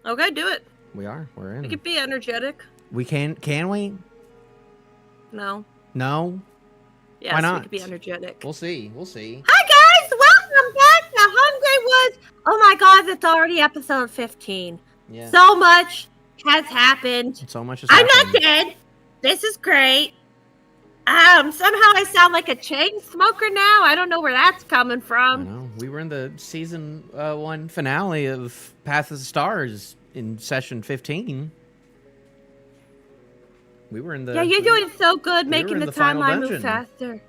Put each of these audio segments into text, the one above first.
Okay, do it. We're in. We could be energetic. We can we? No. No? Yes, Why not? we could be energetic. We'll see. We'll see. Hi guys, welcome back to Hungry Woods. Oh my god, it's already episode 15. Yeah. So much has happened. So much has I'm happened. not dead. This is great. Somehow I sound like a chain smoker now. I don't know where that's coming I from. know. We were in the season 1 finale of Path of the Stars in session 15. We were in the... Yeah, you're doing so good making the final timeline move dungeon. faster.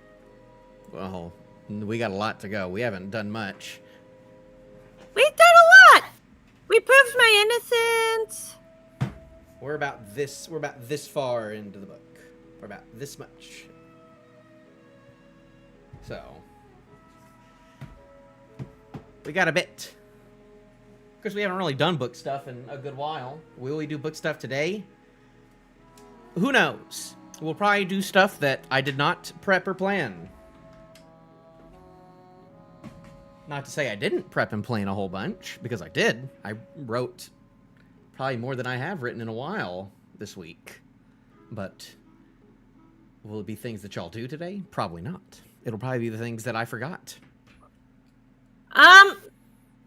Well, we got a lot to go. We haven't done much. We've done a lot. We proved my innocence. We're about this far into the book. We're about this much. So we got a bit. Of course, we haven't really done book stuff in a good while. Will we do book stuff today? Who knows? We'll probably do stuff that I did not prep or plan. Not to say I didn't prep and plan a whole bunch, because I did. I wrote probably more than I have written in a while this week. But will it be things that y'all do today? Probably not. It'll probably be the things that I forgot. I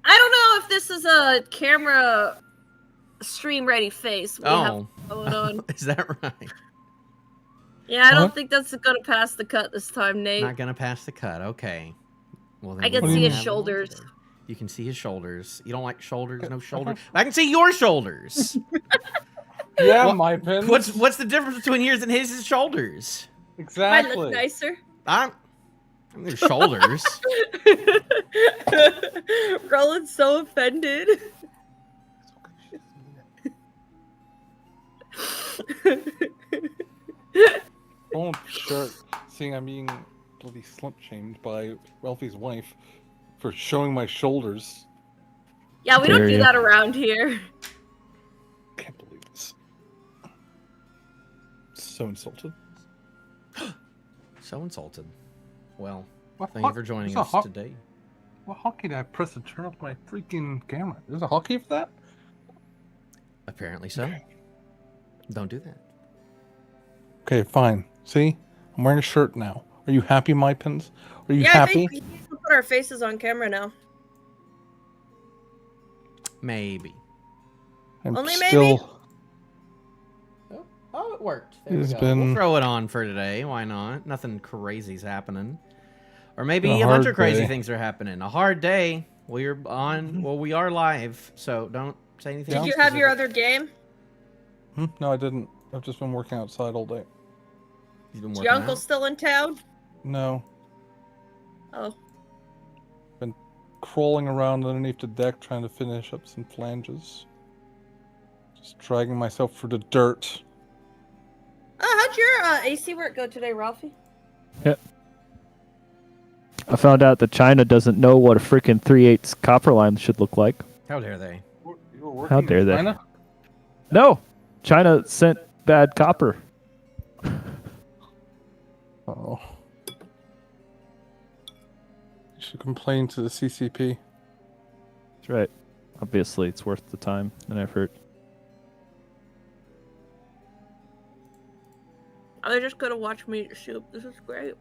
don't know if this is a camera stream ready face we have going on. Is that right? Yeah, I don't think that's gonna pass the cut this time, Nate. Not gonna pass the cut. Okay. Well, then I can see his shoulders. You can see his shoulders. You don't like shoulders? No shoulders? I can see your shoulders. Yeah, my pins. What's the difference between yours and his shoulders? Exactly. Mine look nicer. I mean, their shoulders. Roland's so offended. Don't shirt, seeing I'm being bloody slut shamed by Ralphie's wife for showing my shoulders. Yeah, we don't do that around here. Can't believe this. So insulted. So insulted. Well, What thank you for joining us today. What hockey did I press to turn off my freaking camera? There's a hockey for that? Apparently so. Don't do that. Okay, fine. See? I'm wearing a shirt now. Are you happy, my pins? Are you happy? I think we can put our faces on camera now. Maybe. Only maybe? Oh, it worked. There we It's go. been- We'll throw it on for today. Why not? Nothing crazy's happening. Or maybe Been a a bunch hard of crazy day. things are happening. A hard day. We're on. Well, we are live, so don't say anything. Did you have your other game? No, I didn't. I've just been working outside all day. You've been Is working your uncle out? still in town? No. Oh. Been crawling around underneath the deck trying to finish up some flanges. Just dragging myself through the dirt. How'd your AC work go today, Ralphie? I found out that China doesn't know what a freaking 3/8 copper line should look like. How dare they? You were working How dare in they? China? No! China sent bad copper. Oh. You should complain to the CCP. That's right. Obviously, it's worth the time and effort. Oh, they're just gonna watch me eat soup. This is great.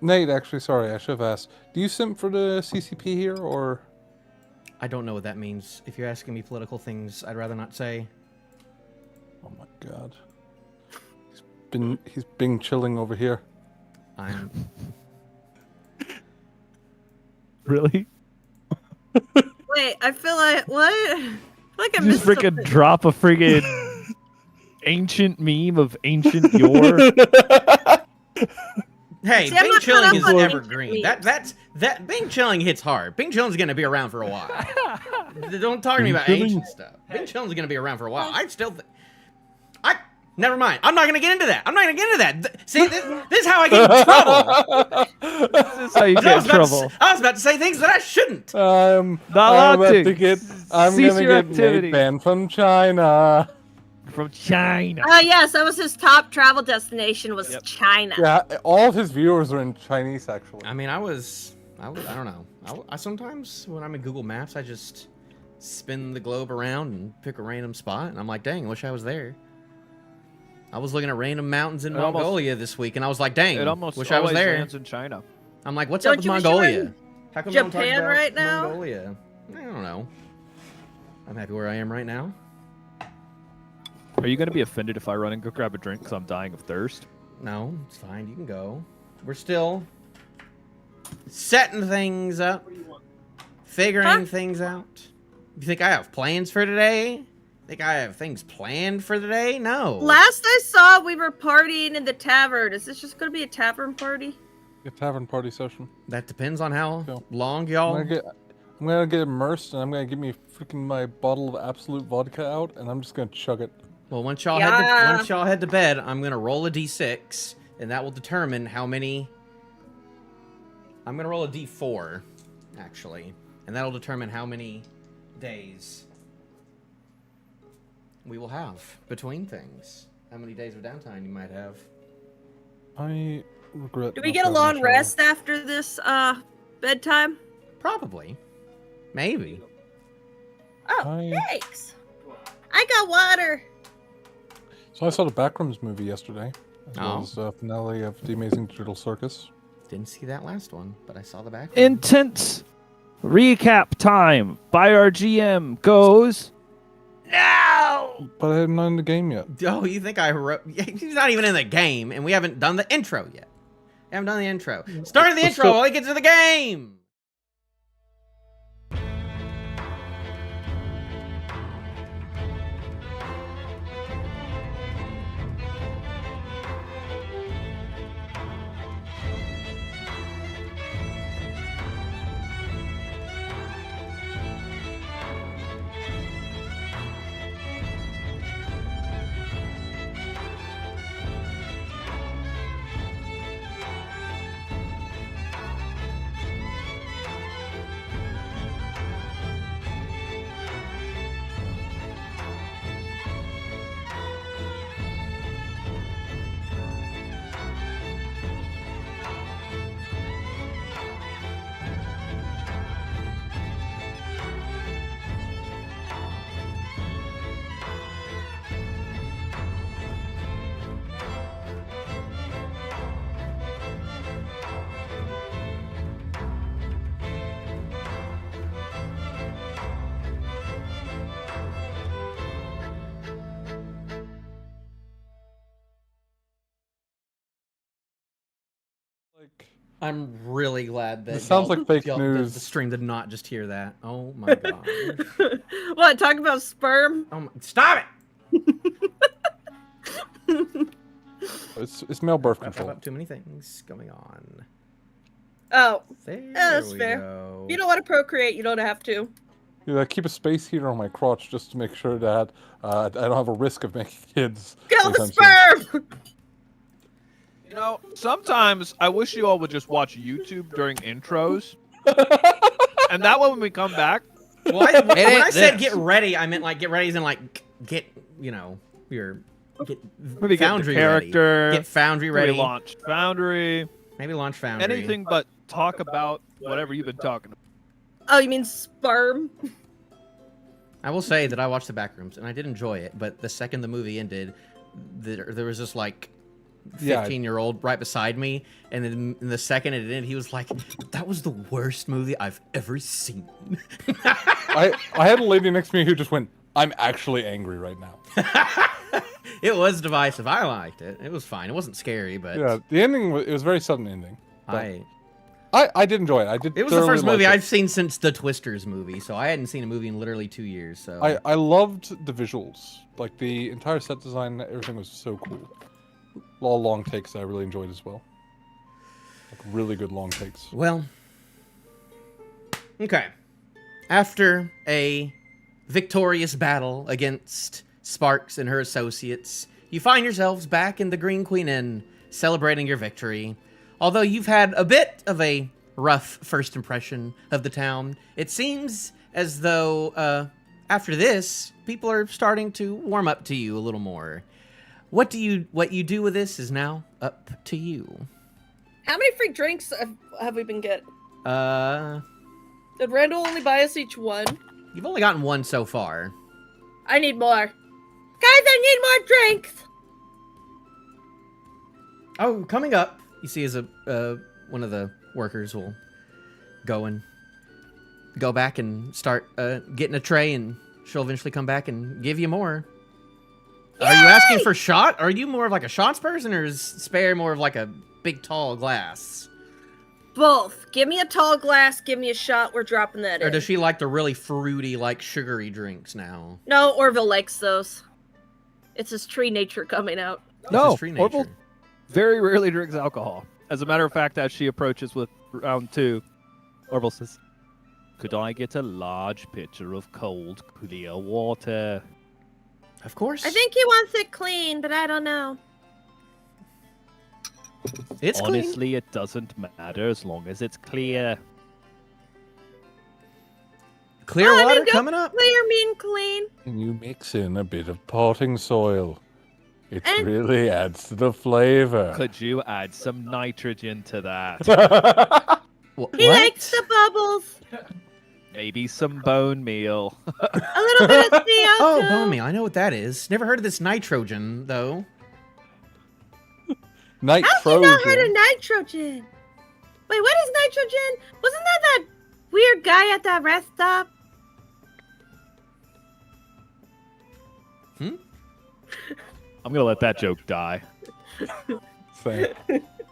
Nate, actually, sorry, I should have asked. Do you simp for the CCP here, or...? I don't know what that means. If you're asking me political things, I'd rather not say. Oh my god. He's been chilling over here. I'm. Really? Wait, I feel like what? I feel like I You missed just freaking something. drop a friggin' ancient meme of ancient yore. Hey, See, I'm Bing not Chilling caught is up on evergreen. ancient That Bing Chilling hits hard. Bing Chilling's gonna be around for a while. Don't talk to me about Bing ancient stuff. Bing Chilling's gonna be around for a while. I still think. Never mind. I'm not gonna get into that. See, this is how I get in trouble. This is how you get in trouble. I was about to say things that I shouldn't. I'm allowed about to. to get. I'm Cease gonna your get activity. Nate banned from China. From China. Yes, that was his top travel destination was China. Yeah, all of his viewers are in Chinese, actually. I mean, I don't know. I sometimes when I'm in Google Maps, I just spin the globe around and pick a random spot. And I'm like, dang, I wish I was there. I was looking at random mountains in Mongolia this week, and I was like, dang, It almost wish I was there. lands in China. I'm like, what's Don't up with you wish you were Mongolia? in How come you don't talk Japan about right now? Mongolia? I don't know. I'm happy where I am right now. Are you going to be offended if I run and go grab a drink because I'm dying of thirst? No, it's fine. You can go. We're still setting things up, figuring things out. You think I have plans for today? Think I have things planned for today? No. Last I saw, we were partying in the tavern. Is this just going to be a tavern party? A tavern party session. That depends on how So, long y'all. I'm gonna get immersed, and I'm gonna give me freaking my bottle of absolute vodka out, and I'm just gonna chug it. Well, once y'all head to bed, I'm gonna roll a d6, and that will determine how many. I'm gonna roll a d4, actually, and that'll determine how many days we will have between things. How many days of downtime you might have. I regret. Do we not get a grabbing long shower. rest after this bedtime? Probably. Maybe. Oh, thanks. I got water. So I saw the Backrooms movie yesterday, as Oh. well as the finale of The Amazing Digital Circus. Didn't see that last one, but I saw the back. Intense recap time by our GM goes. No! But I haven't done the game yet. Oh, you think I wrote? He's not even in the game, and we haven't done the intro yet. Haven't done the intro. Start the intro while he gets to the game. I'm really glad that This sounds like fake the news. stream did not just hear that. Oh my god! What? Talk about sperm? Oh my, stop it! It's male birth I've control. got too many things going on. Oh, There that's we fair. go. If you don't want to procreate, you don't have to. Dude, I keep a space heater on my crotch just to make sure that I don't have a risk of making kids. Kill the anytime soon. sperm! You know, sometimes I wish you all would just watch YouTube during intros. And that way when we come back. Well, when I said this. get ready, I meant like get ready as in like get, you know, your get Maybe get the Foundry character. ready. Get Foundry Maybe ready. launch Foundry. Maybe launch Foundry. Anything but talk about whatever you've been talking about. Oh, you mean sperm? I will say that I watched the Backrooms and I did enjoy it, but the second the movie ended, there was this like 15-year-old right beside me, and then in the second it ended, he was like, "That was the worst movie I've ever seen." I had a lady next to me who just went, "I'm actually angry right now." It was divisive. I liked it. It was fine. It wasn't scary, but Yeah, the ending it was a very sudden ending. I I did enjoy it. I did. It was the first movie like I've seen since the Twisters movie, so I hadn't seen a movie in literally 2 years. So I loved the visuals, like the entire set design. Everything was so cool. A lot of long takes that I really enjoyed as well. Like really good long takes. Well, okay. After a victorious battle against Sparks and her associates, you find yourselves back in the Green Queen Inn, celebrating your victory. Although you've had a bit of a rough first impression of the town, it seems as though after this, people are starting to warm up to you a little more. What you do with this is now up to you. How many free drinks have we been getting? Uh, Did Randall only buy us each one? You've only gotten one so far. I need more. Guys, I need more drinks. Oh, coming up, you see as one of the workers will go back and start getting a tray, and she'll eventually come back and give you more. Yay! Are you asking for shot? Are you more of like a shots person, or is Spare more of like a big tall glass? Both. Give me a tall glass, give me a shot, we're dropping that in. Or does she like the really fruity, like sugary drinks now? No, Orvill likes those. It's his tree nature coming out. No, tree nature. Orvill very rarely drinks alcohol. As a matter of fact, as she approaches with round 2, Orvill says, "Could I get a large pitcher of cold, clear water?" Of course. I think he wants it clean, but I don't know. It's Honestly, clean. it doesn't matter as long as it's clear. Clear I water mean, don't coming up. Clear mean clean. And you mix in a bit of potting soil. It And- really adds to the flavor. Could you add some nitrogen to that? He likes the bubbles. Maybe some bone meal. A little bit of CO2. Oh, bone meal. I know what that is. Never heard of this nitrogen, though. How'd you Nitrogen. not heard of nitrogen? Wait, what is nitrogen? Wasn't that weird guy at that rest stop? I'm gonna let that joke die. Same.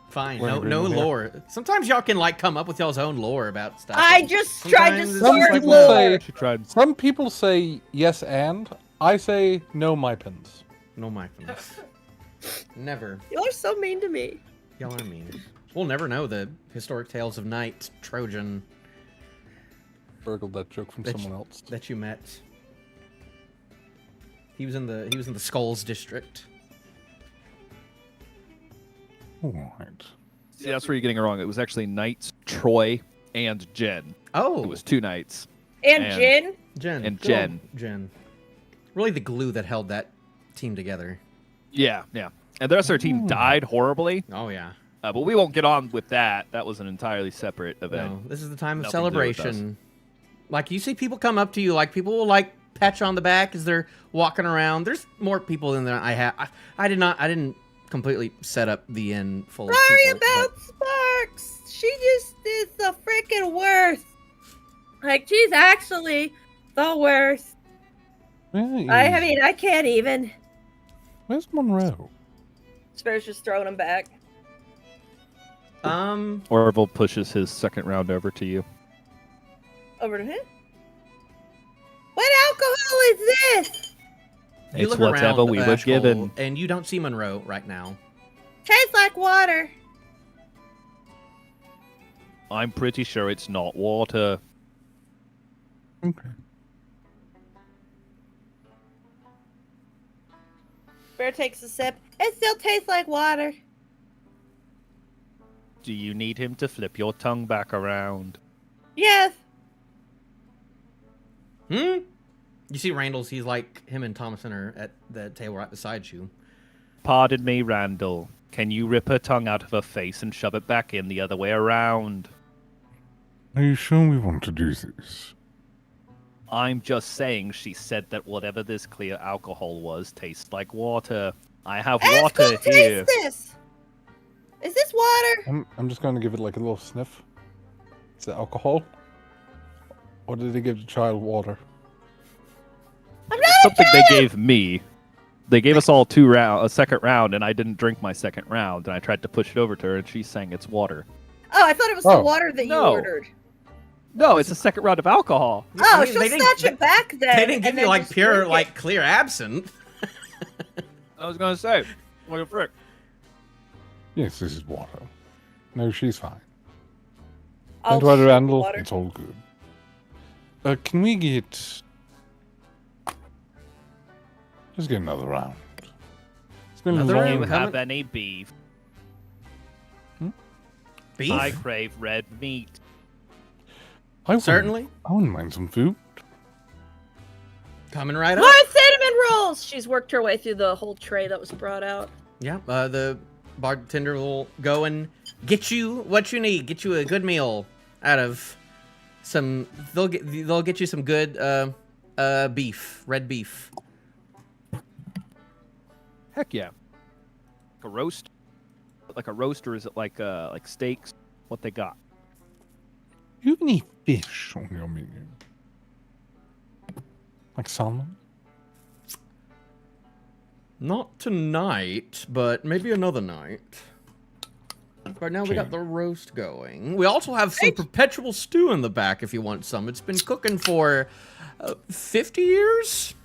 Fine. We're No agreeing here. lore. Sometimes y'all can like come up with y'all's own lore about stuff. I just tried to Sometimes it's start like, well, lore. She tried. Some people say yes and. I say no my pins. No mindfulness. Never. Y'all are so mean to me. Y'all are mean. We'll never know the historic tales of Knight Trojan Burgled that joke from Bitch. someone else. that you met. He was in the Skulls district. Alright. See, that's where you're getting it wrong. It was actually Knights, Troy, and Jen. Oh, It was 2 Knights. And And- Jin? Jen. and Good old Jen. Jen. Really the glue that held that team together. Yeah, yeah. And the rest of our team died horribly, Oh yeah. but we won't get on with that. That was an entirely separate event. No, this is the time of Nothing to do with celebration. Like you see people come up to you, like people will like pat you on the back as they're walking around. There's more people than I have. I didn't completely set up the inn full of Sorry people. about Sparks. She just is the freaking worst. Like, she's actually the worst. I mean, I can't even. Where's Monroe? Spare's just throwing him back. Orville pushes his second round over to you. Over to him? What alcohol is this? You It's look whatever around we were Ashcull, given. and you don't see Monroe right now. Tastes like water. I'm pretty sure it's not water. Okay. Spare takes a sip. It still tastes like water. Do you need him to flip your tongue back around? Yes. You see Randall's, he's like, him and Thomason are at the table right beside you. Pardon me, Randall. Can you rip her tongue out of her face and shove it back in the other way around? Are you sure we want to do this? I'm just saying she said that whatever this clear alcohol was tastes like water. I have water Let's go here. taste this. Is this water? I'm just going to give it like a little sniff. Is it alcohol? Or did they give the child water? I'm not Something they trying. gave me. They gave us all a second round, and I didn't drink my second round, and I tried to push it over to her, and she's saying it's water. Oh, I thought it was the Oh. water that you No. ordered. No, it's a second round of alcohol. Oh, I mean, she'll they didn't- snatch it back then. They didn't give and you then like just pure, drink it. like clear absinthe. I was gonna say, what the frick? Yes, this is water. No, she's fine. I'll Don't worry, shoot Randall. water. It's all good. Can we get... Let's get another round. It's been Another a long... Do you round? have any beef? Beef? I crave red meat. I wouldn't- Certainly. I wouldn't mind some food. Coming right up. More cinnamon rolls. She's worked her way through the whole tray that was brought out. Yeah, the bartender will go and get you what you need. Get you a good meal out of they'll get you some good beef, red beef. Heck yeah. Like a roast? Like a roast, or is it like steaks? What they got? You have any fish on your menu? Like salmon? Not tonight, but maybe another night. Right now we got Jane. the roast going. We also have some perpetual stew in the back if you want some. It's been cooking for 50 years.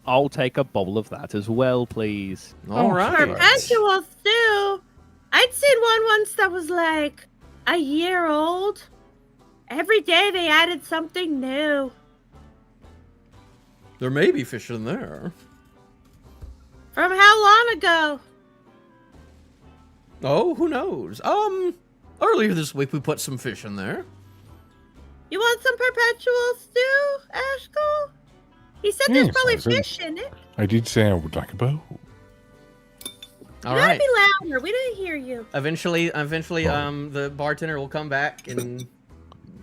I'll take a bowl of that as well, please. All right. Perpetual stew. I'd seen one once that was like a year old. Every day they added something new. There may be fish in there. From how long ago? Oh, who knows? Earlier this week we put some fish in there. You want some perpetual stew, Ashcull? He said there's Yes, probably I did. fish in it. I did say I would like a bowl. All You gotta right. be louder. We didn't hear you. Eventually, the bartender will come back and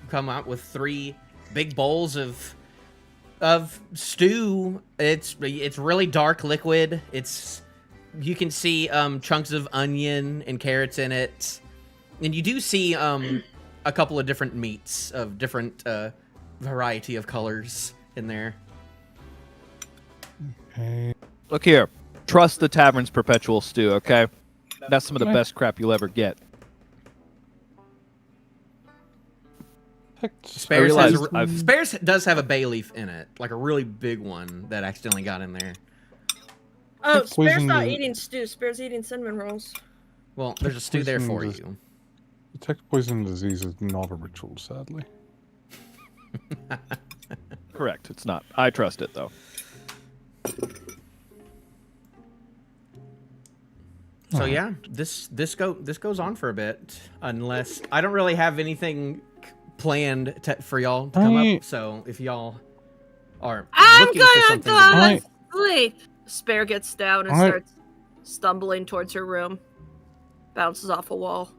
come out with 3 big bowls of stew. It's really dark liquid. You can see chunks of onion and carrots in it, and you do see a couple of different meats of different variety of colors in there. Okay. Look here. Trust the tavern's perpetual stew, okay? That's some of the best crap you'll ever get. Spares, realized Spares does have a bay leaf in it, like a really big one that accidentally got in there. Oh, It's Spare's poison not the- eating stew. Spare's eating cinnamon rolls. Well, there's a stew there for Poison you. Detect poison disease is not a ritual, sadly. Correct. It's not. I trust it, though. So yeah, this goes on for a bit, unless I don't really have anything planned for y'all to come up. So if y'all are I'm looking for gonna something go to to sleep. Spare gets down and starts stumbling towards her room. Bounces off a wall.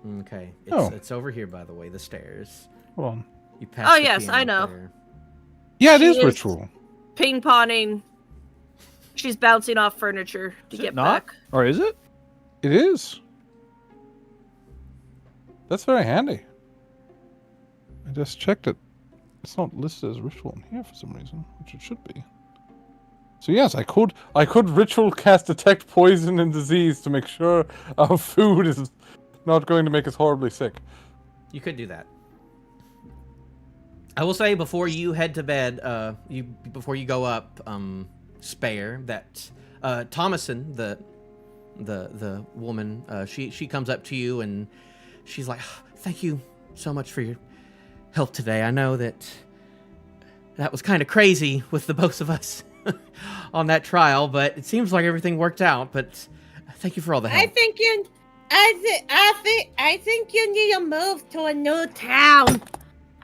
do. Okay, Oh. it's over here, by the way, the stairs. Hold on. You pass Oh, the yes, key I up know. there. Yeah, it She is is- ritual. Ping-ponging. She's bouncing off furniture to Is get it not? back. Or is it? It is. That's very handy. I just checked it. It's not listed as ritual in here for some reason, which it should be. So yes, I could ritual cast detect poison and disease to make sure our food is not going to make us horribly sick. You could do that. I will say before you head to bed, before you go up, Spare, that Thomason, the woman, she comes up to you and she's like, "Thank you so much for your help today. I know that was kind of crazy with the both of us on that trial, but it seems like everything worked out. But thank you for all the help." I think you need to move to a new town.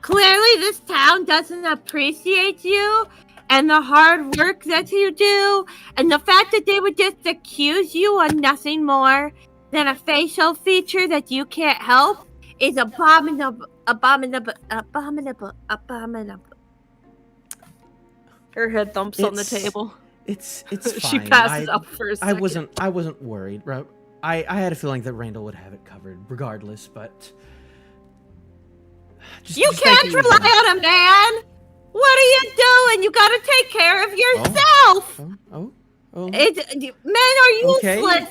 Clearly, this town doesn't appreciate you and the hard work that you do, and the fact that they would just accuse you on nothing more than a facial feature that you can't help is abominable. Her head thumps on the It's- table. It's She fine. passes up for a second. I wasn't worried. Right? I had a feeling that Randall would have it covered regardless, but You just thank can't rely on a man. What are you doing? You gotta take care of yourself. Oh, Men are Okay. useless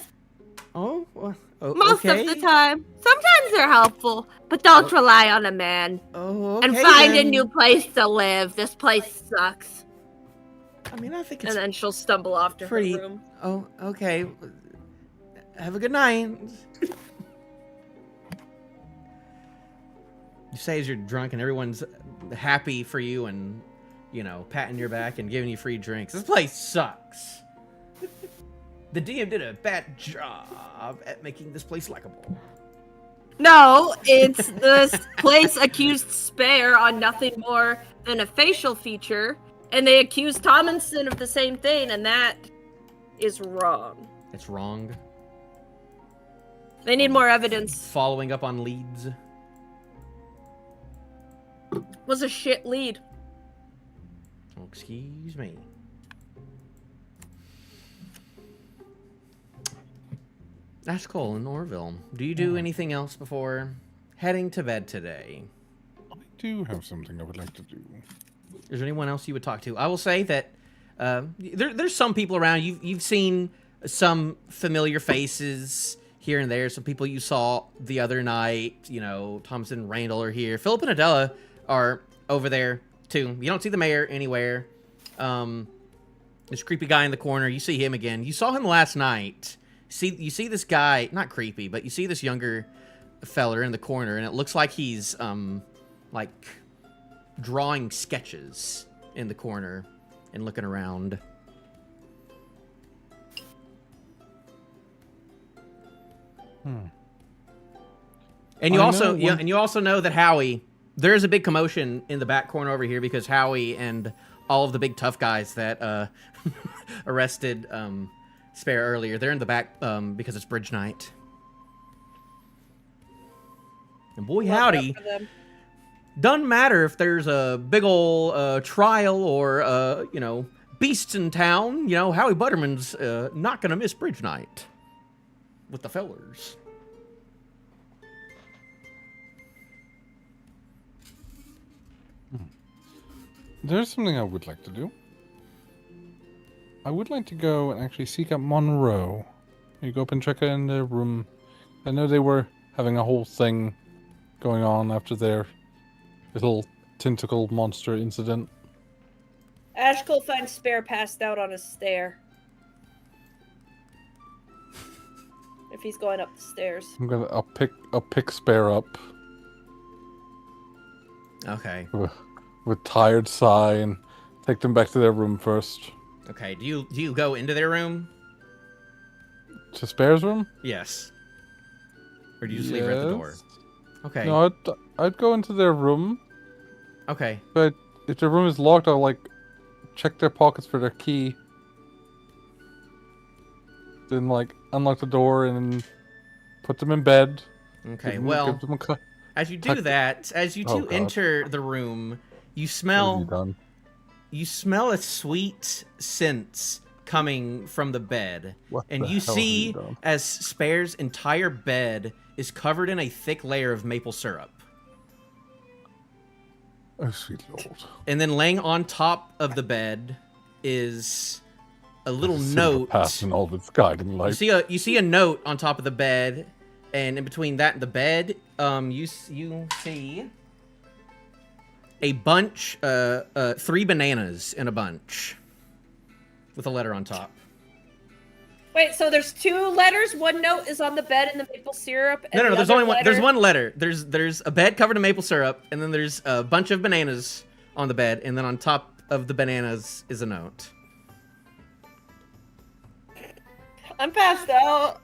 most of the time. Sometimes they're helpful, but don't rely on a man. Oh, And okay, find a then. new place to live. This place sucks. I mean, I think it's And then she'll stumble off to pretty. her room. Oh, okay. Have a good night. You say as you're drunk and everyone's happy for you and, patting your back and giving you free drinks. This place sucks. The DM did a bad job at making this place likable. No, it's this place accused Spare on nothing more than a facial feature, and they accused Tomlinson of the same thing, and that is wrong. It's wrong. They need more evidence. Following up on leads. Was a shit lead. Oh, excuse me. Ashcull and Orvill, do you do anything else before heading to bed today? I do have something I would like to do. Is there anyone else you would talk to? I will say that there's some people around. You've seen some familiar faces here and there. Some people you saw the other night. You know, Thomas and Randall are here. Philip and Adela are over there too. You don't see the mayor anywhere. This creepy guy in the corner. You see him again. You saw him last night. You see this guy, not creepy, but you see this younger feller in the corner, and it looks like he's like drawing sketches in the corner and looking around. And you also know that Howie, there's a big commotion in the back corner over here because Howie and all of the big tough guys that arrested Spare earlier, they're in the back because it's bridge night. And boy howdy, doesn't matter if there's a big ol' trial or you know, beasts in town, you know, Howie Butterman's not gonna miss bridge night with the fellers. There's something I would like to do. I would like to go and actually seek out Monroe. You go up and check her in their room. I know they were having a whole thing going on after their little tentacle monster incident. Ashcull finds Spare passed out on a stair. If he's going up the stairs. I'll pick Spare up Okay. with tired sigh and take them back to their room first. Okay. Do you go into their room? To Spare's room? Yes. Or do you just leave her at the door? Okay. No, I'd go into their room. Okay. But if their room is locked, I'll like check their pockets for their key. Then like unlock the door and then put them in bed. Okay. Give Well, them a as you do that, as you two enter the room, you smell a sweet scent coming from the bed. And you see as Spare's entire bed is covered in a thick layer of maple syrup. Oh, sweet lord. And then laying on top of the bed is a little note. Passing all its guiding light. You see a note on top of the bed, and in between that and the bed, you see a bunch, 3 bananas in a bunch, with a letter on top. Wait, so there's 2 letters? One note is on the bed in the maple syrup? And No, there's only one. There's one letter. There's a bed covered in maple syrup, and then there's a bunch of bananas on the bed, and then on top of the bananas is a note. I'm passed out.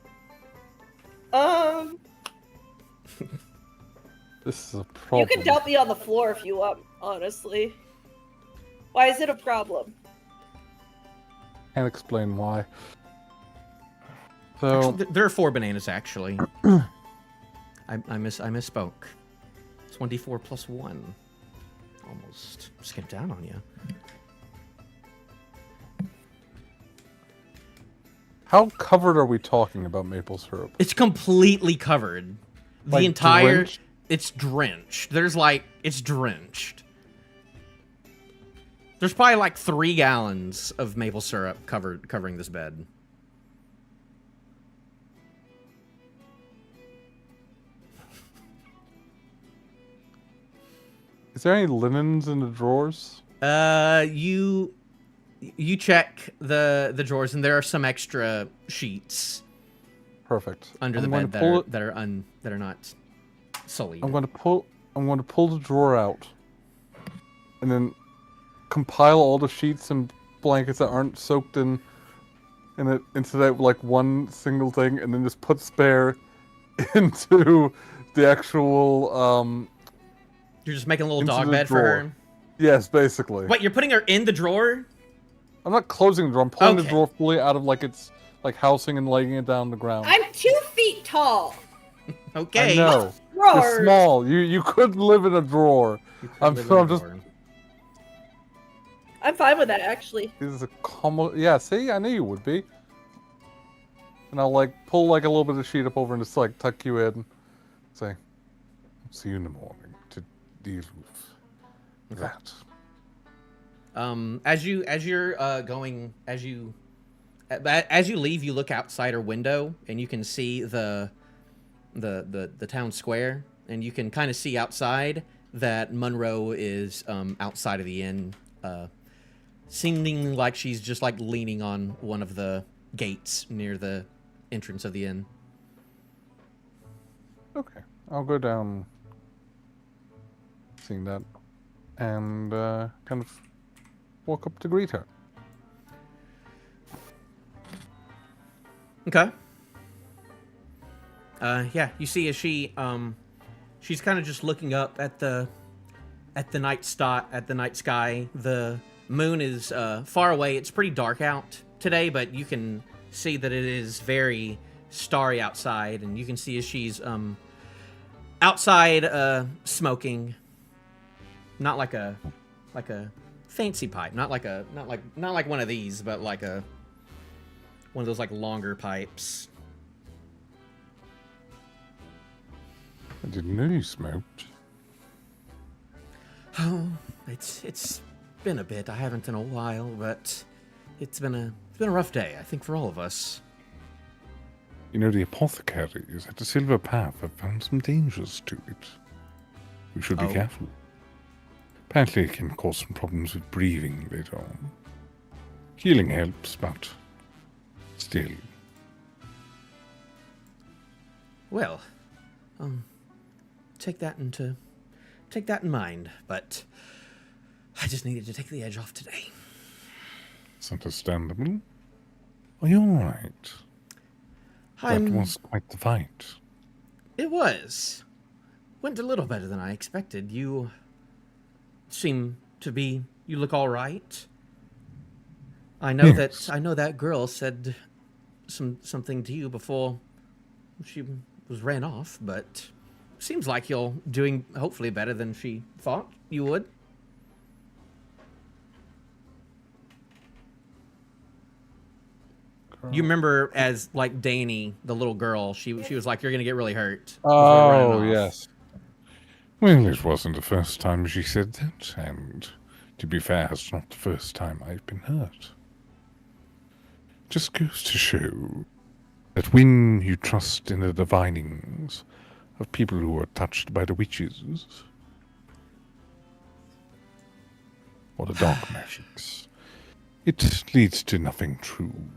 This is a problem. You can dump me on the floor if you want, honestly. Why is it a problem? Can't explain why. So Actually, there are 4 bananas actually. I misspoke. It's 1d4 plus 1. Almost skipped down on you. how covered are we talking about maple syrup? It's completely covered. The Like entire drenched? It's drenched. It's drenched. There's probably like 3 gallons of maple syrup covering this bed. Is there any linens in the drawers? You check the drawers, and there are some extra sheets Perfect. under the I'm bed going to that are not sullied. I'm going to pull the drawer out, and then compile all the sheets and blankets that aren't soaked into that like one single thing, and then just put Spare into the actual. You're just making a little into dog the bed for drawer. her. Yes, basically. Wait, you're putting her in the drawer? I'm not closing the drawer. I'm pulling the Okay. drawer fully out of like its like housing and laying it down on the ground. I'm 2 feet tall. Okay. I know. Drawers. You're small. You couldn't live in a drawer. I'm just. I'm fine with that, actually. This is a common. Yeah, see, I knew you would be. And I'll like pull like a little bit of sheet up over and just like tuck you in, and say, "I'll see you in the morning to deal with that." As you leave, you look outside her window and you can see the town square, and you can kind of see outside that Monroe is outside of the inn, seeming like she's just like leaning on one of the gates near the entrance of the inn. Okay, I'll go down, seeing that, and kind of walk up to greet her. Okay. Yeah, you see as she's kind of just looking up at the night sky. The moon is far away. It's pretty dark out today, but you can see that it is very starry outside, and you can see as she's outside smoking, not like a fancy pipe, not like one of these, but like one of those like longer pipes. I didn't know you smoked. Oh, it's been a bit. I haven't in a while, but it's been a rough day, I think, for all of us. You know, the apothecaries at the Silver Path have found some dangers to it. We should be careful. Apparently it can cause some problems with breathing later on. Healing helps, but still. Well, take that in mind, but I just needed to take the edge off today. It's understandable. Are you alright? That was quite the fight. It was. Went a little better than I expected. You seem to be. You look all right. I know that girl said something to you before she was ran off, but seems like you're doing hopefully better than she thought you would. You remember as like Dani, the little girl, she was like, "You're gonna get really hurt." Oh yes. Well, it wasn't the first time she said that, and to be fair, it's not the first time I've been hurt. Just goes to show that when you trust in the divinings of people who are touched by the witches or the dark magics, it leads to nothing true.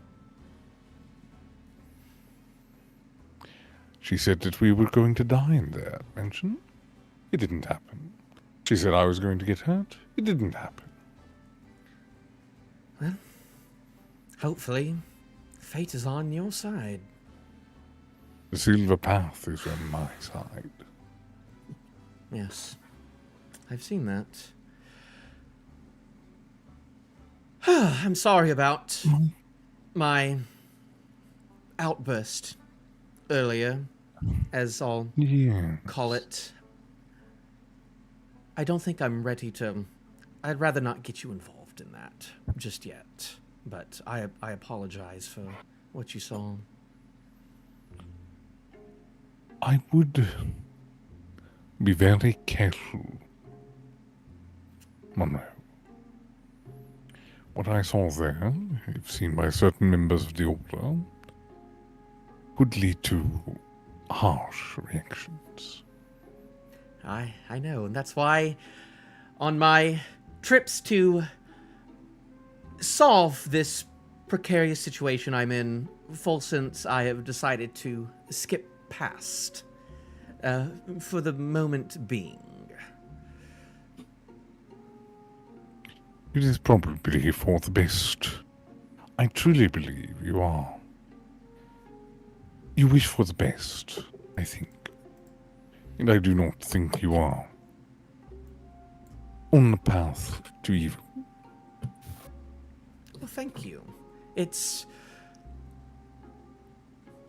She said that we were going to die in that mansion. It didn't happen. She said I was going to get hurt. It didn't happen. Well, hopefully, fate is on your side. The Silver Path is on my side. Yes, I've seen that. I'm sorry about my outburst earlier, as I'll call it. I don't think I'm ready to. I'd rather not get you involved in that just yet. But I apologize for what you saw. I would be very careful, Monroe. What I saw there, if seen by certain members of the Order, could lead to harsh reactions. I know, and that's why on my trips to solve this precarious situation I'm in, full sense, I have decided to skip past for the moment being. It is probably for the best. I truly believe you are. You wish for the best, I think. And I do not think you are on the path to evil. Well, thank you.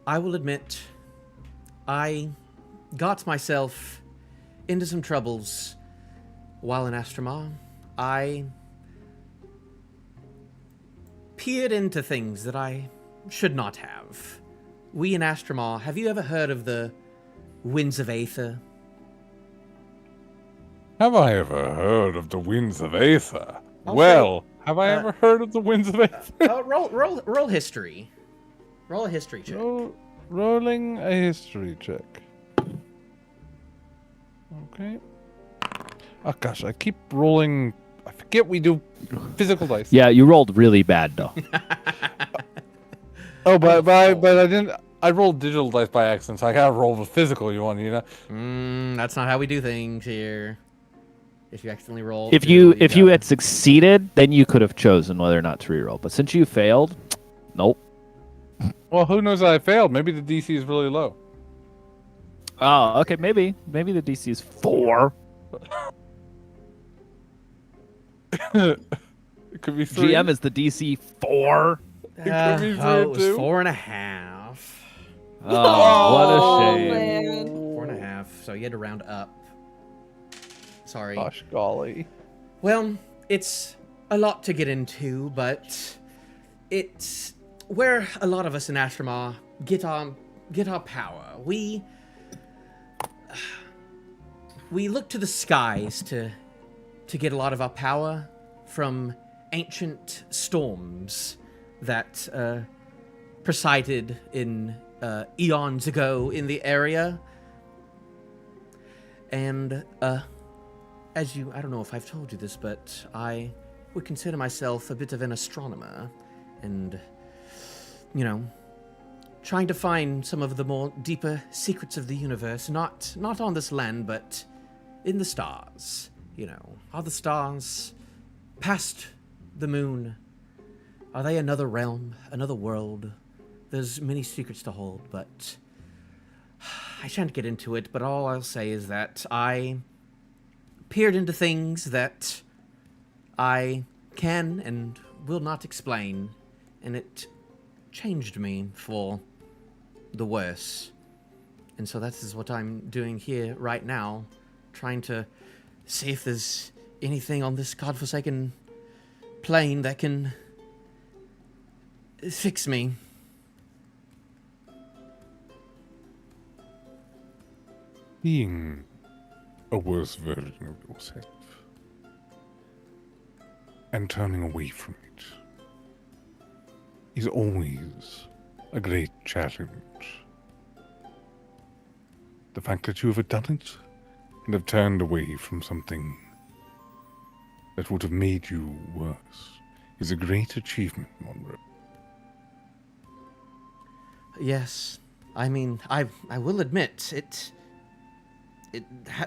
I will admit, I got myself into some troubles while in Astromar. I peered into things that I should not have. We in Astromar, have you ever heard of the Winds of Aether? Have I ever heard of the Winds of Aether? I'll Well, have I uh, ever heard of the Winds of Aether? Roll history. Roll a history check. Rolling a history check. Okay. Oh gosh, I keep rolling. I forget we do physical dice. Yeah, you rolled really bad though. Oh, but I didn't. I rolled digital dice by accident, so I gotta roll the physical one. That's not how we do things here. If you accidentally roll, If you had succeeded, then you could have chosen whether or not to reroll. But since you failed, nope. Well, who knows I failed? Maybe the DC is really low. Oh, okay, maybe the DC is 4. It could be 3. GM is the DC 4. It could be 3 or it was 2. 4.5. Oh, what a shame. man. 4.5. So you had to round up. Sorry. Gosh, golly. Well, it's a lot to get into, but it's where a lot of us in Astromar get our power. We look to the skies to get a lot of our power from ancient storms that presided in eons ago in the area. And I don't know if I've told you this, but I would consider myself a bit of an astronomer, and trying to find some of the more deeper secrets of the universe, not on this land, but in the stars. Are the stars past the moon? Are they another realm, another world? There's many secrets to hold, but I shan't get into it, but all I'll say is that I peered into things that I can and will not explain, and it changed me for the worse. And so that is what I'm doing here right now, trying to see if there's anything on this godforsaken plane that can fix me. Being a worse version of yourself and turning away from it is always a great challenge. The fact that you have done it and have turned away from something that would have made you worse is a great achievement, Monroe. Yes, I mean, I will admit, it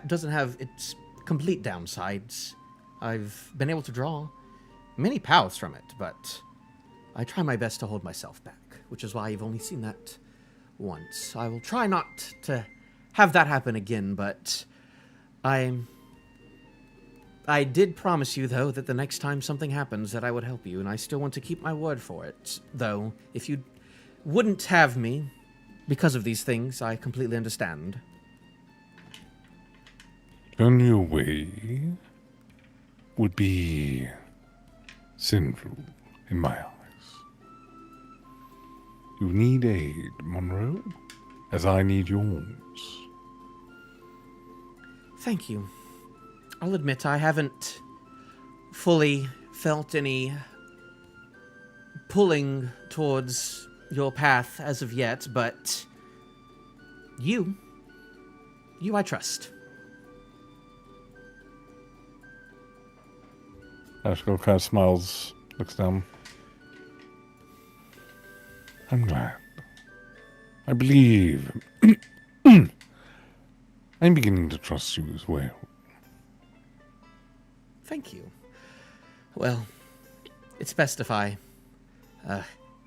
doesn't have its complete downsides. I've been able to draw many powers from it, but I try my best to hold myself back, which is why you've only seen that once. I will try not to have that happen again, but I did promise you, though, that the next time something happens that I would help you, and I still want to keep my word for it. Though, if you wouldn't have me because of these things, I completely understand. Turn you away would be sinful in my eyes. You need aid, Monroe, as I need yours. Thank you. I'll admit I haven't fully felt any pulling towards your path as of yet, but you I trust. Ashcull kind of smiles, looks down. I'm glad. I believe. I'm beginning to trust you as well. Thank you. Well, it's best if I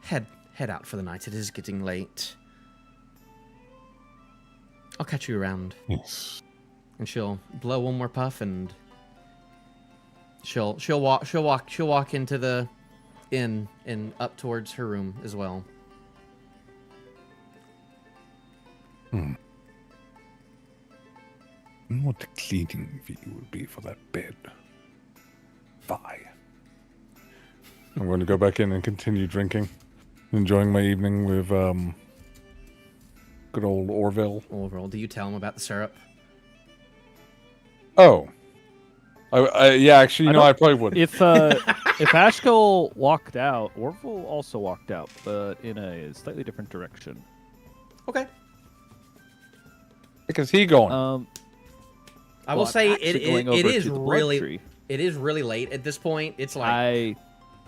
head out for the night. It is getting late. I'll catch you around. Yes. And she'll blow one more puff, and she'll walk into the inn and up towards her room as well. wonder what the cleaning fee would be for that bed. Bye. I'm going to go back in and continue drinking. Enjoying my evening with good old Orvill. Orville, do you tell him about the syrup? Oh. Yeah, actually, I probably would. If Ashcull walked out, Orville also walked out, but in a slightly different direction. Okay. Because he going? I will say Pact's going over it is to the blood really tree. it is really late at this point. It's like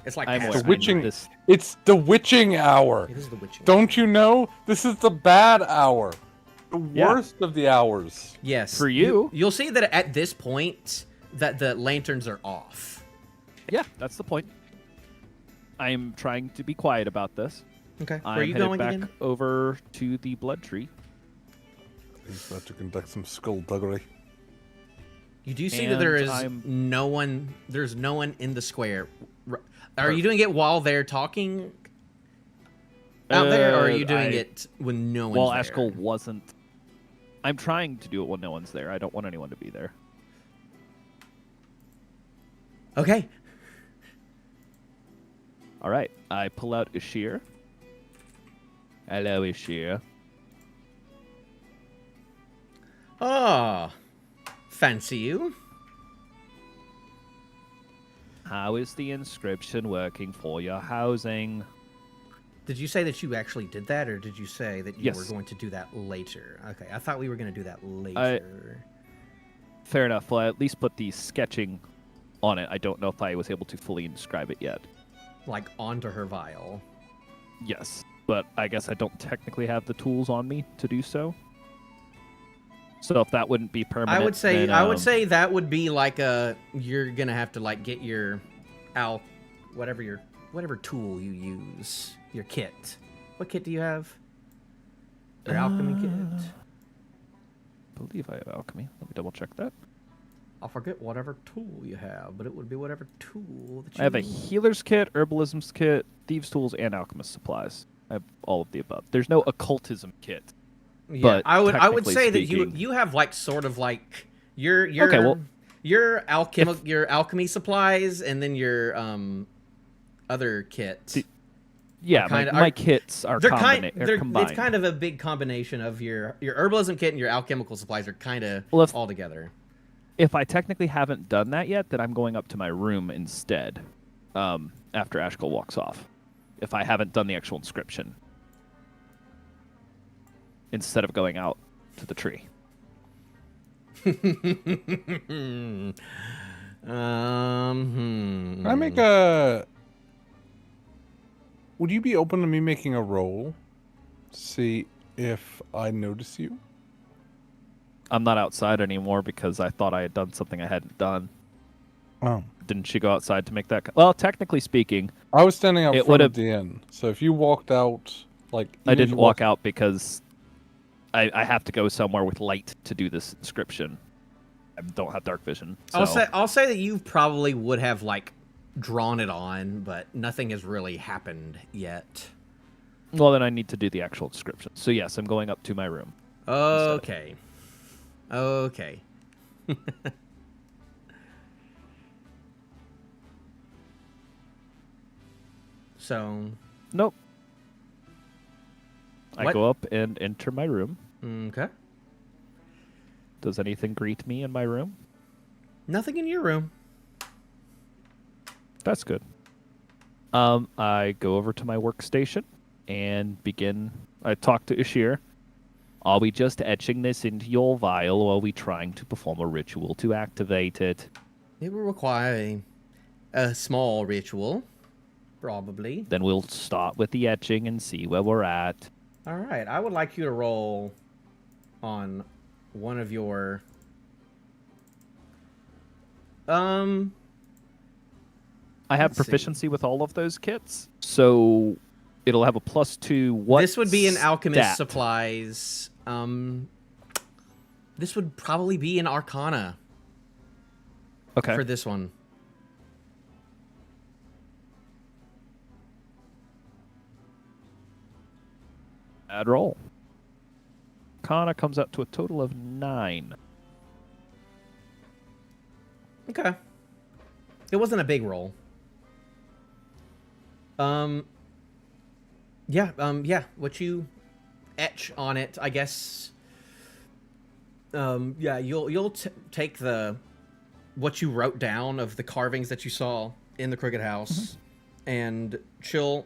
it's like I'm past aware. the witching. This- It's the witching hour. It is the witching. Don't you know? This is the bad hour. The Yeah. worst of the hours. Yes. For you. You'll see that at this point that the lanterns are off. Yeah, that's the point. I'm trying to be quiet about this. Okay. Where I'm are you headed going back again? over to the blood tree. He's about to conduct some skullduggery. You do see that there And is I'm- no one. There's no one in the square. Are you doing it while they're talking out there, or are you doing it when no one's While there? Ashcull wasn't. I'm trying to do it when no one's there. I don't want anyone to be there. Okay. All right. I pull out Ishir. Hello, Ishir. Ah, fancy you. How is the inscription working for your housing? Did you say that you actually did that, or did you say that you Yes. were going to do that later? Okay, I thought we were going to do that later. Fair enough. Well, I at least put the sketching on it. I don't know if I was able to fully inscribe it yet. Like onto her vial. Yes, but I guess I don't technically have the tools on me to do so. So if that wouldn't be permanent, I would say then, that would be like you're gonna have to like get your whatever tool you use, your kit. What kit do you have? Your alchemy kit. I believe I have alchemy. Let me double check that. I forget whatever tool you have, but it would be whatever tool that you I have a healer's kit, herbalism's kit, thieves' tools, and alchemist supplies. I have all of the above. There's no occultism kit. Yeah, but I would technically say that speaking- you have like sort of like your Okay, well, your alchemy supplies and then your other kit. Yeah, kinda- my kits are combined. It's kind of a big combination of your herbalism kit and your alchemical supplies are kind of Well, if- all together. If I technically haven't done that yet, then I'm going up to my room instead. After Ashkull walks off, if I haven't done the actual inscription, instead of going out to the tree. Can I make a... Would you be open to me making a roll? See if I notice you? I'm not outside anymore because I thought I had done something I hadn't done. Oh. Didn't you go outside to make that? Well, technically speaking, I was standing out It front would've- at the end. So if you walked out, like... I even if didn't you walk out because I have to go somewhere with light to do this inscription. I don't have dark vision. So. I'll say that you probably would have like drawn it on, but nothing has really happened yet. Well, then I need to do the actual inscription. So yes, I'm going up to my room. Okay. Okay. So, Nope. I What? go up and enter my room. okay. Does anything greet me in my room? Nothing in your room. That's good. I go over to my workstation and begin. I talk to Ishir. Are we just etching this into your vial, or are we trying to perform a ritual to activate it? It will require a small ritual, probably. Then we'll start with the etching and see where we're at. All right. I would like you to roll on one of your I have Let's see. proficiency with all of those kits, so it'll have a +2. What? This would be an alchemist stat? supplies. This would probably be an arcana Okay. for this one. Bad roll. Arcana comes out to a total of 9. Okay. It wasn't a big roll. Yeah, what you etch on it, I guess. Yeah, you'll take what you wrote down of the carvings that you saw in the Crooked House, and she'll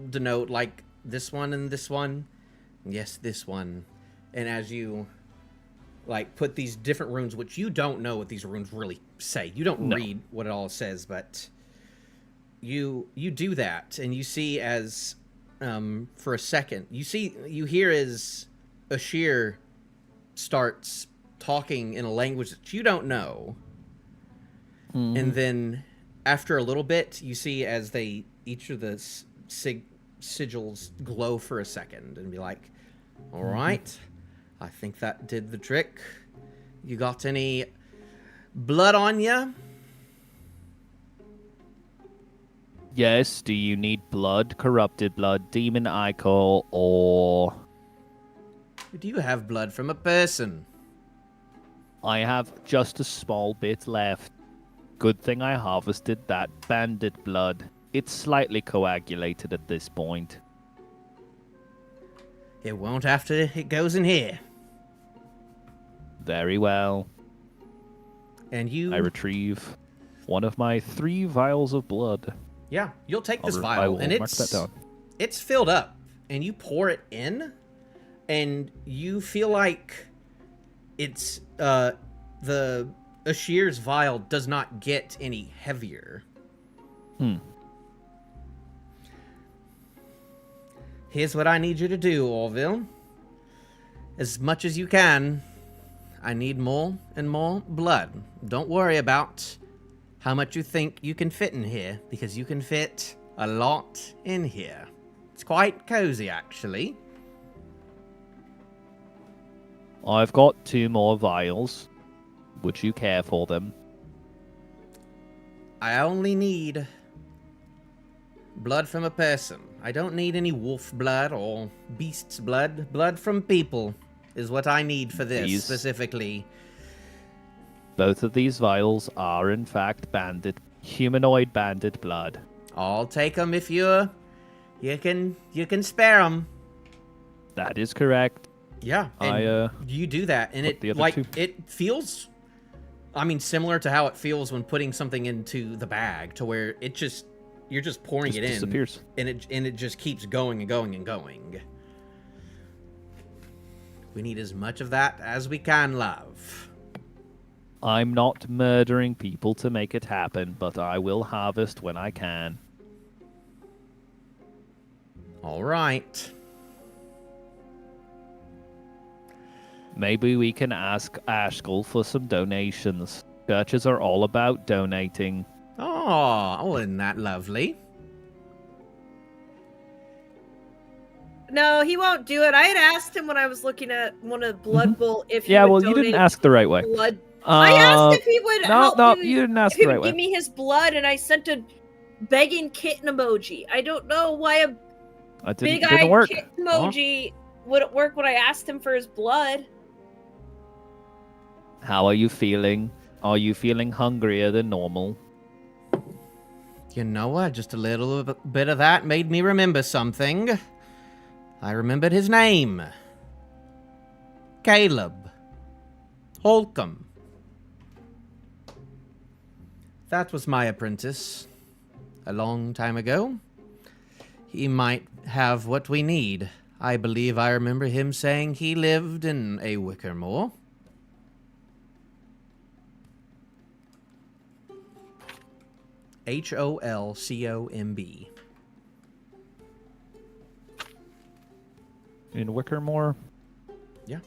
denote like this one and this one. Yes, this one. And as you like put these different runes, which you don't know what these runes really say. You don't read what it all says, but you do that, and you see as for a second, you hear as Ashir starts talking in a language that you don't know. And then after a little bit, you see as each of the sigils glow for a second and be like, all right, I think that did the trick. You got any blood on you? Yes, do you need blood, corrupted blood, demon ichor, or... Do you have blood from a person? I have just a small bit left. Good thing I harvested that bandit blood. It's slightly coagulated at this point. It won't after it goes in here. Very well. And you... I retrieve one of my 3 vials of blood. Yeah, you'll take this I vial, will and mark that down. it's filled up, and you pour it in, and you feel like it's the Ashir's vial does not get any heavier. Here's what I need you to do, Orvill. As much as you can, I need more and more blood. Don't worry about how much you think you can fit in here, because you can fit a lot in here. It's quite cozy, actually. I've got 2 more vials. Would you care for them? I only need blood from a person. I don't need any wolf blood or beast's blood. Blood from people is what I need for this specifically. Both of these vials are, in fact, humanoid bandit blood. I'll take them if you can spare them. That is correct. Yeah, and you do that, and it feels, I mean, similar to how it feels when putting something into the bag, to where you're just pouring it in, disappears, and it just keeps going and going and going. We need as much of that as we can, love. I'm not murdering people to make it happen, but I will harvest when I can. All right. Maybe we can ask Ashcull for some donations. Churches are all about donating. Oh, isn't that lovely? No, he won't do it. I had asked him when I was looking at one of Blood Bowl if he would you didn't donate ask the right way. blood. I asked if he would help No, me, you didn't ask if he the right would way. give me his blood, and I sent a begging kitten emoji. I don't know why a big-eyed work. kitten emoji wouldn't work when I asked him for his blood. How are you feeling? Are you feeling hungrier than normal? You know what? Just a little bit of that made me remember something. I remembered his name. Caleb. Holcomb. That was my apprentice. A long time ago. He might have what we need. I believe I remember him saying he lived in a Wickermore. Holcomb. In Wickermore? Yeah.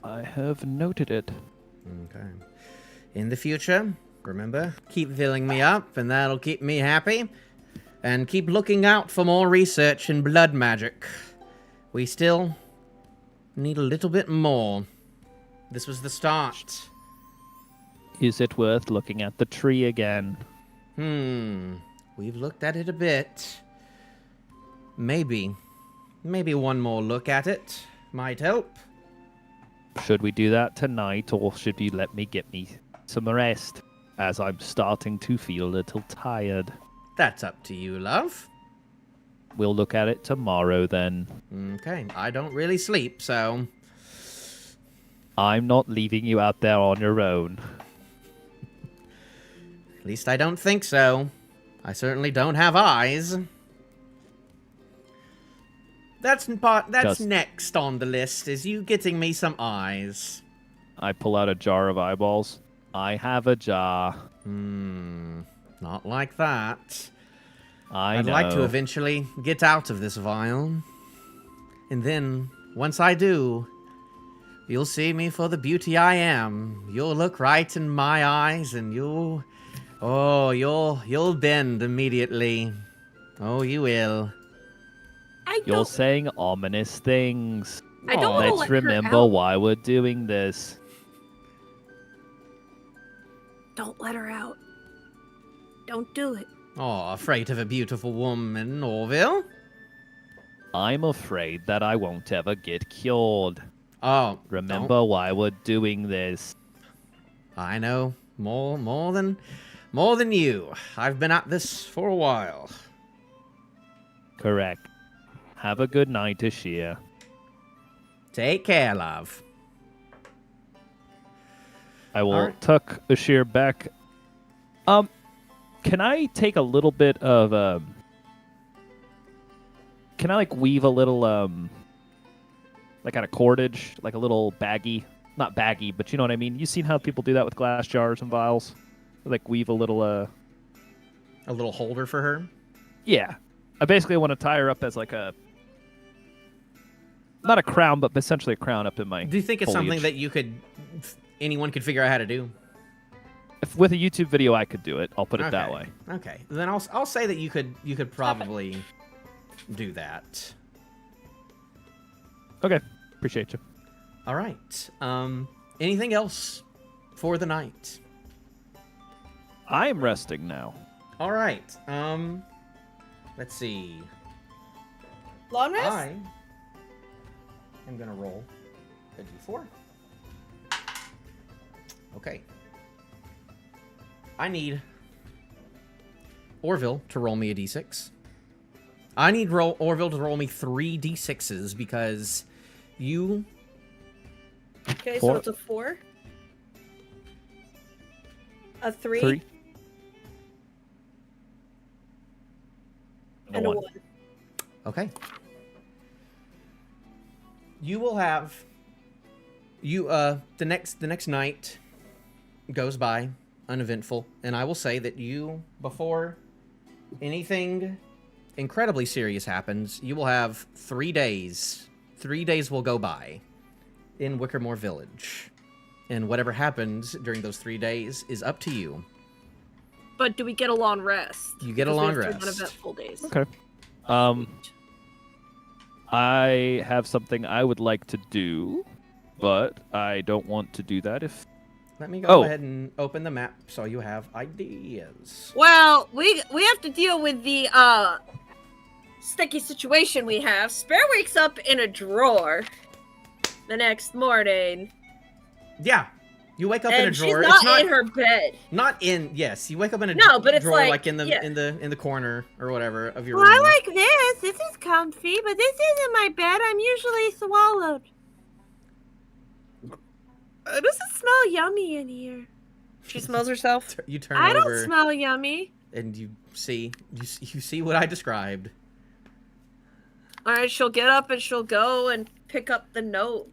I have noted it. Okay. In the future, remember, keep filling me up, and that'll keep me happy. And keep looking out for more research in blood magic. We still need a little bit more. This was the start. Is it worth looking at the tree again? We've looked at it a bit. Maybe one more look at it might help. Should we do that tonight, or should you let me get me some rest, as I'm starting to feel a little tired? That's up to you, love. We'll look at it tomorrow then. Okay, I don't really sleep, so... I'm not leaving you out there on your own. At least I don't think so. I certainly don't have eyes. That's next on the list, is you getting me some eyes. I pull out a jar of eyeballs. I have a jar. Not like that. I'd like to eventually get out of this vial. And then, once I do, you'll see me for the beauty I am. You'll look right in my eyes and you'll bend immediately. Oh, you will. You're saying ominous things. I don't want to Let's let her remember out. why we're doing this. Don't let her out. Don't do it. Oh, afraid of a beautiful woman, Orvill? I'm afraid that I won't ever get cured. Oh, Remember why we're doing this. I know more than you. I've been at this for a while. Correct. Have a good night, Ashir. Take care, love. I will Alright. tuck Ashir back. Can I take a little bit of Can I like weave a little like out of cordage, like a little baggie? Not baggy, but you know what I mean. You seen how people do that with glass jars and vials? Like weave a little A little holder for her? Yeah. I basically want to tie her up as like a not a crown, but essentially a crown up in my Do you think it's something foliage. that anyone could figure out how to do? If with a YouTube video I could do it. I'll put it that way. Okay. Then I'll say that you could probably do that. Okay. Appreciate you. All right. Anything else for the night? I am resting now. All right. Let's see. Long rest? I am gonna roll a d4. Okay. I need Orvill to roll me a d6. I need Orvill to roll me 3 d6s because you... Okay, so Four. it's a 4. A 3. 3. And a 1. Okay. You will have... the next night goes by uneventful, and I will say that you, before anything incredibly serious happens, you will have 3 days. 3 days will go by in Wickermore Village. And whatever happens during those 3 days is up to you. But do we get a long rest? You get a Because long we have 3 rest. uneventful days. Okay. I have something I would like to do, but I don't want to do that if... Let me go Oh. ahead and open the map so you have ideas. Well, we have to deal with the sticky situation we have. Spare wakes up in a drawer the next morning. Yeah. You wake up And in a drawer. she's not in her bed. Not in. Yes, you wake up in a No, but it's drawer, like, in the yeah. in the corner or whatever of your Well, I room. like this. This is comfy, but this isn't my bed. I'm usually swallowed. It doesn't smell yummy in here. She smells herself. You turn I over don't smell yummy. and you see what I described. All right, she'll get up and she'll go and pick up the note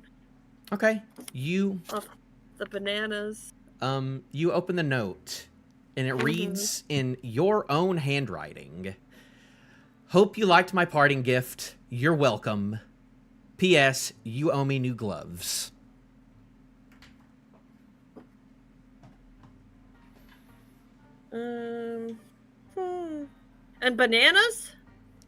Okay. You off the bananas. you open the note and it reads in your own handwriting. Hope you liked my parting gift. You're welcome. P.S. You owe me new gloves. And bananas?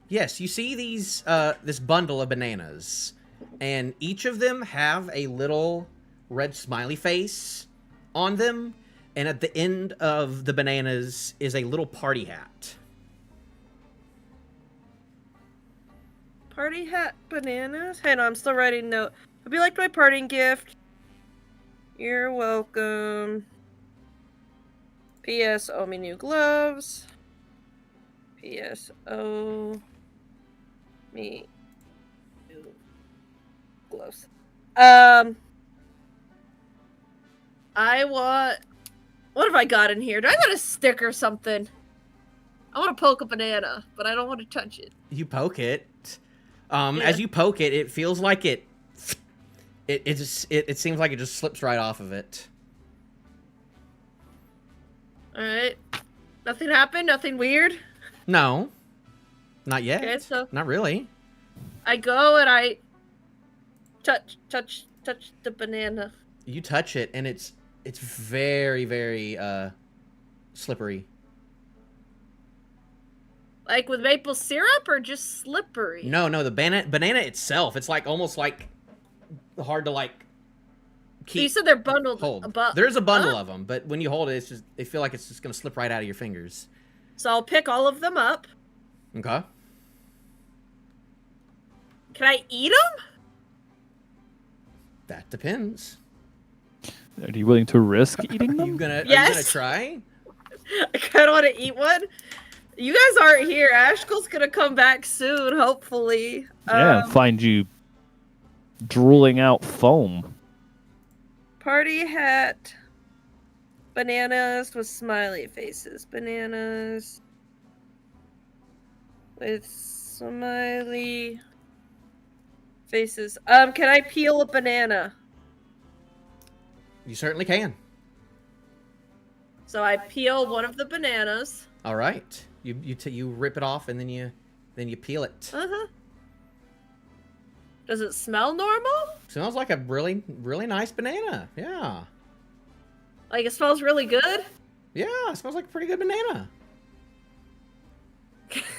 Yes, you see these this bundle of bananas, and each of them have a little red smiley face on them, And at the end of the bananas is a little party hat. Party hat bananas? Hang on, I'm still writing note. Hope you liked my parting gift. You're welcome. P.S. Owe me new gloves. P.S. Owe me new gloves. I want... What have I got in here? Do I got a stick or something? I want to poke a banana, but I don't want to touch it. You poke it. Yeah. As you poke it, it feels like it seems like it just slips right off of it. Alright. Nothing happened? Nothing weird? No. Not yet. Okay, so Not really. I go and I touch the banana. You touch it and it's very, very slippery. Like with maple syrup or just slippery? No, the banana itself, it's like almost like hard to like keep. You said they're bundled. Hold. There's a bundle of them, but when you hold it, it's just they feel like it's just gonna slip right out of your fingers. So I'll pick all of them up. Okay. Can I eat them? That depends. Are you willing to risk eating them? Are you gonna Yes. try? I kind of want to eat one. You guys aren't here. Ashkull's gonna come back soon, hopefully. Yeah, find you drooling out foam. Party hat. Bananas with smiley faces. Bananas with smiley faces. Can I peel a banana? You certainly can. So I peel one of the bananas. All right. You rip it off and then you peel it. Uh-huh. Does it smell normal? Smells like a really, really nice banana. Yeah. Like it smells really good? Yeah, it smells like a pretty good banana.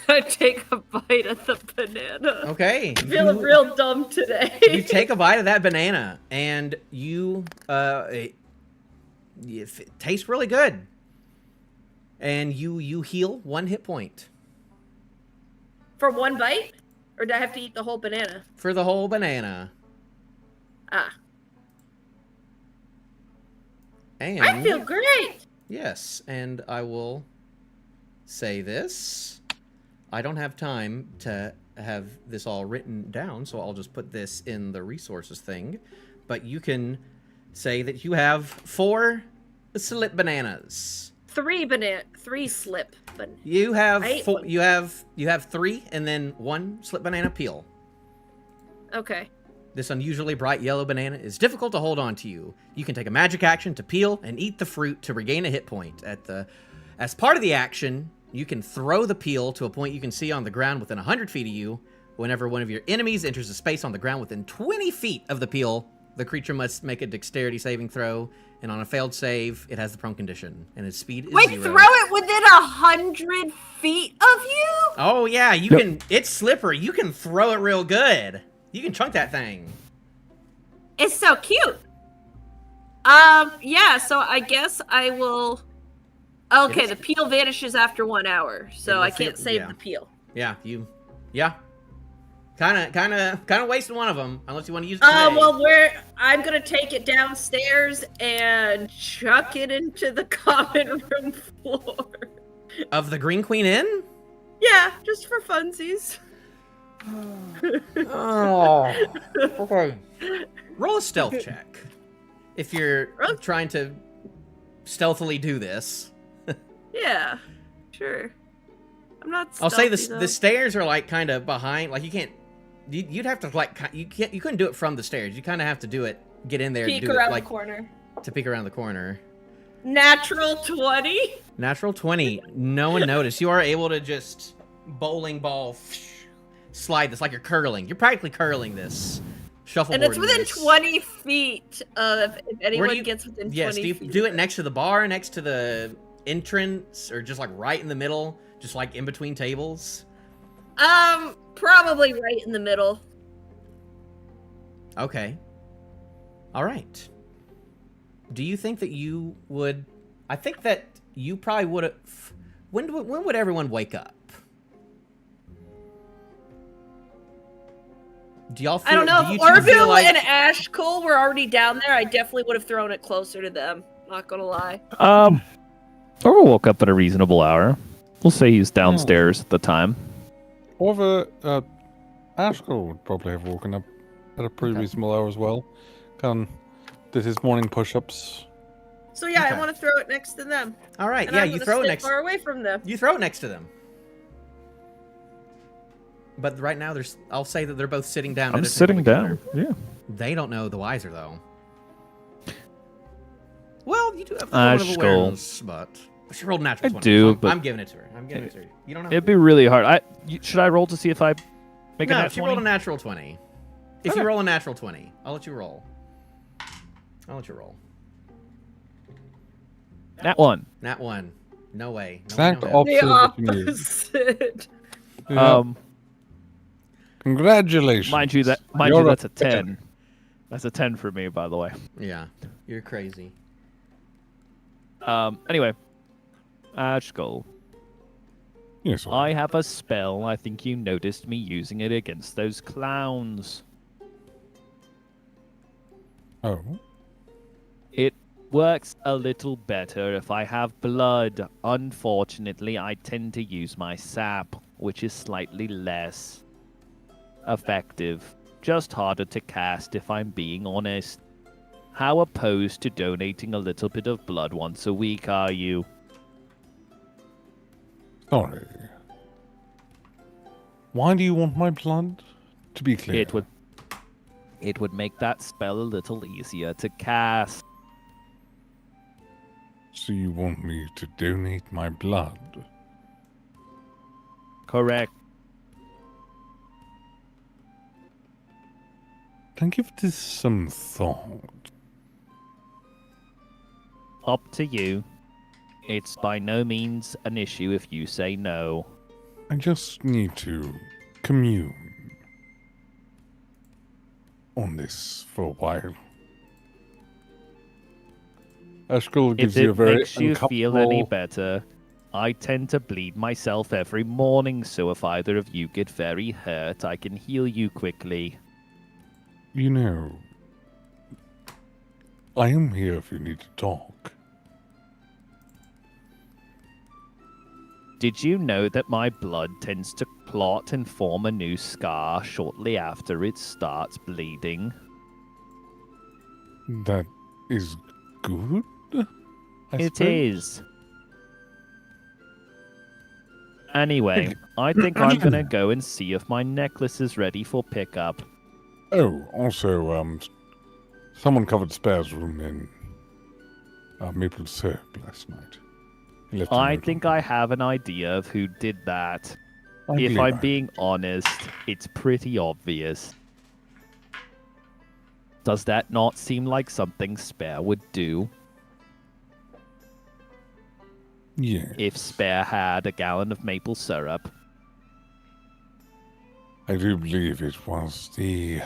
I take a bite of the banana. Okay. I'm feeling real dumb today. You take a bite of that banana and it tastes really good. And you heal 1 hit point. For one bite? Or do I have to eat the whole banana? For the whole banana. Ah. And I feel great! yes, and I will say this. I don't have time to have this all written down, so I'll just put this in the resources thing. But you can say that you have 4 slip bananas. 3 slip bananas. You have I ate 4, one. you have 3 and then 1 slip banana peel. Okay. This unusually bright yellow banana is difficult to hold on to you. You can take a magic action to peel and eat the fruit to regain a hit point. As part of the action, you can throw the peel to a point you can see on the ground within 100 feet of you. Whenever one of your enemies enters a space on the ground within 20 feet of the peel, the creature must make a dexterity saving throw, and on a failed save, it has the prone condition, and its speed is 0. Throw it within 100 feet of you? Oh yeah, you can. It's slippery. You can throw it real good. You can chunk that thing. It's so cute. Yeah, so I guess I will... Okay, the peel vanishes after 1 hour, so I can't save the peel. Yeah, yeah. Kind of wasting one of them, unless you want to use it today. Well, I'm gonna take it downstairs and chuck it into the common room floor. Of the Green Queen Inn? Yeah, just for funsies. Oh, okay. Roll a stealth check. If you're trying to stealthily do this. Yeah, sure. I'm not. I'll say stealthy, the stairs are like kind of behind. Like you can't. You'd have to like you couldn't do it from the stairs. You kind of have to do it. Get in there. Peek and do around it, like, the corner. To peek around the corner. Natural 20. Natural 20. No one noticed. You are able to just bowling ball slide this like you're curling. You're practically curling this. Shuffleboard. And it's within this. 20 feet of if anyone gets within 20 do you feet. do it next to the bar, next to the entrance, or just like right in the middle, just like in between tables? Probably right in the middle. Okay. All right. Do you think that you would I think that you probably would have. When would everyone wake up? Do y'all feel? I don't know. Do you If two feel Orville like, and Ashcull were already down there, I definitely would have thrown it closer to them. Not gonna lie. Orville woke up at a reasonable hour. We'll say he's downstairs at the time. Or Ashcull would probably have woken up at a pretty reasonable hour as well. Did his morning push-ups. So yeah, Okay. I want to throw it next to them. all right, And yeah, I'm you gonna throw it sit next. far away from them. You throw it next to them. But right now, I'll say that they're both sitting down. I'm at a sitting table together. down. Yeah. They don't know the wiser though. Well, you do have the moment of Ashcull. awareness, but she rolled a natural I 20. do, so but- I'm giving it to her. I'm giving it to her. You don't know. It'd be really hard. Should I roll to see if I make a No, nat she 20? rolled a natural 20. If you roll a natural 20, I'll let you roll. Nat 1. Nat 1. No way. No Exact way, no way. The opposite of what you need. opposite. Yeah. Congratulations. Mind you, that's a 10. That's a 10 for me, by the way. Yeah, you're crazy. Anyway, Ashkull, Yes, sir. I have a spell. I think you noticed me using it against those clowns. Oh. It works a little better if I have blood. Unfortunately, I tend to use my sap, which is slightly less effective. Just harder to cast, if I'm being honest. How opposed to donating a little bit of blood once a week are you? Sorry. Why do you want my blood? To be clear. It would make that spell a little easier to cast. So you want me to donate my blood? Correct. Can I give this some thought? Up to you. It's by no means an issue if you say no. I just need to commune on this for a while. Ashkull gives If you a it very makes you feel any uncomfortable- better, I tend to bleed myself every morning, so if either of you get very hurt, I can heal you quickly. You know, I am here if you need to talk. Did you know that my blood tends to clot and form a new scar shortly after it starts bleeding? That is good? It is. Anyway, I think I'm gonna go and see if my necklace is ready for pickup. Oh, also, someone covered Spare's room in maple syrup last night. He left a I note think on I have an idea of who did that. it. I If believe I'm I- being honest, it's pretty obvious. Does that not seem like something Spare would do Yes. if Spare had a gallon of maple syrup? I do believe it was the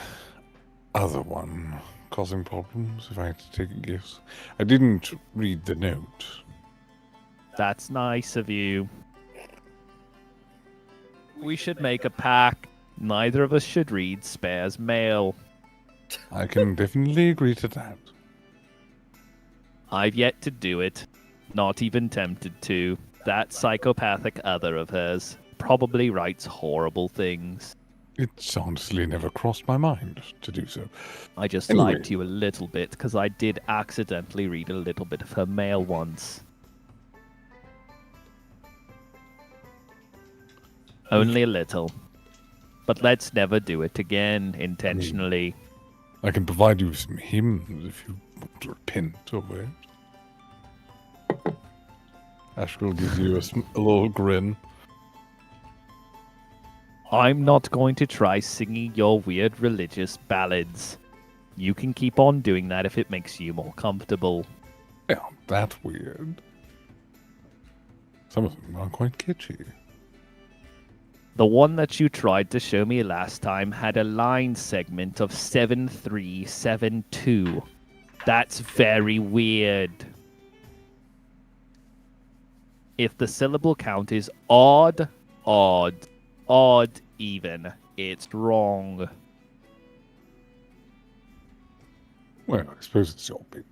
other one causing problems, if I had to take a guess. I didn't read the note. That's nice of you. We should make a pact. Neither of us should read Spare's mail. I can definitely agree to that. I've yet to do it. Not even tempted to. That psychopathic other of hers probably writes horrible things. It's honestly never crossed my mind to do so. I just Anyway. lied to you a little bit because I did accidentally read a little bit of her mail once. Only a little. But let's never do it again intentionally. I can provide you with some hymns if you want to repent of it. Ashkull gives you a little grin. I'm not going to try singing your weird religious ballads. You can keep on doing that if it makes you more comfortable. Yeah, that's weird. Some of them are quite catchy. The one that you tried to show me last time had a line segment of 7372. That's very weird. If the syllable count is odd, odd, odd, even, it's wrong. Well, I suppose it's your opinion.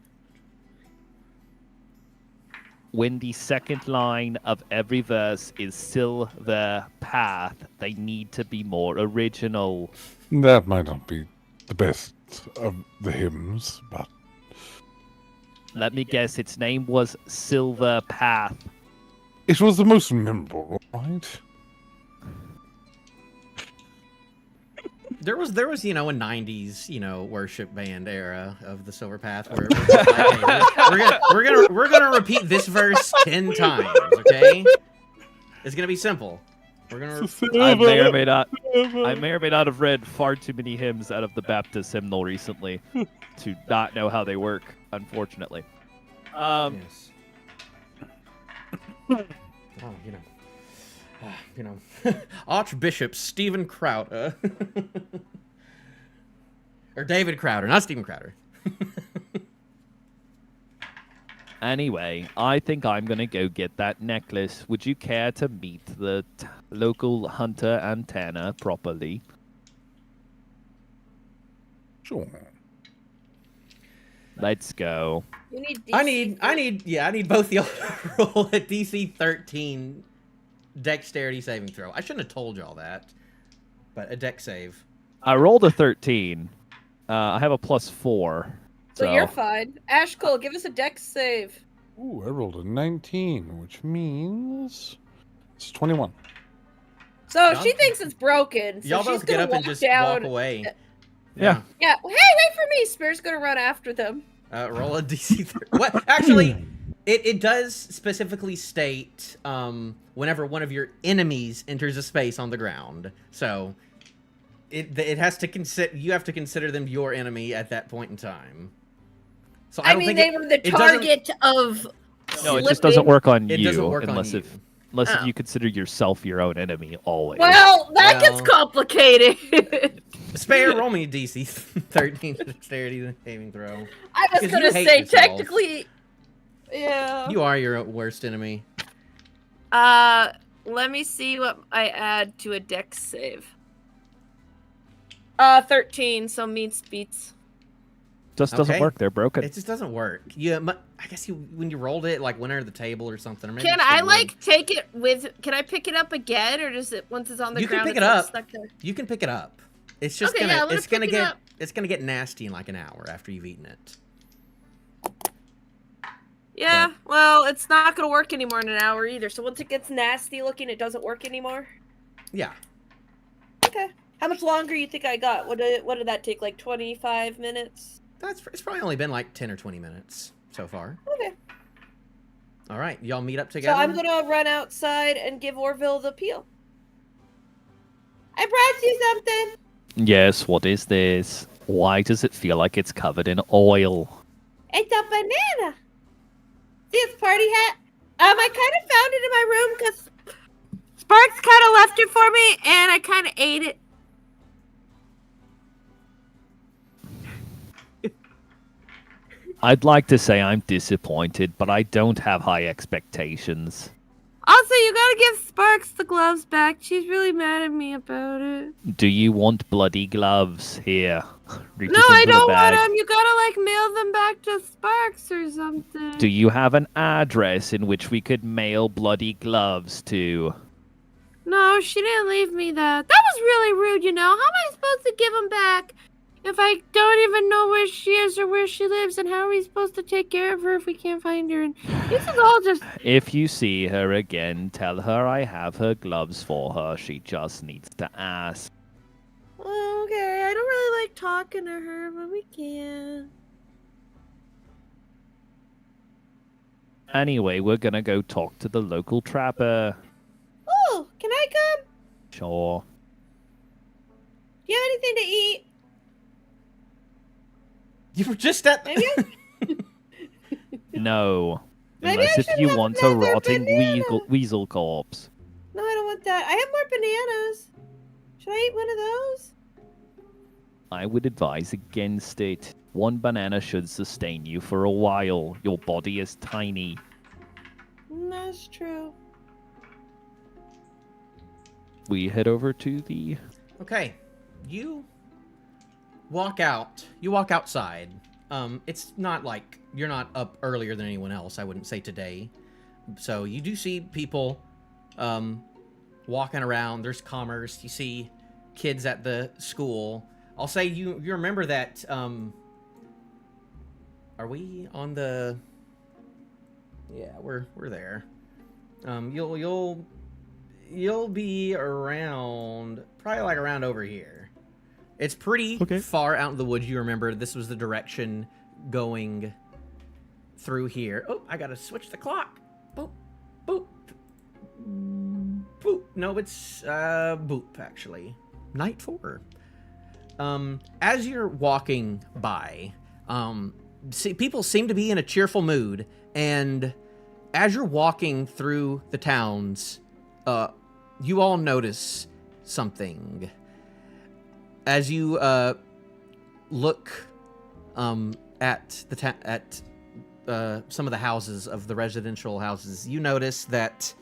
When the second line of every verse is silver path, they need to be more original. That might not be the best of the hymns, but Let me guess, its name was Silver Path. it was the most memorable, right? There was a '90s worship band era of the Silver Path where it was just like, hey, we're gonna repeat this verse 10 times, okay? It's gonna be simple. We're gonna. I may or may not have read far too many hymns out of the Baptist hymnal recently to not know how they work, unfortunately. Yes. Oh, Archbishop Stephen Crowder. Or David Crowder, not Stephen Crowder. Anyway, I think I'm gonna go get that necklace. Would you care to meet the local hunter antenna properly? Sure. Let's go. You need I need both y'all to roll a DC 13 dexterity saving throw. I shouldn't have told y'all that, but a dex save. I rolled a 13. I have a +4. So you're fine. Ashcull, give us a dex save. Ooh, I rolled a 19, which means it's 21. So Y'all- she thinks it's broken. So Y'all she's both get gonna up and walk just down. walk away. Yeah. Yeah. Hey, wait for me. Spear's gonna run after them. Roll a DC 13. What? Actually, it does specifically state whenever one of your enemies enters a space on the ground. So it has to consider, you have to consider them your enemy at that point in time. So I I don't mean, think they were the it doesn't- target of. No, it just doesn't work on It you doesn't work on unless you. if Oh. you consider yourself your own enemy always. Well, that gets Well- complicated. Spare, roll me a DC 13 dexterity saving throw. I was Because gonna you hate say, yourself. technically, yeah. You are your worst enemy. Let me see what I add to a dex save. 13, so meets beats. Just doesn't Okay. work. They're broken. It just doesn't work. I guess when you rolled it, like went under the table or something. Or maybe Can it's I the wood. take it with? Can I pick it up again, or does it once it's on the You can ground? pick it it's up. stuck there? You can pick it up. It's just Okay, gonna. yeah, I'm gonna it's gonna pick it get. up. It's gonna get nasty in like an hour after you've eaten it. Yeah. Well, it's not gonna work anymore in an hour either. So once it gets nasty looking, it doesn't work anymore. Yeah. Okay. How much longer you think I got? What did that take? Like 25 minutes? It's probably only been like 10 or 20 minutes so far. Okay. All right, y'all meet up So together. I'm gonna run outside and give Orvill the peel. I brought you something. Yes, what is this? Why does it feel like it's covered in oil? It's a banana. See its party hat? I kind of found it in my room because Sparks kind of left it for me, and I kind of ate it. I'd like to say I'm disappointed, but I don't have high expectations. Also, you gotta give Sparks the gloves back. She's really mad at me about it. Do you want bloody gloves? Here. Reaches No, I into the don't want bag. them. You gotta, mail them back to Sparks or something. Do you have an address in which we could mail bloody gloves to? No, she didn't leave me that. That was really rude, you know. How am I supposed to give them back if I don't even know where she is or where she lives? And how are we supposed to take care of her if we can't find her? And this is all just... If you see her again, tell her I have her gloves for her. She just needs to ask. Oh, okay, I don't really like talking to her, but we can. Anyway, we're gonna go talk to the local trapper. Oh, can I come? Sure. Do you have anything to eat? You were just at. Maybe No. Maybe Unless I if should you have want a another rotting banana. weasel corpse. No, I don't want that. I have more bananas. Should I eat one of those? I would advise against it. One banana should sustain you for a while. Your body is tiny. That's true. We head over to the... Okay, you walk out. You walk outside. It's not like you're not up earlier than anyone else, I wouldn't say today. So you do see people walking around. There's commerce. You see kids at the school. I'll say you remember that. Are we on the? Yeah, we're there. You'll be around, probably like around over here. It's pretty far out in the woods. You remember this was the direction going through here. Oh, I gotta switch the clock. Boop, boop, boop. No, it's boop actually. Night 4. As you're walking by, people seem to be in a cheerful mood, and as you're walking through the towns, you all notice something. As you look at some of the houses of the residential houses, you notice that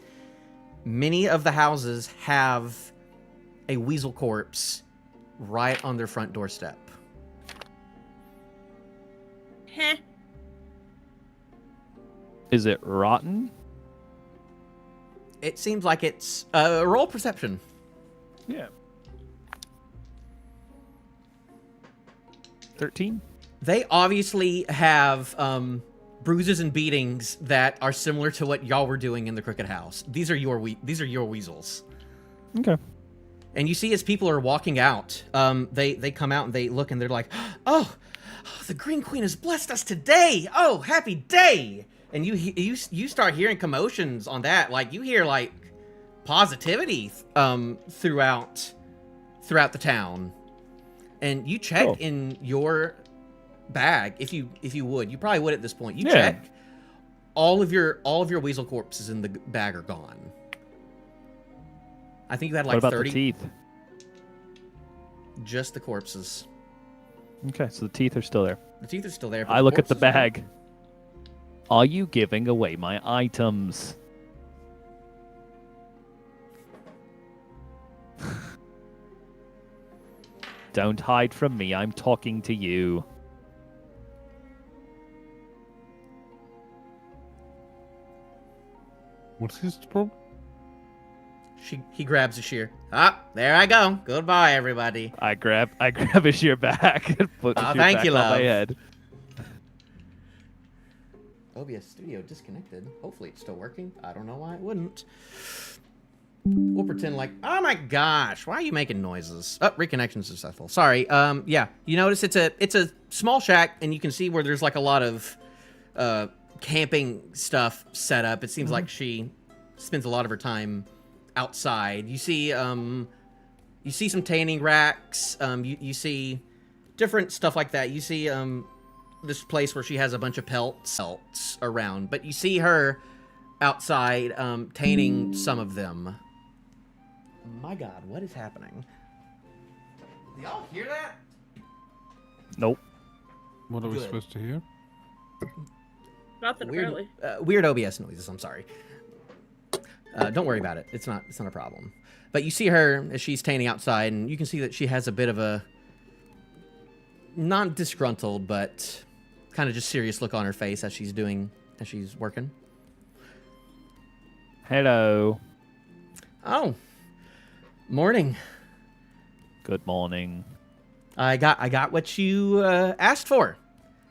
many of the houses have a weasel corpse right on their front doorstep. Heh. Is it rotten? It seems like it's roll perception. Yeah. 13? They obviously have bruises and beatings that are similar to what y'all were doing in the Crooked House. These are your weasels. Okay. And you see as people are walking out, they come out and they look and they're like, oh, the Green Queen has blessed us today. Oh, happy day. And you start hearing commotions on that. Like, you hear, like, positivity throughout the town. And you check in your bag, if you would. You probably would at this point. You check. All of your weasel corpses in the bag are gone. I think you had like what about 30. The teeth? Just the corpses. Okay, so the teeth are still there. The teeth are still there. I look at the bag. Are you giving away my items? Don't hide from me. I'm talking to you. What's his problem? He grabs a shear. Ah, there I go. Goodbye, everybody. I grab a shear back and put the shear thank back you, on love. my head. OBS Studio disconnected. Hopefully it's still working. I don't know why it wouldn't. We'll pretend like, oh my gosh, why are you making noises? Oh, reconnection successful. Sorry. Yeah, you notice it's a small shack, and you can see where there's like a lot of camping stuff set up. It seems like she spends a lot of her time outside. You see some tanning racks. You see different stuff like that. You see this place where she has a bunch of pelts around, but you see her outside tanning some of them. My God, what is happening? Do y'all hear that? Nope. What are we Good. supposed to hear? Nothing apparently. Weird OBS noises. I'm sorry. Don't worry about it. It's not a problem. But you see her as she's tanning outside, and you can see that she has a bit of a not disgruntled, but kind of just serious look on her face as she's working. Hello. Oh, morning. Good morning. I got what you asked for.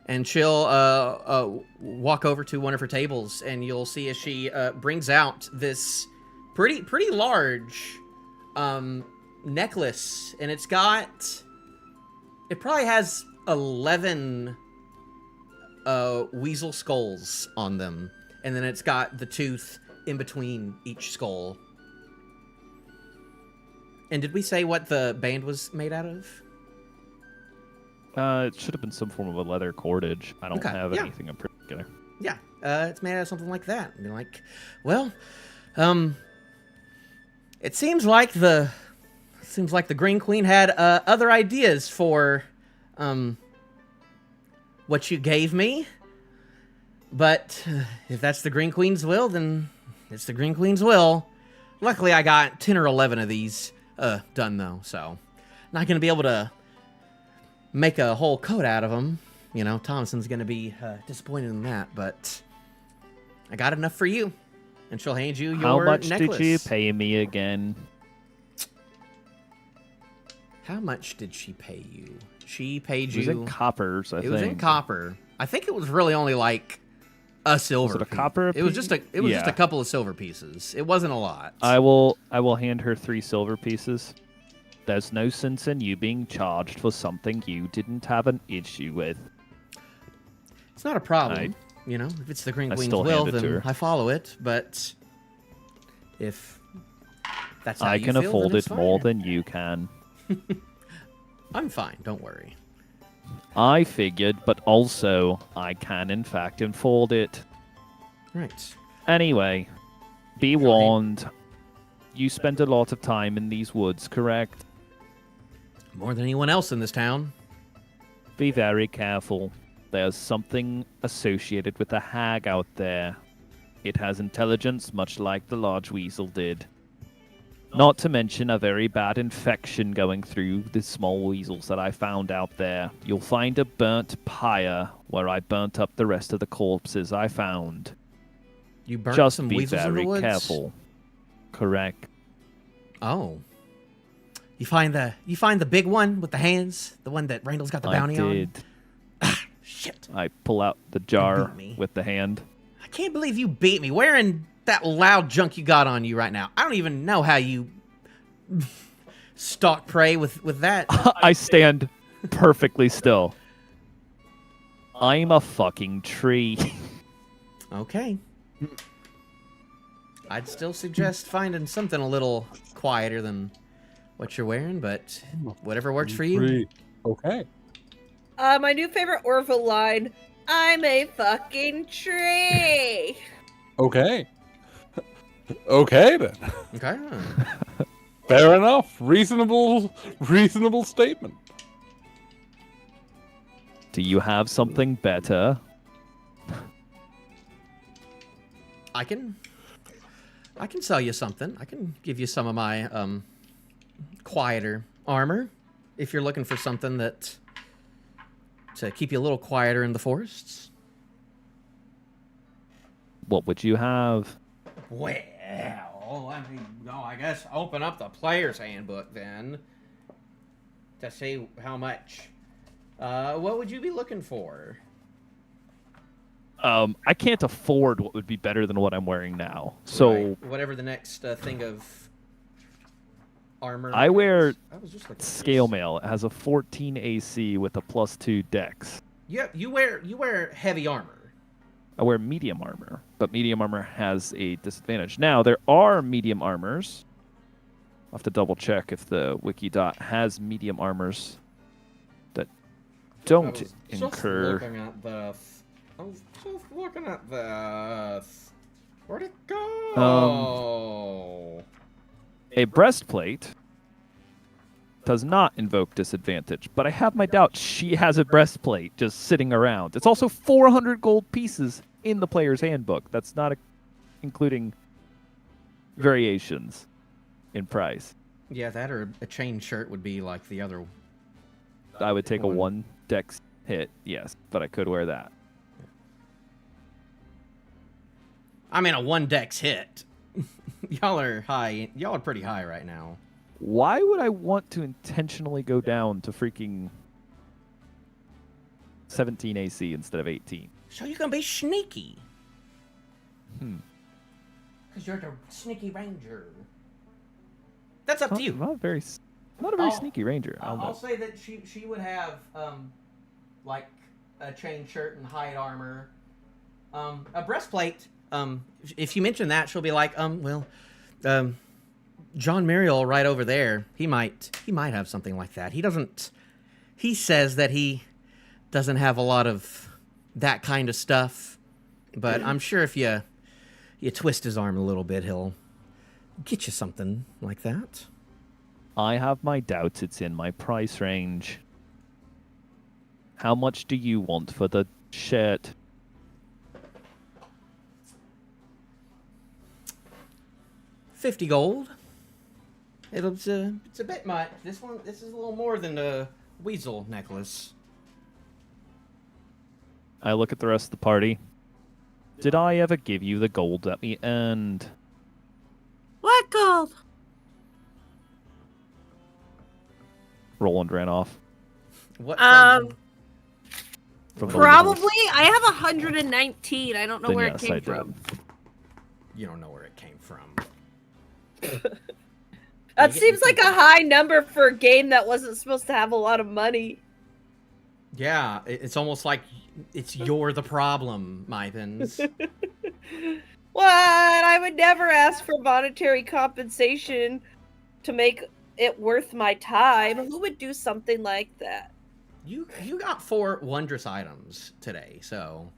And she'll walk over to one of her tables, and you'll see as she brings out this pretty large necklace, and it probably has 11 weasel skulls on them, and then it's got the tooth in between each skull. And did we say what the band was made out of? It should have been some form of a leather cordage. I don't have anything in particular. Yeah, it's made out of something like that. And you're like, well, it seems like the Green Queen had other ideas for what you gave me. But if that's the Green Queen's will, then it's the Green Queen's will. Luckily, I got 10 or 11 of these done, though, so not going to be able to make a whole coat out of them. You know, Thompson's going to be disappointed in that, but I got enough for you. And she'll hand you your How much necklace. did you pay me again? How much did she pay you? She paid It you... was in coppers, I think. It was in copper. I think it was really only like a silver. Was it a piece. copper It was piece? just a couple of silver pieces. It wasn't a lot. I will hand her 3 silver pieces. There's no sense in you being charged for something you didn't have an issue with. It's not a problem. You know, if it's the Green Queen's will, then I follow it. But if that's how I you can feel, afford then it's it more fine. than you can. I'm fine. Don't worry. I figured, but also I can in fact afford it. Right. Anyway, be warned. You spent a lot of time in these woods, correct? More than anyone else in this town. Be very careful. There's something associated with the hag out there. It has intelligence much like the large weasel did. Not to mention a very bad infection going through the small weasels that I found out there. You'll find a burnt pyre where I burnt up the rest of the corpses I found. You burnt Just some be weasels in the very woods? careful. Correct. Oh. You find the big one with the hands? The one that Randall's got the bounty on? I did. Shit. I pull out the jar beat me. with the hand. I can't believe you beat me wearing that loud junk you got on you right now. I don't even know how you stalk prey with that. I stand perfectly still. I'm a fucking tree. Okay. I'd still suggest finding something a little quieter than what you're wearing, but whatever works for you. Okay. My new favorite Orvill line, I'm a fucking tree. Okay. Okay then. Okay. Fair enough. Reasonable statement. Do you have something better? I can sell you something. I can give you some of my quieter armor if you're looking for something that to keep you a little quieter in the forests. What would you have? Well, let me go. I guess open up the player's handbook then to see how much. What would you be looking for? I can't afford what would be better than what I'm wearing now. So Right. Whatever the next thing of armor. I wear I was just looking at scale this. mail. It has a 14 AC with a +2 dex. Yep, you wear heavy armor. I wear medium armor, but medium armor has a disadvantage. Now, there are medium armors. I'll have to double check if the wiki dot has medium armors that don't incur. I was just looking at this. Where'd it go? A breastplate does not invoke disadvantage, but I have my doubts she has a breastplate just sitting around. It's also 400 gold pieces in the player's handbook. That's not including variations in price. Yeah, that or a chain shirt would be like the other. I would take a One. 1 dex hit, yes, but I could wear that. I mean, a 1 dex hit. Y'all are high. Y'all are pretty high right now. Why would I want to intentionally go down to freaking 17 AC instead of 18? So you're gonna be sneaky. Because you're the sneaky ranger. That's up to you. Not a very I'll- sneaky ranger. I'll say that she would have like a chain shirt and hide armor, a breastplate. If you mention that, she'll be like, John Muriel right over there. He might have something like that. He says that he doesn't have a lot of that kind of stuff, but I'm sure if you twist his arm a little bit, he'll get you something like that. I have my doubts it's in my price range. How much do you want for the shirt? 50 gold. It's a bit much. This is a little more than a weasel necklace. I look at the rest of the party. Did I ever give you the gold at the end? What gold? Roland ran off. What? Um, From the Probably. levels. I have 119. I don't know Then where yes, it came I did. from. You don't know where it came from. That seems like a high number for a game that wasn't supposed to have a lot of money. Yeah, it's almost like you're the problem, Mythins. What? I would never ask for monetary compensation to make it worth my time. Who would do something like that? You got 4 wondrous items today, so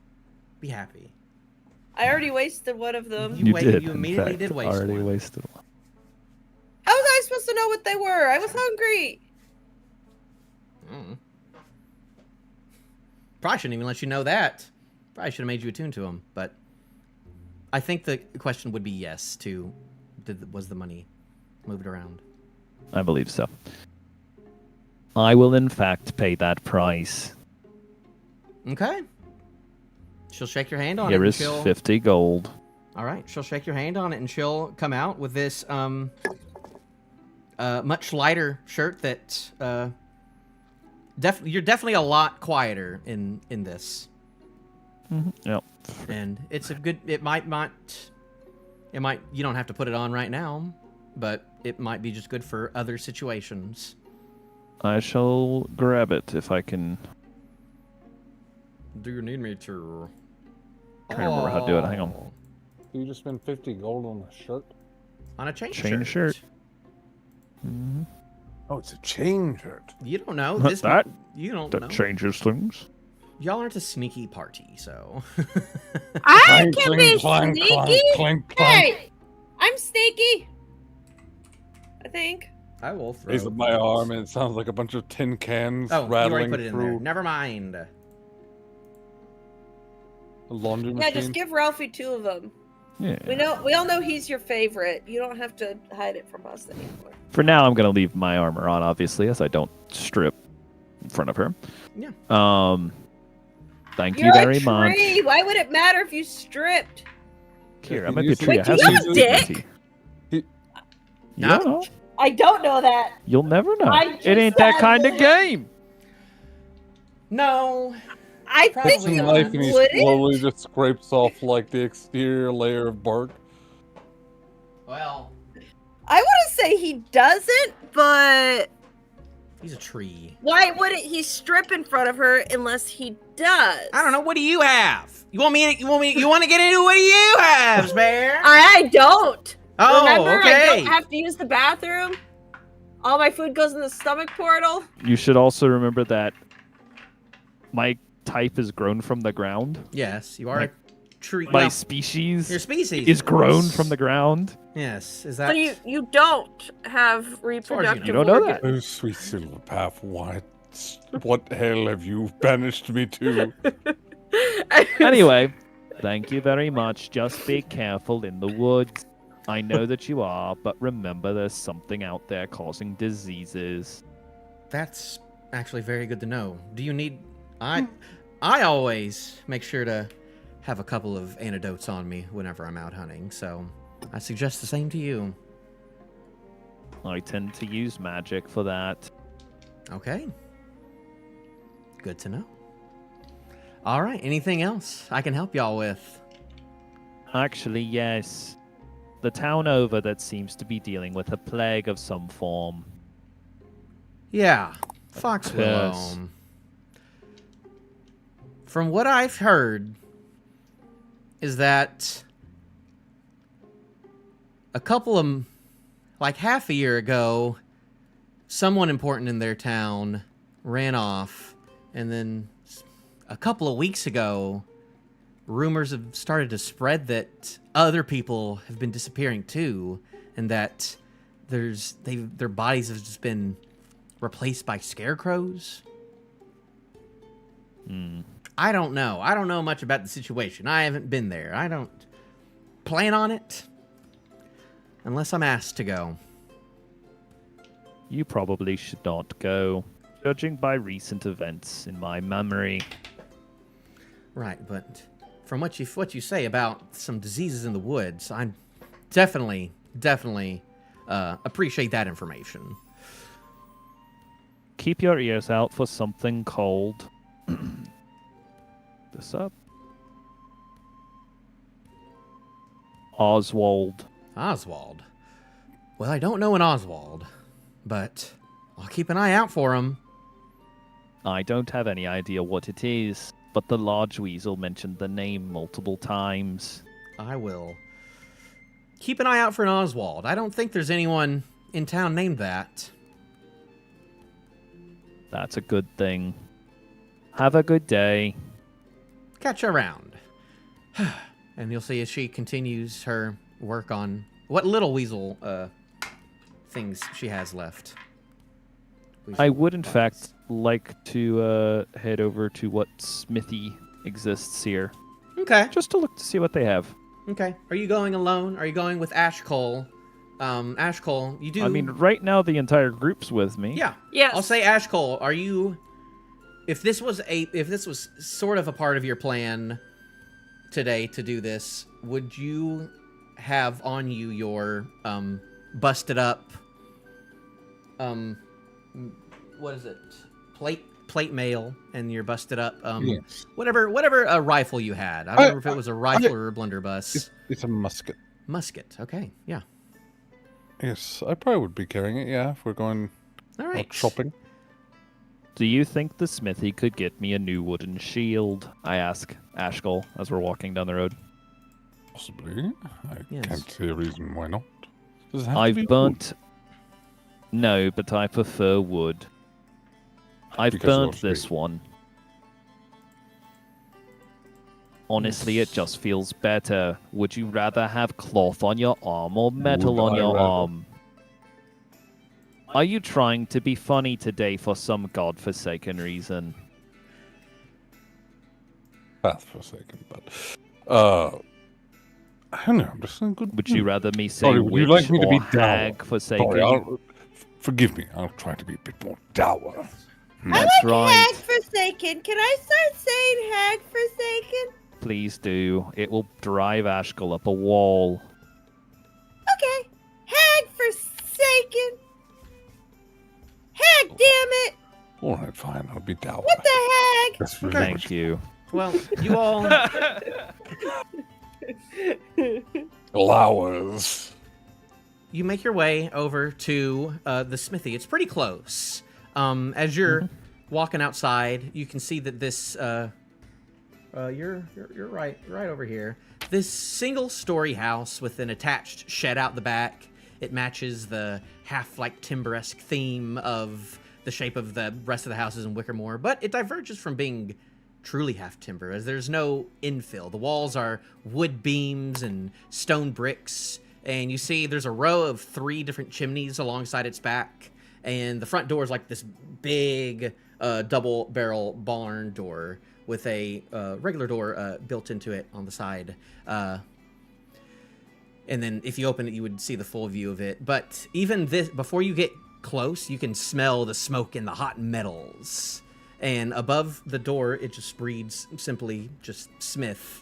be happy. I already wasted one of them. You did. You in immediately fact, did waste already one. wasted one. How was I supposed to know what they were? I was hungry. Probably shouldn't even let you know that. Probably should have made you attune to them, but I think the question would be yes to was the money moved around. I believe so. I will in fact pay that price. Okay. She'll shake your hand on it. Here and is she'll... 50 gold. All right. She'll shake your hand on it, and she'll come out with this much lighter shirt that you're definitely a lot quieter in this. Yep. And it's a good. It might. You don't have to put it on right now, but it might be just good for other situations. I shall grab it if I can. Do you need me to? Trying to remember how to do it. Hang on. You just spend 50 gold on a shirt? On a chain shirt. Oh, it's a chain shirt. You don't know What, this. that? You don't That know. changes things. Y'all aren't a sneaky party, so. I Clank, can be clank, sneaky. clank, clank, clank. Hey, I'm sneaky. I think. I will throw. Raise up my arm, and it sounds like a bunch of tin cans Oh, you rattling already put it in there. through Never mind. a laundry Yeah, machine. just give Ralphie 2 of them. Yeah. We all know he's your favorite. You don't have to hide it from us anymore. For now, I'm going to leave my armor on, obviously, as I don't strip in front of her. Yeah. Thank You're you very a much. tree. Why would it matter if you stripped? Here, Yeah, I might be a you tree. Wait, I do have you some have a dick? dignity. He- You don't know. I don't know that. You'll never know. I just It ain't that said kind of that. game. No. I Probably think Puts in you not. knife and he wouldn't. slowly just scrapes off like the exterior layer of bark. Well, I wouldn't say he doesn't, but he's a tree. why wouldn't he strip in front of her unless he does? I don't know. What do you have? You want to get into what do you have, Spare? I don't. Oh, Remember, I okay. don't have to use the bathroom. All my food goes in the stomach portal. You should also remember that my type is grown from the ground. Yes, you are Like, a tree. My Well, species your species is grown from the ground. Yes, is that? So you don't have reproductive You don't know organs. that. Oh, sweet silver path, what hell have you banished me to? Anyway, thank you very much. Just be careful in the woods. I know that you are, but remember there's something out there causing diseases. That's actually very good to know. Do you need? I always make sure to have a couple of antidotes on me whenever I'm out hunting. So I suggest the same to you. I tend to use magic for that. Okay. Good to know. All right. Anything else I can help y'all with? Actually, yes. The town over that seems to be dealing with a plague of some form. Yeah, Foxwillow. Yes. From what I've heard, is that a couple of, like half a year ago, someone important in their town ran off, and then a couple of weeks ago, rumors have started to spread that other people have been disappearing too, and that their bodies have just been replaced by scarecrows. I don't know. I don't know much about the situation. I haven't been there. I don't plan on it. Unless I'm asked to go. You probably should not go, judging by recent events in my memory. Right, but from what you say about some diseases in the woods, I definitely appreciate that information. Keep your ears out for something called... this up. Oswald. Oswald. Well, I don't know an Oswald, but I'll keep an eye out for him. I don't have any idea what it is, but the large weasel mentioned the name multiple times. I will keep an eye out for an Oswald. I don't think there's anyone in town named that. That's a good thing. Have a good day. Catch you around. And you'll see as she continues her work on what little weasel things she has left. I would, in fact, like to head over to what smithy exists here, Okay. just to look to see what they have. Okay. Are you going alone? Are you going with Ashcull? Ashcull, you do. I mean, right now the entire group's with me. Yeah. Yes. I'll say Ashcull, are you if this was sort of a part of your plan today to do this, would you have on you your busted up what is it? Plate mail and your busted up Yes. whatever rifle you had. I don't remember if it was a rifle or a blunderbuss. It's a musket. Musket. Okay. Yeah. Yes, I probably would be carrying it, yeah, if we're going All out right. shopping. Do you think the smithy could get me a new wooden shield? I ask Ashkull as we're walking down the road. Possibly. I Yes. can't see a reason why not. Does it have to I've be burnt... No, but I prefer wood. I've Because burnt of this speed. one. Honestly, it just feels better. Wood. You rather have cloth on your arm or metal Would on I your rather? arm? Are you trying to be funny today for some godforsaken reason? Path-forsaken, but I don't know. I'm just saying good. Would you rather me say Sorry, would you witch like me to or be dour? hag-forsaken? Sorry, forgive me. I'll try to be a bit more dour. That's right. Hag Forsaken. Can I start saying Hag Forsaken? Please do. It will drive Ashkull up a wall. Okay. Hag Forsaken. Hag, damn it. All right, fine. I'll be dour. What the heck? That's very Thank much you. Well, you all flowers. you make your way over to the smithy. It's pretty close. As you're walking outside, you can see that this you're right over here. This single-story house with an attached shed out the back. It matches the half-like timber-esque theme of the shape of the rest of the houses in Wickermore, but it diverges from being truly half timber, as there's no infill. The walls are wood beams and stone bricks, and you see there's a row of 3 different chimneys alongside its back, and the front door is like this big double barrel barn door with a regular door built into it on the side. And then if you open it, you would see the full view of it. But even this, before you get close, you can smell the smoke and the hot metals. And above the door, it just reads simply just Smith.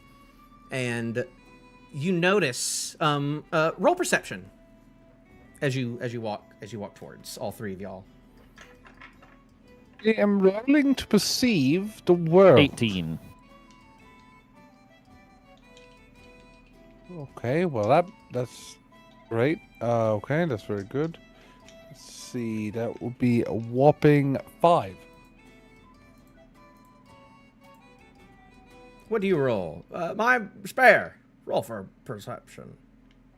And you notice roll perception as you walk towards all 3 of y'all. I am rolling to perceive the world. 18. Okay, well that's great. Okay, that's very good. Let's see, that will be a whopping 5. What do you roll? My spare. Roll for perception,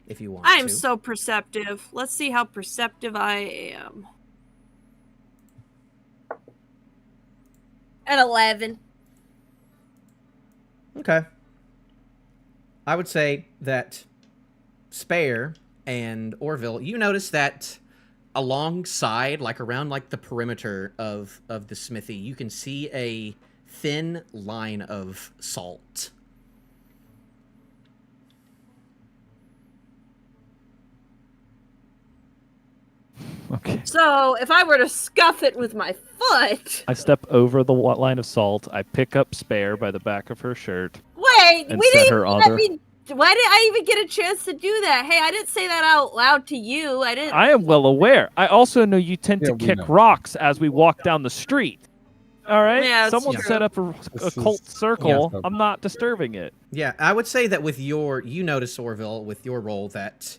if you want I am to. so perceptive. Let's see how perceptive I am. At 11. Okay. I would say that Spare and Orvill, you notice that alongside, like around like the perimeter of the smithy, you can see a thin line of salt. Okay. So if I were to scuff it with my foot, I step over the line of salt. I pick up Spare by the back of her shirt. wait, And we set didn't her even other- why did I even get a chance to do that? Hey, I didn't say that out loud to you. I didn't. I am well aware. I also know you tend Yeah, to we kick know. rocks as we walk down the street. All right? Yeah, that's Someone true. set up a This cult is- circle. Yeah. I'm not disturbing it. Yeah, I would say that with you notice, Orvill, with your roll, that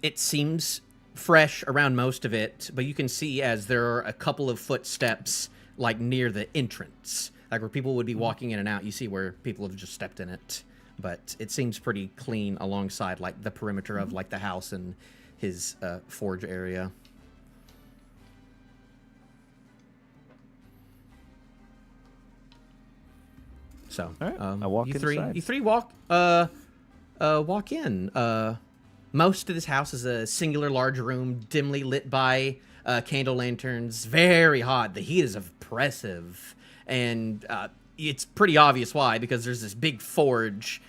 it seems fresh around most of it, but you can see as there are a couple of footsteps, like, near the entrance. Like, where people would be walking in and out, you see where people have just stepped in it. But it seems pretty clean alongside, like, the perimeter of, like, the house and his forge area. So, All right, I walk you inside. three walk in. Most of this house is a singular large room, dimly lit by candle lanterns. Very hot. The heat is oppressive, and it's pretty obvious why, because there's this big forge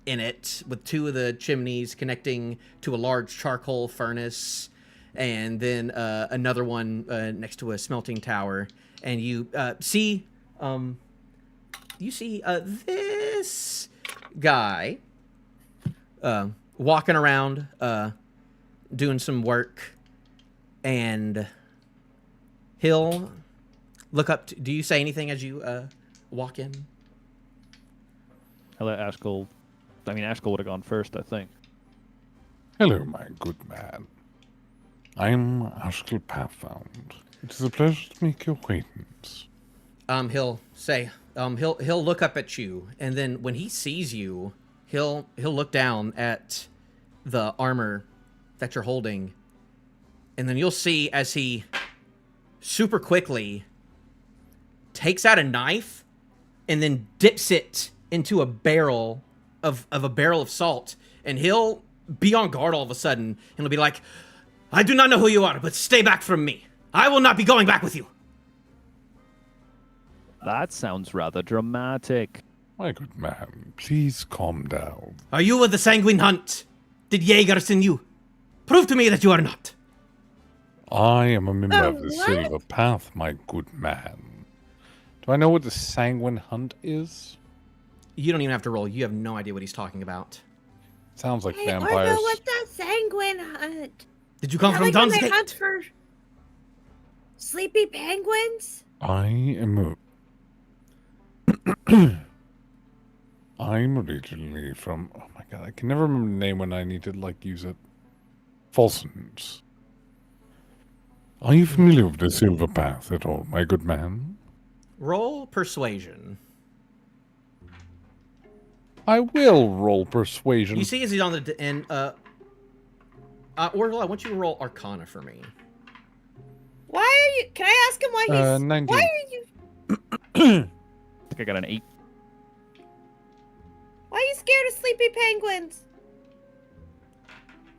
in it with two of the chimneys connecting to a large charcoal furnace, and then another one next to a smelting tower. And you see this guy walking around doing some work, and he'll look up to, do you say anything as you walk in? I let Ashcull. I mean, Ashcull would have gone first, I think. Hello, my good man. I'm Ashcull Pathfound. It is a pleasure to make your acquaintance. He'll say, he'll look up at you, and then when he sees you, he'll look down at the armor that you're holding, and then you'll see as he super quickly takes out a knife and then dips it into a barrel of salt, and he'll be on guard all of a sudden, and he'll be like, I do not know who you are, but stay back from me. I will not be going back with you. That sounds rather dramatic. My good man, please calm down. Are you of the Sanguine Hunt? Did Jaeger send you? Prove to me that you are not. I am a member of the what? Silver Path, my good man. Do I know what the Sanguine Hunt is? You don't even have to roll. You have no idea what he's talking about. Sounds like Hey, vampires. Orville, what's that sanguine hunt? Did you come Is that from like when Dawn's they Gate? hunt for sleepy penguins? I am I'm originally from... Oh my god, I can never remember the name when I need to, like, use it. Falsons. Are you familiar with the Silver Path at all, my good man? Roll persuasion. I will roll persuasion. You see as he's on the and Orville, I want you to roll Arcana for me. Why are you? Can I ask him why he's? 19. Why are you? I think I got an 8. Why are you scared of sleepy penguins?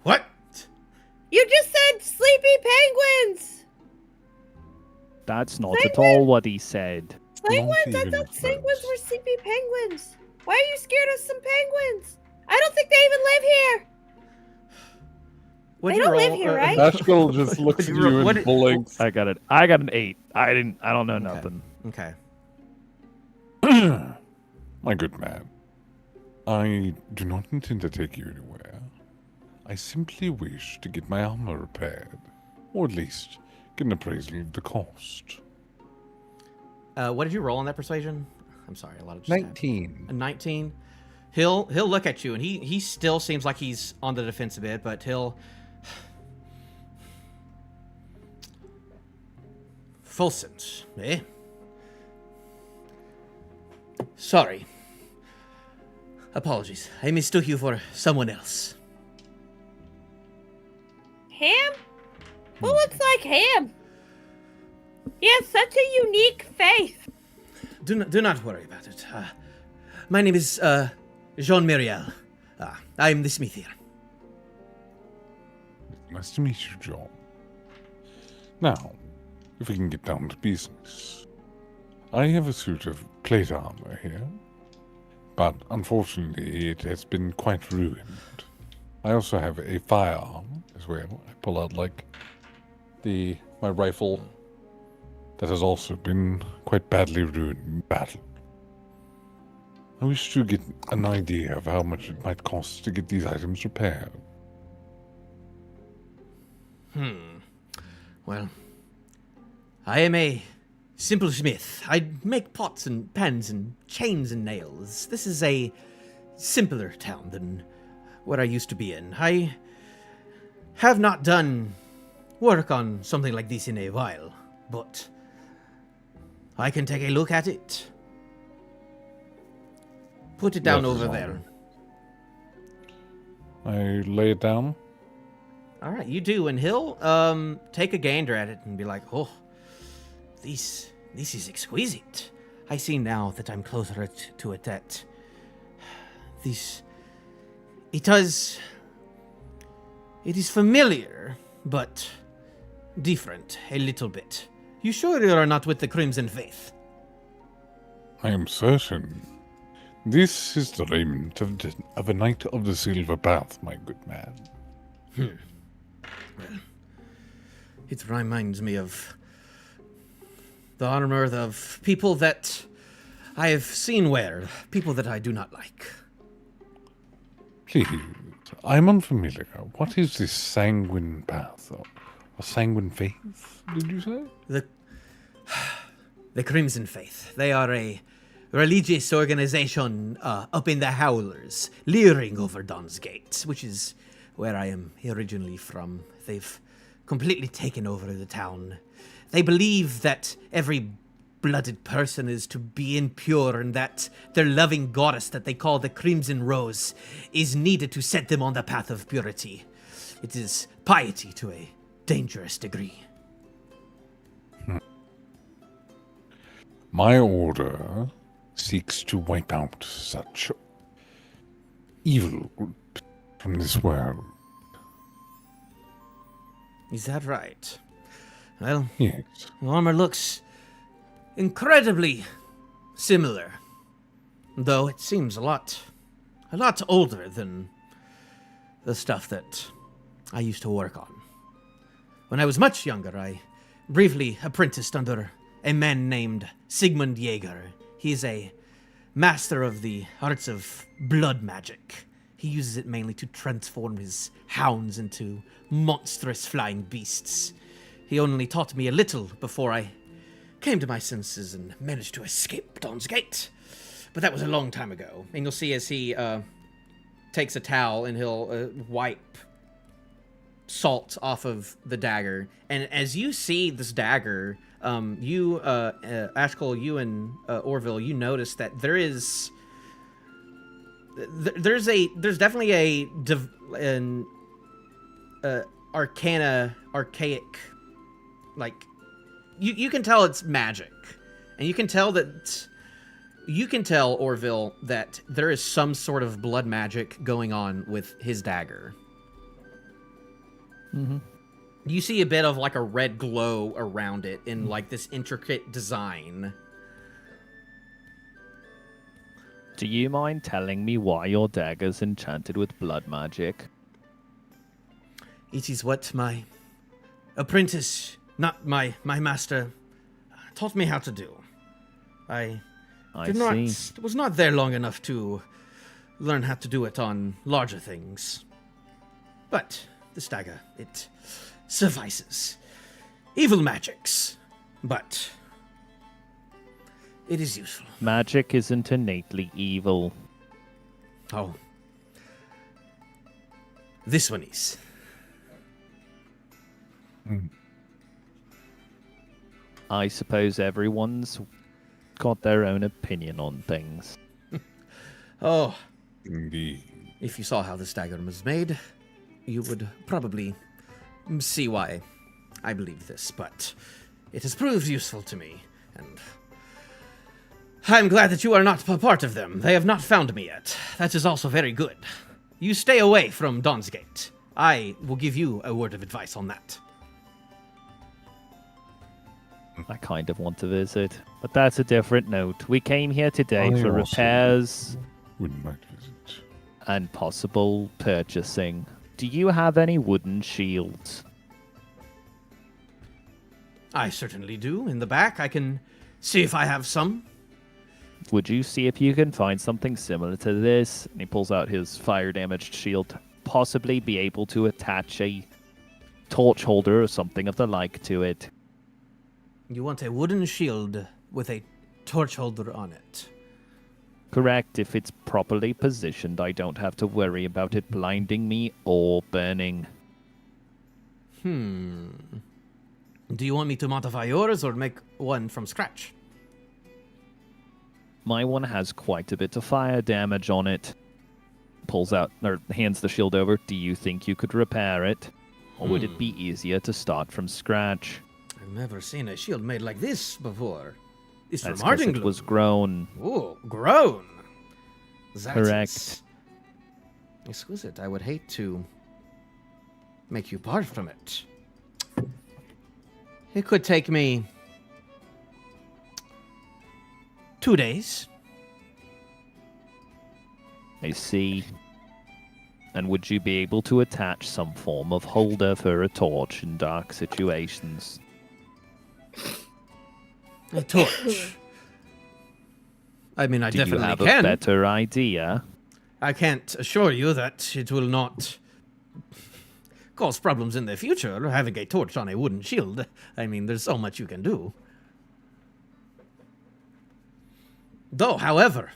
What? You just said sleepy penguins. That's not at all what he said. Penguins? I even thought penguins close. were sleepy penguins. Why are you scared of some penguins? I don't think they even live here. What'd They you don't roll? live here, right? Ashkull just looks at What'd you roll? and blinks. I got an 8. I don't know nothing. Okay. My good man, I do not intend to take you anywhere. I simply wish to get my armor repaired, or at least get an appraisal of the cost. What did you roll on that persuasion? I'm sorry, a lot of just 19. A 19. He'll look at you, and he still seems like he's on the defense a bit, but he'll. Fulsons, eh? Sorry. Apologies. I mistook you for someone else. Ham? Who looks like Ham? He has such a unique face. Do not worry about it. My name is Jean Muriel. I am the smith here. Nice to meet you, John. Now, if we can get down to business. I have a suit of plate armor here, but unfortunately it has been quite ruined. I also have a firearm as well. I pull out, like, my rifle that has also been quite badly ruined in battle. I wish to get an idea of how much it might cost to get these items repaired. Well, I am a simple smith. I make pots and pans and chains and nails. This is a simpler town than what I used to be in. I have not done work on something like this in a while, but I can take a look at it. Put it down over there. I lay it down. All right, you do, and he'll take a gander at it and be like, "Oh, this is exquisite. I see now that I'm closer to it that it is familiar, but different a little bit. You sure you are not with the Crimson Faith?" I am certain. This is the raiment of a knight of the Silver Path, my good man. Well, it reminds me of the armor of people that I have seen wear, people that I do not like. Please, I'm unfamiliar. What is this sanguine path? Or sanguine faith, did you say? The Crimson Faith. They are a religious organization up in the Howlers, leering over Dawn's Gate, which is where I am originally from. They've completely taken over the town. They believe that every blooded person is to be impure and that their loving goddess that they call the Crimson Rose is needed to set them on the path of purity. It is piety to a dangerous degree. My order seeks to wipe out such evil from this world. Is that right? Well, Yes. the armor looks incredibly similar, though it seems a lot older than the stuff that I used to work on. When I was much younger, I briefly apprenticed under a man named Sigmund Jaeger. He is a master of the arts of blood magic. He uses it mainly to transform his hounds into monstrous flying beasts. He only taught me a little before I came to my senses and managed to escape Dawn's Gate. But that was a long time ago. And you'll see as he takes a towel and he'll wipe salt off of the dagger. And as you see this dagger, Ashcull, you and Orvill, you notice that there's definitely an archaic, like, you can tell it's magic, and you can tell Orvill that there is some sort of blood magic going on with his dagger. Mm-hmm. You see a bit of like a red glow around it in like this intricate design. Do you mind telling me why your dagger's enchanted with blood magic? It is what my apprentice, not my master, taught me how to do. I was not there long enough to learn how to do it on larger things. But this dagger, it suffices. Evil magics, but it is useful. Magic isn't innately evil. Oh. This one is. I suppose everyone's got their own opinion on things. Oh. Indeed. If you saw how this dagger was made, you would probably see why I believe this, but it has proved useful to me, and I'm glad that you are not a part of them. They have not found me yet. That is also very good. You stay away from Dawn's Gate. I will give you a word of advice on that. I kind of want to visit, but that's a different note. We came here today I for also repairs wouldn't like to visit. and possible purchasing. Do you have any wooden shields? I certainly do. In the back, I can see if I have some. Would you see if you can find something similar to this? And he pulls out his fire-damaged shield. Possibly be able to attach a torch holder or something of the like to it. You want a wooden shield with a torch holder on it. Correct. If it's properly positioned, I don't have to worry about it blinding me or burning. Do you want me to modify yours or make one from scratch? My one has quite a bit of fire damage on it. Pulls out, or hands the shield over. Do you think you could repair it? Or would it be easier to start from scratch? I've never seen a shield made like this before. It's That's from 'cause Harbinger. it was grown. Oh, grown. That Correct. is exquisite. I would hate to make you part from it. It could take me 2 days. I see. And would you be able to attach some form of holder for a torch in dark situations? A torch. I mean, I Do you definitely have can. a better idea? I can't assure you that it will not cause problems in the future, having a torch on a wooden shield. I mean, there's so much you can do. Though, however,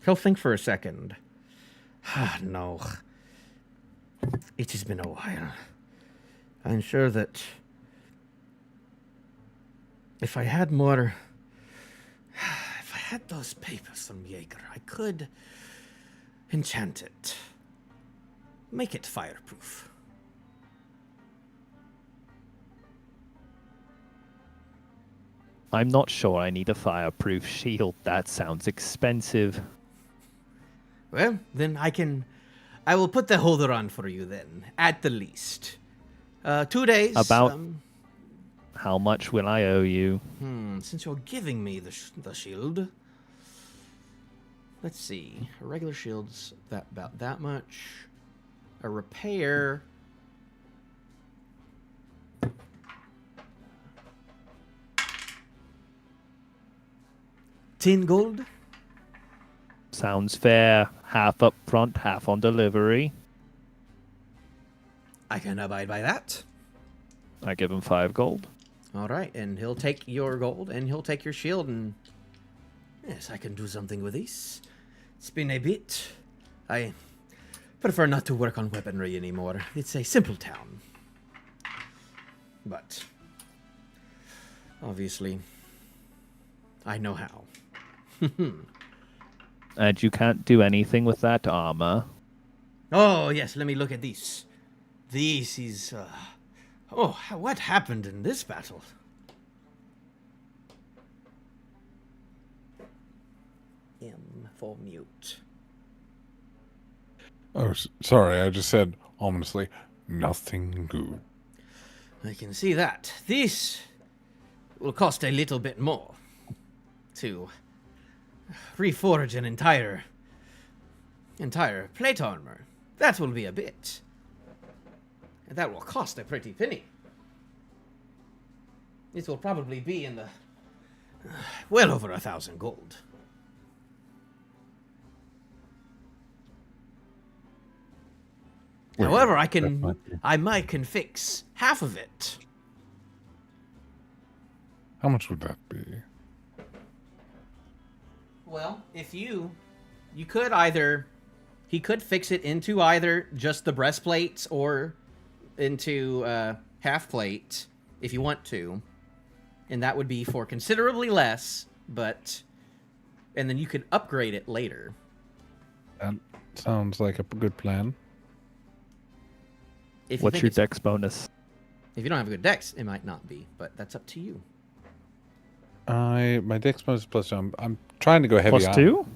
He'll think for a second. No. It has been a while. I'm sure that if I had more... If I had those papers from Jaeger, I could enchant it. Make it fireproof. I'm not sure I need a fireproof shield. That sounds expensive. Well, then I will put the holder on for you then, at the least. 2 days. About how much will I owe you? Since you're giving me the shield. Let's see. A regular shield's about that much. A repair. $10 gold. Sounds fair. Half up front, half on delivery. I can abide by that. I give him 5 gold. All right, and he'll take your gold, and he'll take your shield, and yes, I can do something with these. It's been a bit. I prefer not to work on weaponry anymore. It's a simple town. But obviously, I know how. And you can't do anything with that armor. Oh, yes, let me look at these. This is, what happened in this battle? M for mute. Oh, sorry, I just said ominously, nothing good. I can see that. This will cost a little bit more to reforge an entire plate armor. That will be a bit. And that will cost a pretty penny. This will probably be in the well over 1,000 gold. However, I might can fix half of it. How much would that be? Well, if you could either, he could fix it into either just the breastplates or into half plate if you want to, and that would be for considerably less. And then you could upgrade it later. That sounds like a good plan. If you What's think your it's- dex bonus? If you don't have a good dex, it might not be, but that's up to you. My dex bonus plus 2. I'm trying to go heavy. Plus 2?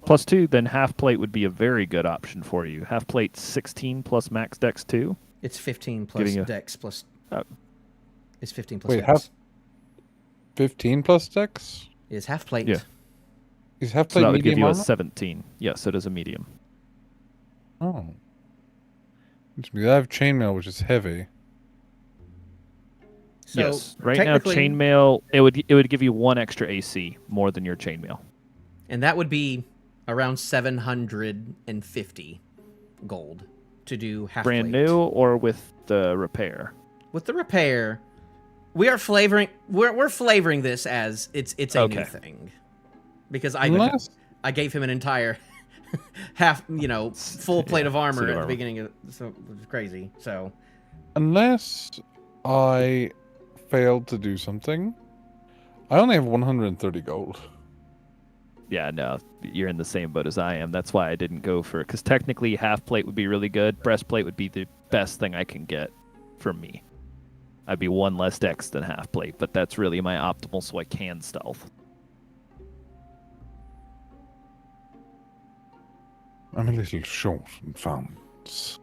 Plus 2, then half plate would be a very good option for you. Half plate 16 plus max dex 2. It's 15 plus Giving you- dex plus. Oh. It's 15 plus Wait, dex. half 15 plus dex? Is half plate. Yeah. Is half So plate that would give medium you a armor? 17. Yes, it is a medium. Oh. I have chainmail, which is heavy. So yes. Right now, technically- chainmail it would give you 1 extra AC more than your chainmail. And that would be around 750 gold to do half Brand plate. new or with the repair? With the repair, we are flavoring. We're flavoring this as it's a new Okay. thing, because Unless- I gave him an entire half, full plate of armor suit of at the armor. beginning of so it was crazy. So Unless I failed to do something, I only have 130 gold. Yeah, no, you're in the same boat as I am. That's why I didn't go for it. Because technically, half plate would be really good. Breastplate would be the best thing I can get for me. I'd be 1 less dex than half plate, but that's really my optimal, so I can stealth. I'm a little short and found, so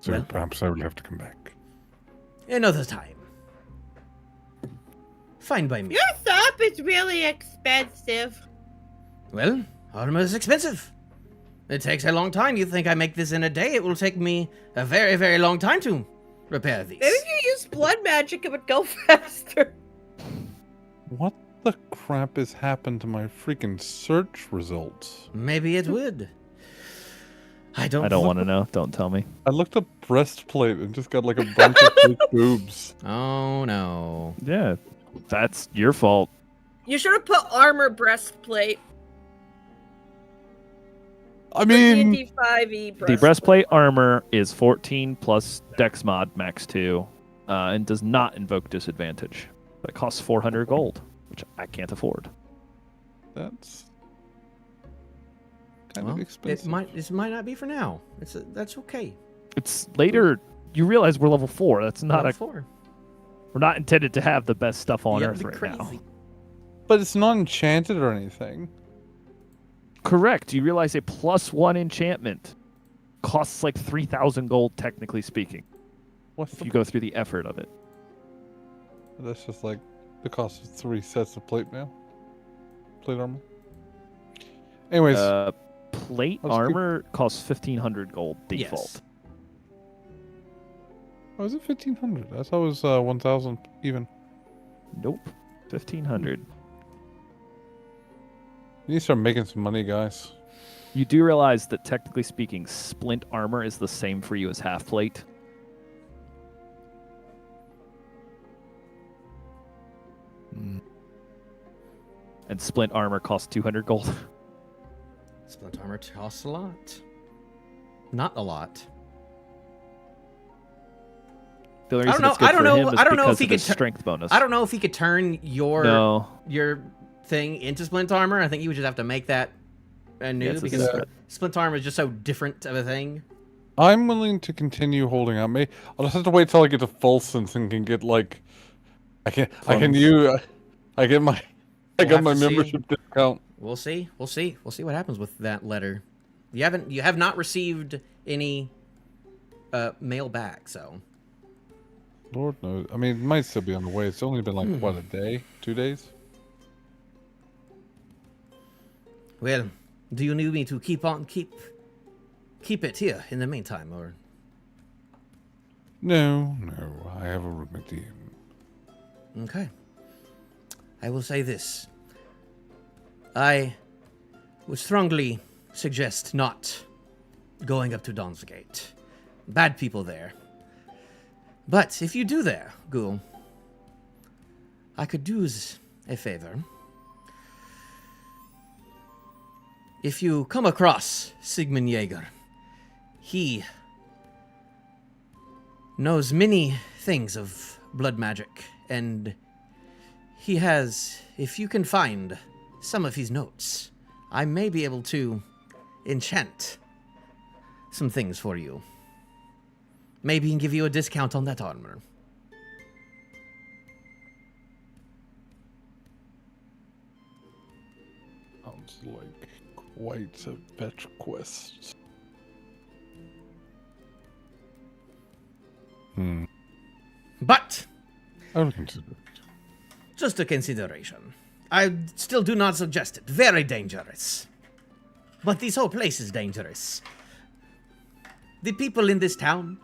Well- perhaps I will have to come back. another time. Fine by me. Your shop is really expensive. Well, armor is expensive. It takes a long time. You think I make this in a day? It will take me a very, very long time to repair these. Maybe if you use blood magic, it would go faster. What the crap has happened to my freaking search results? Maybe it would. I don't want to know. Don't tell me. I looked up breastplate and just got like a bunch of fake boobs. Oh no. Yeah, that's your fault. You should have put armor breastplate. I The mean, D&D 5e breastplate. The breastplate armor is 14 plus dex mod max 2, and does not invoke disadvantage. But it costs 400 gold, which I can't afford. that's kind Well, of expensive. this might not be for now. That's okay. It's later. You realize we're level 4. That's not Level a. 4. We're not intended to have the best stuff on Yeah, Earth it'd be right now. crazy. But it's not enchanted or anything. Correct. You realize a +1 enchantment costs like 3,000 gold, technically speaking, What's if the? you go through the effort of it. That's just like the cost of 3 sets of plate mail, plate armor. Anyways, Plate Let's keep- armor costs 1,500 gold default. Yes. oh, is it 1,500? I thought it was 1,000 even. Nope. 1,500. You need to start making some money, guys. You do realize that technically speaking, splint armor is the same for you as half plate. And splint armor costs 200 gold. Splint armor costs a lot. Not a lot. The only I don't reason know- it's good I don't for know- him is I don't know because if he of his could tu- strength bonus. I don't know if he could turn your No. thing into splint armor. I think you would just have to make that anew, Yeah, it's a because separate. splint armor is just so different of a thing. I'm willing to continue holding out. I'll just have to wait till I get to full sense and can get like, I can Funds. use, I get my, I We'll got have my to see. membership discount. We'll see. We'll see what happens with that letter. You have not received any mail back, so Lord knows. I mean, it might still be on the way. It's only been like what, a day, 2 days. well, do you need me to keep it here in the meantime, or No, I have a room at the inn. okay? I will say this. I would strongly suggest not going up to Dawn's Gate. Bad people there. But if you do there, Ghoul, I could use a favor. If you come across Sigmund Jaeger, he knows many things of blood magic, and he has, if you can find some of his notes, I may be able to enchant some things for you. Maybe he can give you a discount on that armor. Sounds like quite a fetch quest. But, I'll consider it. just a consideration. I still do not suggest it. Very dangerous. But this whole place is dangerous. The people in this town,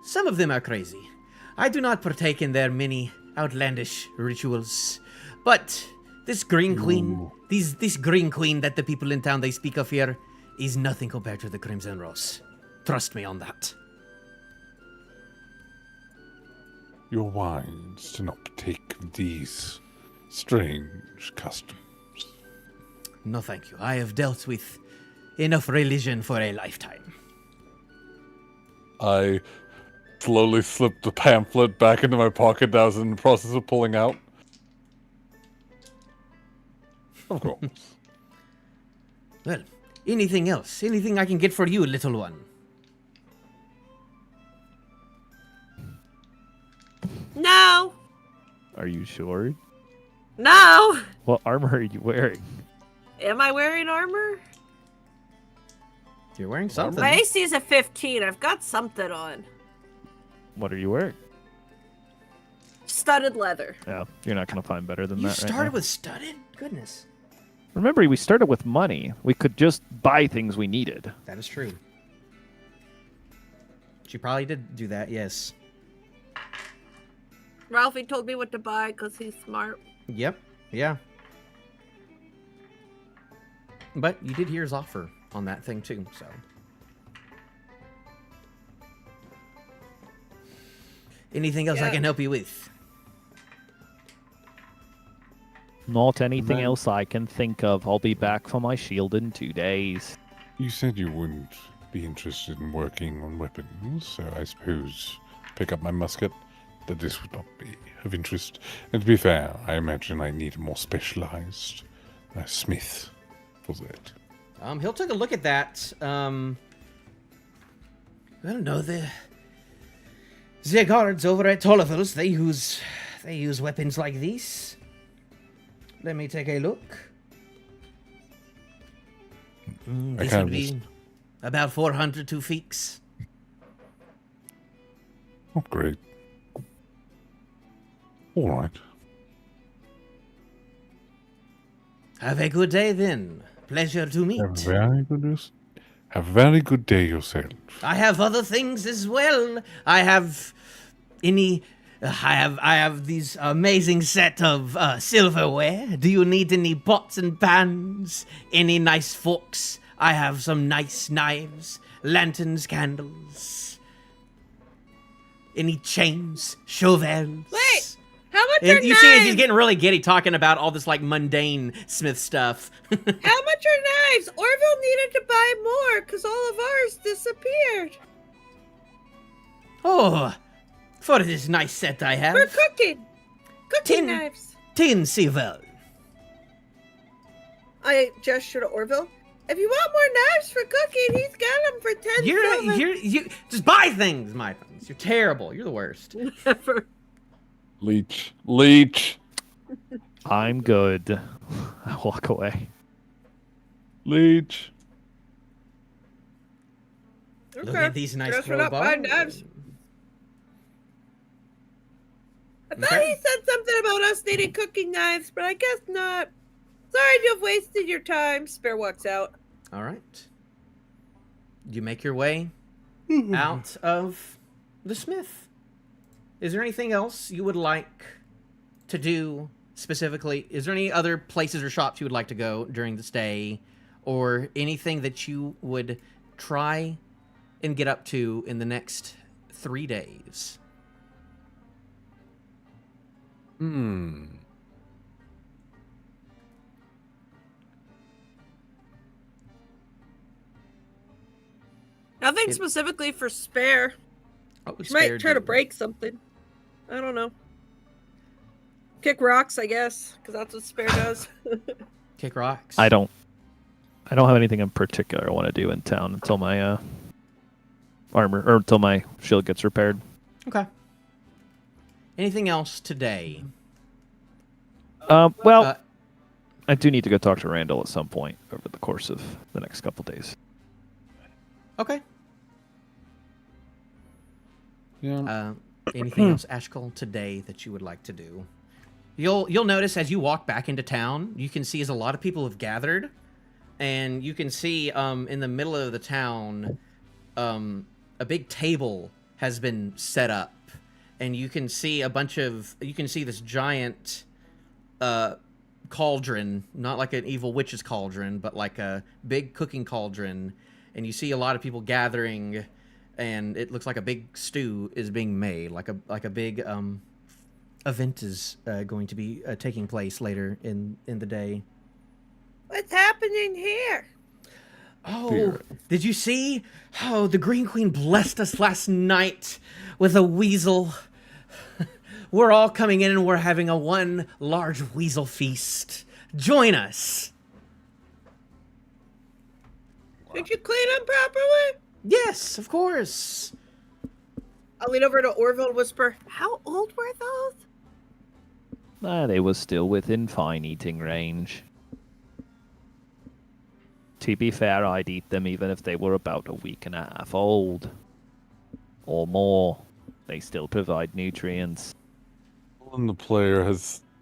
Some of them are crazy. I do not partake in their many outlandish rituals. But this Green Queen, this Green Queen that the people in town they speak of here, is nothing compared to the Crimson Rose. Trust me on that. You're wise to not partake of these strange customs. No, thank you. I have dealt with enough religion for a lifetime. I slowly slipped the pamphlet back into my pocket that I was in the process of pulling out. Of course. Well, anything else? Anything I can get for you, little one? No. Are you sure? No. What armor are you wearing? Am I wearing armor? You're wearing something. My AC is a 15. I've got something on. What are you wearing? Studded leather. Yeah, you're not going to find better than You that right started now. with studded? Goodness. Remember, we started with money. We could just buy things we needed. That is true. She probably did do that, yes. Ralphie told me what to buy because he's smart. Yep, yeah. But you did hear his offer on that thing too, so. Anything else I Yeah. can help you with? Not anything Man. else I can think of. I'll be back for my shield in 2 days. You said you wouldn't be interested in working on weapons, so I suppose pick up my musket, that this would not be of interest. And to be fair, I imagine I need a more specialized smith for that. He'll take a look at that. I don't know, the guards over at Orvill's, they use weapons like these. Let me take a look. This can't would be about 400 to fix. Oh, great. All right. Have a good day then. Pleasure to meet. Have a very good day yourself. I have other things as well. I have these amazing set of silverware. Do you need any pots and pans? Any nice forks? I have some nice knives, lanterns, candles. Any chains, shovels? Wait, how much are You see, knives? he's getting really giddy talking about all this like mundane smith stuff. How much are knives? Orville needed to buy more because all of ours disappeared. Oh, for this nice set I have. For cooking. Cooking 10 knives. 10 silver. I gestured to Orville. If you want more knives for cooking, he's got them for 10 silver. You just buy things, my friends. You're terrible. You're the worst. Leech. I'm good. I walk away. Leech. Look at these nice Guess we're not crowbars. buying knives. I thought Okay. he said something about us needing cooking knives, but I guess not. Sorry to have wasted your time. Spare walks out. All right. You make your way out of the smith. Is there anything else you would like to do specifically? Is there any other places or shops you would like to go during the stay? Or anything that you would try and get up to in the next 3 days? Nothing specifically for Spare. Oh, She might try to break something. I don't know. Kick rocks, I guess, because that's what Spare does. Kick rocks. I don't have anything in particular I want to do in town until my armor or until my shield gets repaired. Okay. Anything else today? Well, I do need to go talk to Randall at some point over the course of the next couple days. Okay. Yeah. Anything else, Ashcull, today that you would like to do? You'll notice as you walk back into town, you can see as a lot of people have gathered, and you can see in the middle of the town a big table has been set up, and you can see this giant cauldron, not like an evil witch's cauldron, but like a big cooking cauldron, and you see a lot of people gathering, and it looks like a big stew is being made, like a big event is going to be taking place later in the day. What's happening here? Oh, did you see how the Green Queen blessed us last night with a weasel? We're all coming in and we're having a one large weasel feast. Join us. Did you clean them properly? Yes, of course. I'll lean over to Orvill and whisper, how old were those? They were still within fine eating range. To be fair, I'd eat them even if they were about a week and a half old. Or more. They still provide nutrients. And the player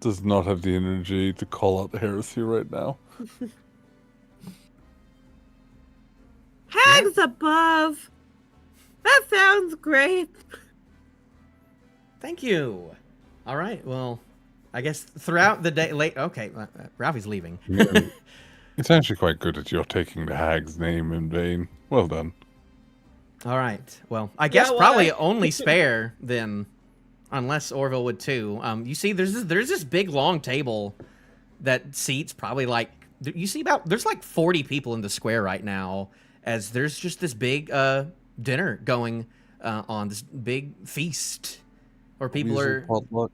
does not have the energy to call out the heresy right now. Hags above. That sounds great. Thank you. All right, well, I guess throughout the day, okay, Ralphie's leaving. It's actually quite good that you're taking the hag's name in vain. Well done. All right, well, I guess probably only Spare then, unless Orvill would too. You see, there's this big long table that seats probably like, you see there's like 40 people in the square right now, as there's just this big dinner going on, this big feast where people are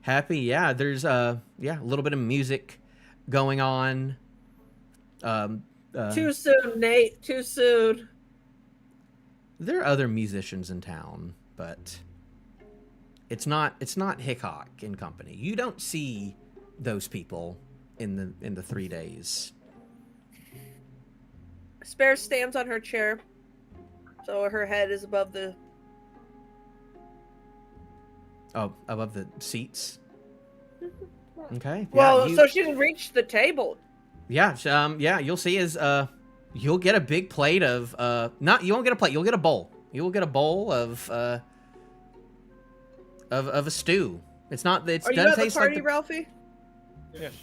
happy. Yeah, there's a little bit of music going on. Too soon, Nate. Too soon. There are other musicians in town, but it's not Hickok and company. You don't see those people in the 3 days. Spare stands on her chair, so her head is above the... Oh, above the seats? Okay. Well, so she can reach the table. Yeah, you'll see is you'll get a big plate of you won't get a plate, you'll get a bowl. You will get a bowl of a stew. It's not it Are you doesn't at the taste party, like Ralphie? Yes.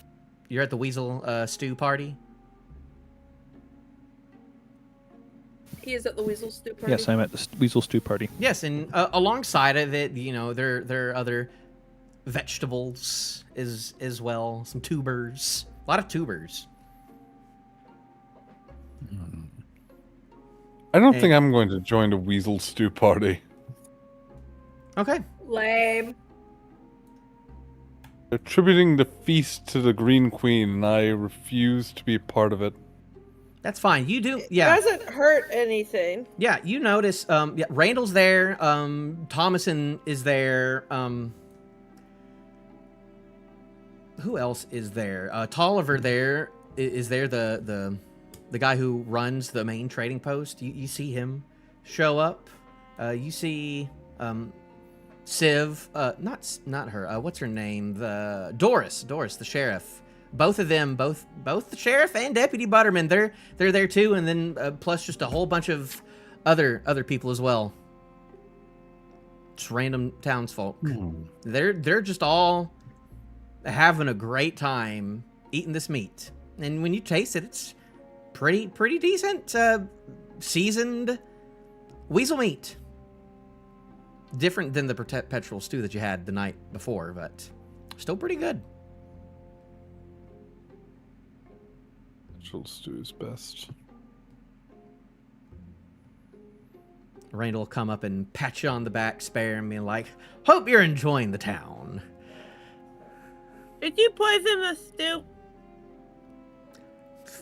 You're at the weasel stew party? He is at the Weasel Stew party. Yes, I'm at the Weasel Stew party. Yes, and alongside of it, there are other vegetables as well, some tubers. A lot of tubers. I don't think I'm going to join the Weasel Stew party. Okay. Lame. Attributing the feast to the Green Queen, and I refuse to be a part of it. That's fine. You do, It yeah. doesn't hurt anything. Yeah, you notice, Randall's there, Thomason is there, who else is there? Tolliver there, is there the guy who runs the main trading post. You see him show up. You see, Civ, not her, what's her name? Doris, the sheriff. Both of them, both the sheriff and Deputy Butterman, they're there too, and then plus just a whole bunch of other people as well. Just random townsfolk. They're just all having a great time eating this meat, and when you taste it, it's pretty decent, seasoned weasel meat. Different than the perpetual stew that you had the night before, but still pretty good. Stew is best. Randall will come up and pat you on the back, Spare, and be like, "Hope you're enjoying the town." Did you poison the stew?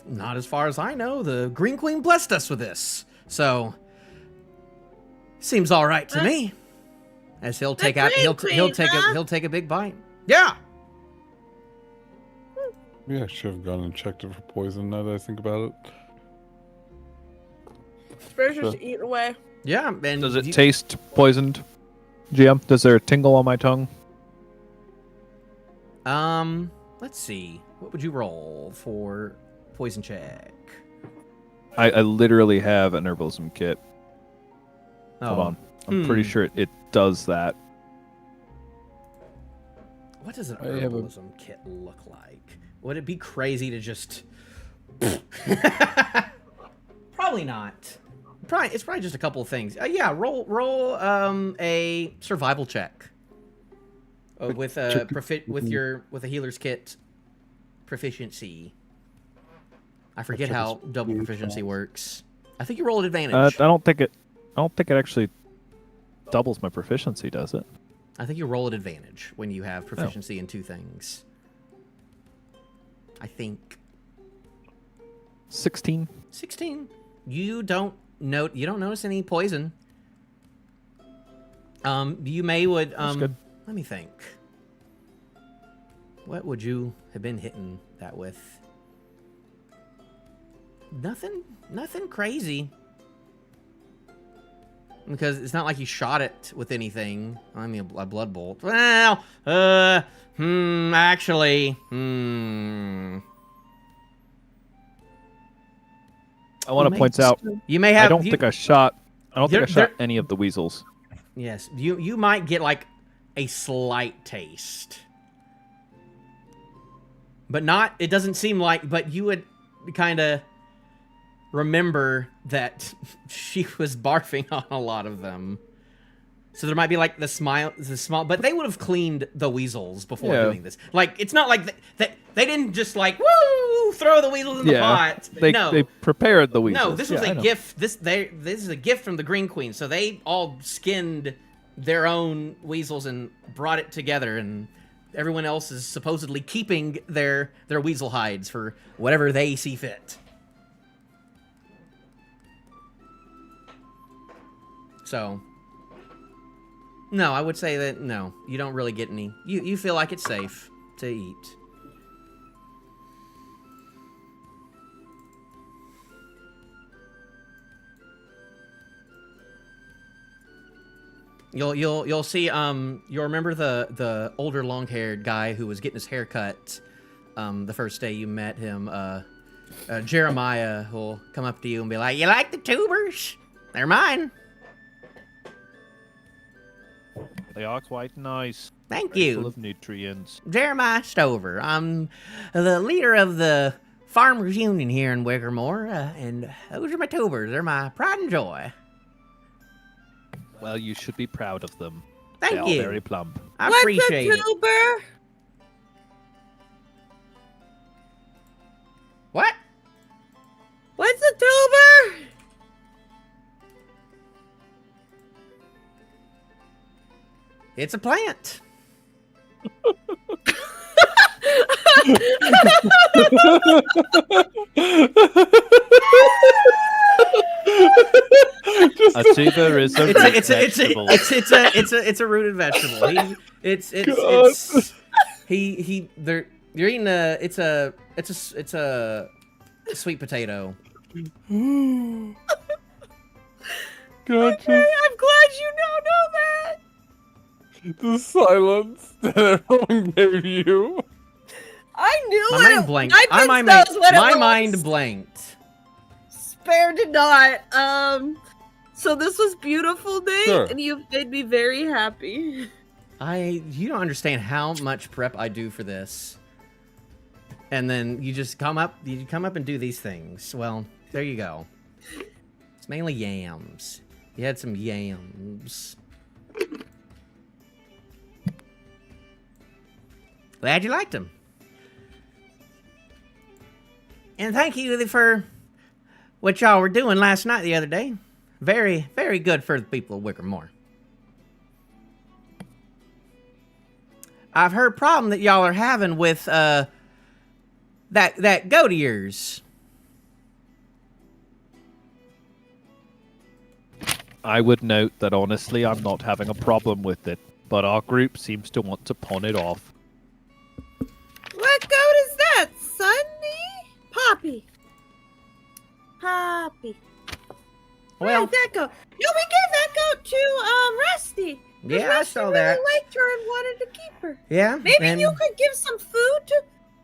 Not as far as I know. The Green Queen blessed us with this, so seems all right to me. As he'll take out, he'll take a big bite. Yeah. Yeah, I should have gone and checked it for poison now that I think about it. Spare's just eating away. Yeah, and Does it taste poisoned? GM, does there a tingle on my tongue? Let's see. What would you roll for poison check? I literally have an herbalism kit. Oh, Hold on. I'm pretty sure it does that. What does an I have a- herbalism kit look like? Would it be crazy to just... Probably not. It's probably just a couple of things. Yeah, roll a survival check with a with a healer's kit proficiency. I forget how double proficiency works. I think you roll at advantage. I don't think it actually doubles my proficiency, does it? I think you roll at advantage when you have proficiency in two things. I think 16. 16. You don't notice any poison. You would good. let me think. What would you have been hitting that with? Nothing crazy. Because it's not like you shot it with anything. I mean, a blood bolt. Well, actually, I want to point out, you may have. I don't think I shot any of the weasels. Yes, you might get like a slight taste, but not. It doesn't seem like. But you would kind of remember that she was barfing on a lot of them. So there might be like the small, but they would have cleaned the weasels before doing this. Like, it's not like they didn't just like, woo, throw the weasels in the pot. They prepared the weasels. No, this was a gift. This is a gift from the Green Queen. So they all skinned their own weasels and brought it together, and everyone else is supposedly keeping their weasel hides for whatever they see fit. So, no, I would say that, no, you don't really get any. You feel like it's safe to eat. You'll see, you'll remember the older long-haired guy who was getting his hair cut the first day you met him. Jeremiah will come up to you and be like, "You like the tubers? They're mine." They are quite nice. Thank Very you. Full of nutrients. Jeremiah Stover. I'm the leader of the Farmers Union here in Wickermore, and those are my tubers. They're my pride and joy. Well, you should be proud of them. Thank they you. Are very plump. I What's appreciate a it. tuber? What? What's a tuber? It's a plant. A tuber is a root vegetable. It's a rooted vegetable. You're eating it's a sweet potato. God, Okay, I'm glad you know that. the silence that everyone gave you. I knew My it. mind blanked. My knows what it My was. mind blanked. Spare did not. So this was beautiful day, Sure. and you've made me very happy. You don't understand how much prep I do for this. And then you just come up and do these things. Well, there you go. It's mainly yams. You had some yams. Glad you liked them. And thank you for what y'all were doing last night the other day. Very, very good for the people of Wickermore. I've heard a problem that y'all are having with that goat of yours. I would note that honestly, I'm not having a problem with it, but our group seems to want to pawn it off. What goat is that, Sunny? Poppy. Where did that go? No, we gave that goat to Rusty. 'Cause Yeah, I Rusty saw really that. liked her and wanted to keep her. Yeah. Maybe and you could give some food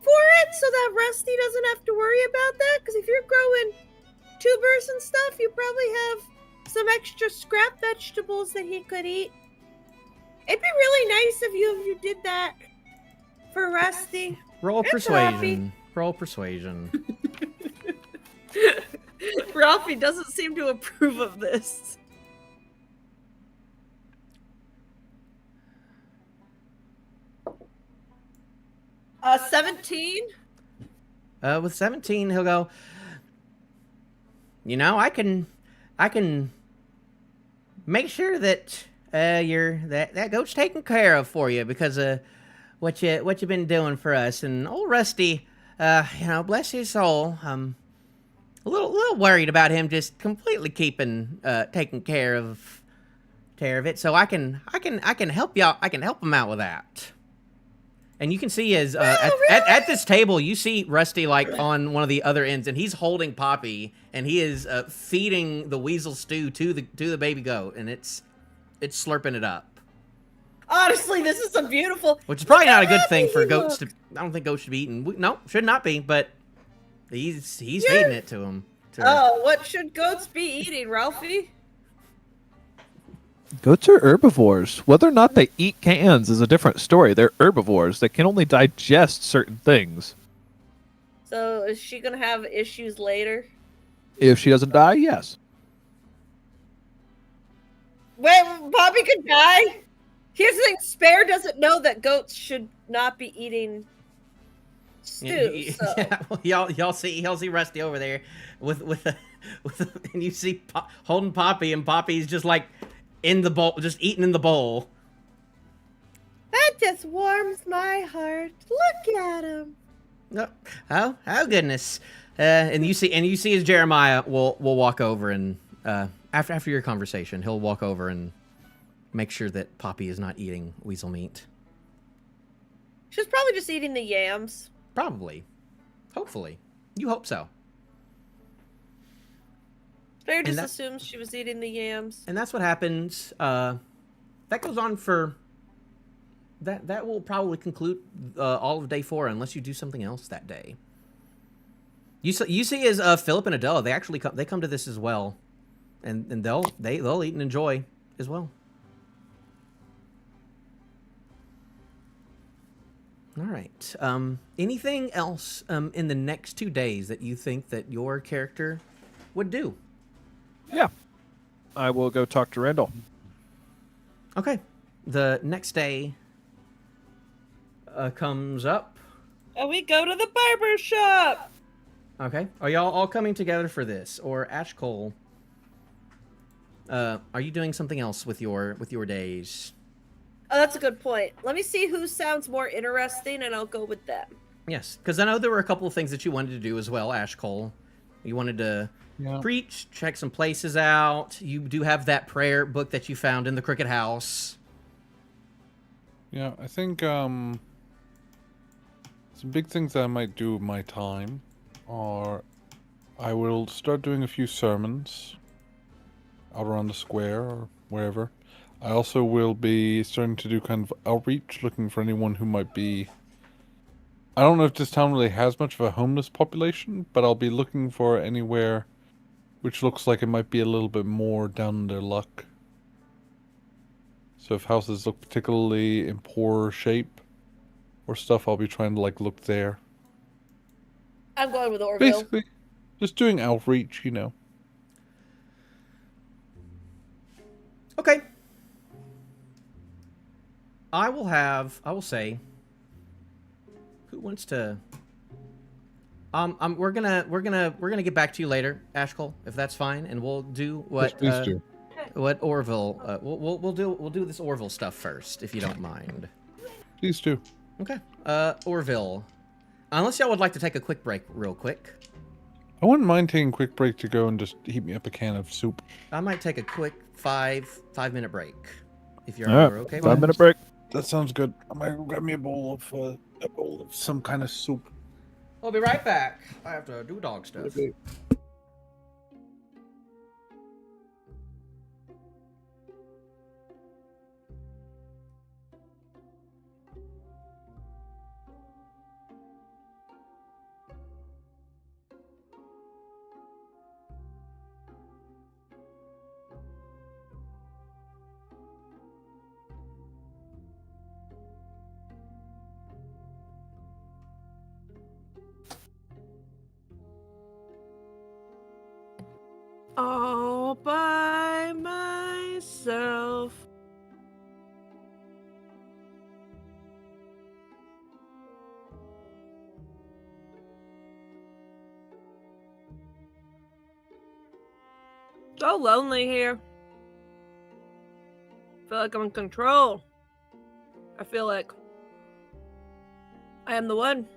for it so that Rusty doesn't have to worry about that. Because if you're growing tubers and stuff, you probably have some extra scrap vegetables that he could eat. It'd be really nice of you if you did that for Rusty. Roll It's persuasion. Roll persuasion. Ralphie doesn't seem to approve of this. 17? With 17, he'll go, you know, I can make sure that that goat's taken care of for you because of what you've been doing for us. And old Rusty, you know, bless his soul, a little worried about him just completely taking care of it. So I can help y'all. I can help him out with that. And you can see as at this table, you see Rusty like on one of the other ends, and he's holding Poppy, and he is feeding the weasel stew to the baby goat, and it's slurping it up. Honestly, this is a beautiful. Which is probably not a good thing for goats to. I don't think goats should be eaten. No, should not be. But he's feeding it to him. Oh, what should goats be eating, Ralphie? Goats are herbivores. Whether or not they eat cans is a different story. They're herbivores. They can only digest certain things. So is she gonna have issues later? If she doesn't die, yes. Wait, Bobby could die? Here's the thing, Spare doesn't know that goats should not be eating stew. So. Yeah, well, y'all see Rusty over there with and you see holding Poppy, and Poppy's just like in the bowl, just eating in the bowl. That just warms my heart. Look at him. No, oh goodness. And you see as Jeremiah will walk over and after your conversation, he'll walk over and make sure that Poppy is not eating weasel meat. She's probably just eating the yams. Probably. Hopefully. You hope so. Spare just assumes she was eating the yams. And that's what happens. That goes on for... That will probably conclude all of day 4 unless you do something else that day. You see as Philip and Adela, they come to this as well. And they'll eat and enjoy as well. All right. Anything else in the next 2 days that you think that your character would do? Yeah. I will go talk to Randall. Okay. The next day comes up. And we go to the barber shop. Okay. Are y'all all coming together for this? Or Ashcull, are you doing something else with your days? Oh, that's a good point. Let me see who sounds more interesting, and I'll go with them. Yes, because I know there were a couple of things that you wanted to do as well, Ashcull. You wanted to preach, check some places out. You do have that prayer book that you found in the Cricket House. Yeah, I think some big things that I might do with my time are I will start doing a few sermons out around the square or wherever. I also will be starting to do kind of outreach, looking for anyone who might be... I don't know if this town really has much of a homeless population, but I'll be looking for anywhere which looks like it might be a little bit more down in their luck. So if houses look particularly in poorer shape or stuff, I'll be trying to look there. I'm going with Orvill. Basically, just doing outreach, you know. Okay. I will say, who wants to? We're gonna get back to you later, Ashcull, if that's fine, and we'll do what Yes, please do. What Orvill. We'll do this Orvill stuff first, if you don't mind. Please do. Okay. Orvill, unless y'all would like to take a quick break, real quick. I wouldn't mind taking a quick break to go and just heat me up a can of soup. I might take a quick 5-minute break, if you're All right, okay with it. 5-minute break. That sounds good. I might grab me a bowl of some kind of soup. We'll be right back. I have to do dog stuff. Okay. all by myself. So lonely here. I feel like I'm in control. I feel like I am the one.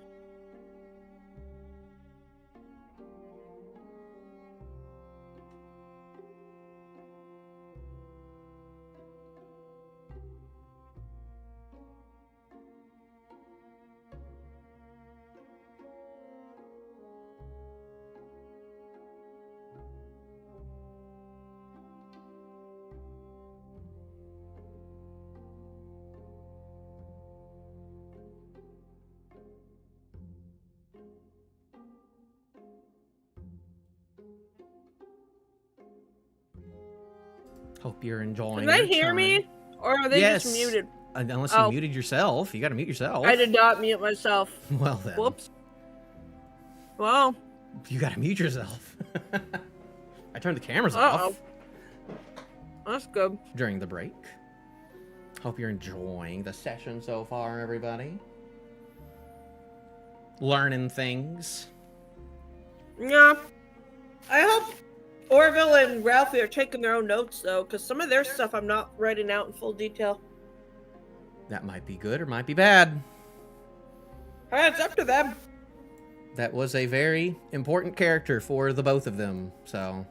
Hope you're enjoying. Can they your hear time. me? Or are they Yes. just muted? Unless you muted yourself, you got to mute yourself. I did not mute myself. Well then. Whoops. Well. You got to mute yourself. I turned the cameras Uh-oh. off That's good. during the break. Hope you're enjoying the session so far, everybody. Learning things. Yeah. I hope Orvill and Ralphie are taking their own notes, though, because some of their stuff I'm not writing out in full detail. That might be good or might be bad. Hey, it's up to them. That was a very important character for the both of them, so...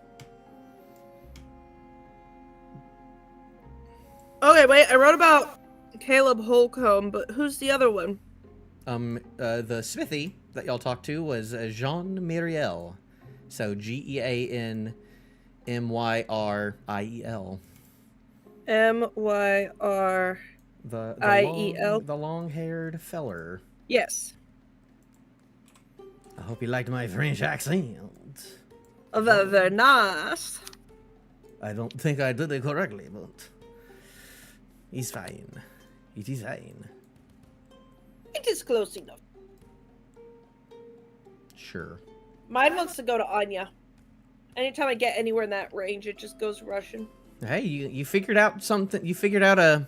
Okay, wait, I wrote about Caleb Holcomb, but who's the other one? The smithy that y'all talked to was Jean Myriel. So Geanmyriel. M-Y-R... The I-E-L? the long-haired feller. Yes. I hope you liked my French accent. Very nice. I don't think I did it correctly, but it's fine. It is fine. It is close enough. Sure. Mine wants to go to Anya. Anytime I get anywhere in that range, it just goes Russian. Hey, you figured out something. You figured out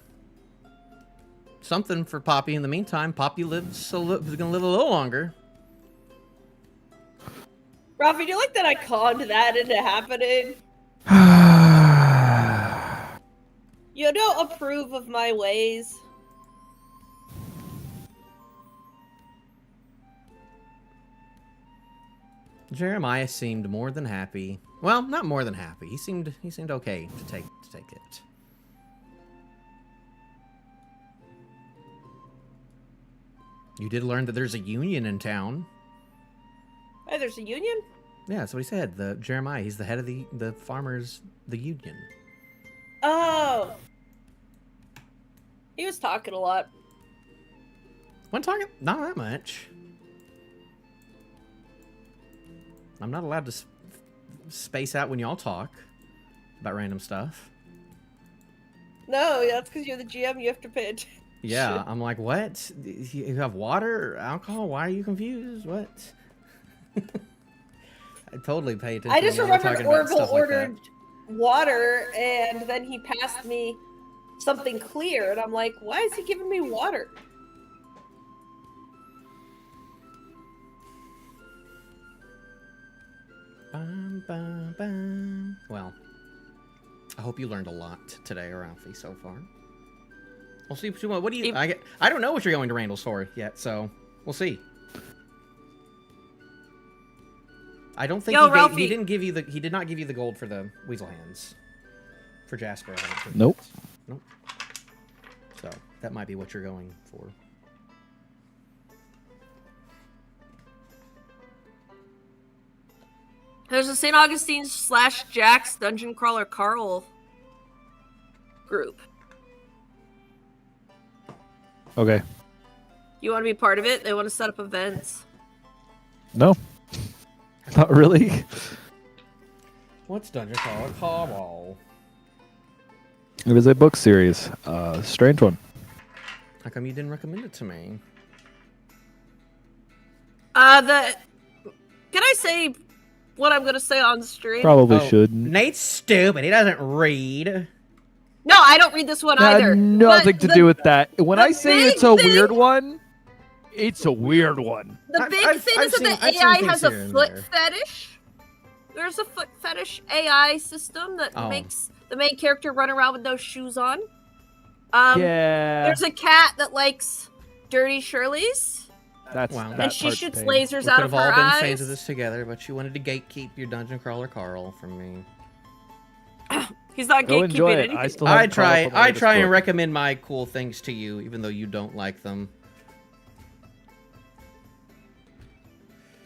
something for Poppy in the meantime. Poppy is gonna live a little longer. Ralphie, do you like that I conned that into happening? You don't approve of my ways. Jeremiah seemed more than happy. Well, not more than happy. He seemed okay to take it. You did learn that there's a union in town. Hey, there's a union? Yeah, that's what he said. The Jeremiah, he's the head of the farmers, the union. Oh. He was talking a lot. Wasn't talking not that much. I'm not allowed to space out when y'all talk about random stuff. No, that's because you're the GM. You have to pay attention. Yeah, I'm like, what? You have water or alcohol? Why are you confused? What? I totally pay attention. I just when we're remembered talking about Orville stuff like ordered water, and then he passed me something clear, and I'm like, why is he giving me water? Bum, bum, bum. Well, I hope you learned a lot today, Ralphie, so far. We'll see. What do you? I don't know what you're going to Randall's for yet, so we'll see. I don't think he didn't give you the. He did not give you the gold for the weasel hands. For Jasper. I don't think. Nope. Nope. So that might be what you're going for. There's a St. Augustine / Jack's Dungeon Crawler Carl group. Okay. You want to be part of it? They want to set up events. No. Not really. What's Dungeon Crawler Carl? It is a book series. Strange one. How come you didn't recommend it to me? Can I say what I'm gonna say on stream. Probably Oh, shouldn't. Nate's stupid. He doesn't read. No, I don't read this one Had either. nothing But to do with that. When the I say it's big a thing- weird one, it's a weird one. The I've- big I've- thing I've is that seen- the I've seen AI things has a here and foot there. fetish. There's a foot fetish AI system that Oh. makes the main character run around with no shoes on. Yeah, There's a cat that likes dirty Shirley's, that's Wow. that and she part's shoots pain. lasers We out could of have all her been eyes. fans of this together, but you wanted to gatekeep your dungeon crawler Carl from me. He's not Go enjoy gatekeeping it. anything. I still I haven't caught up try. on the I latest try and book. recommend my cool things to you, even though you don't like them.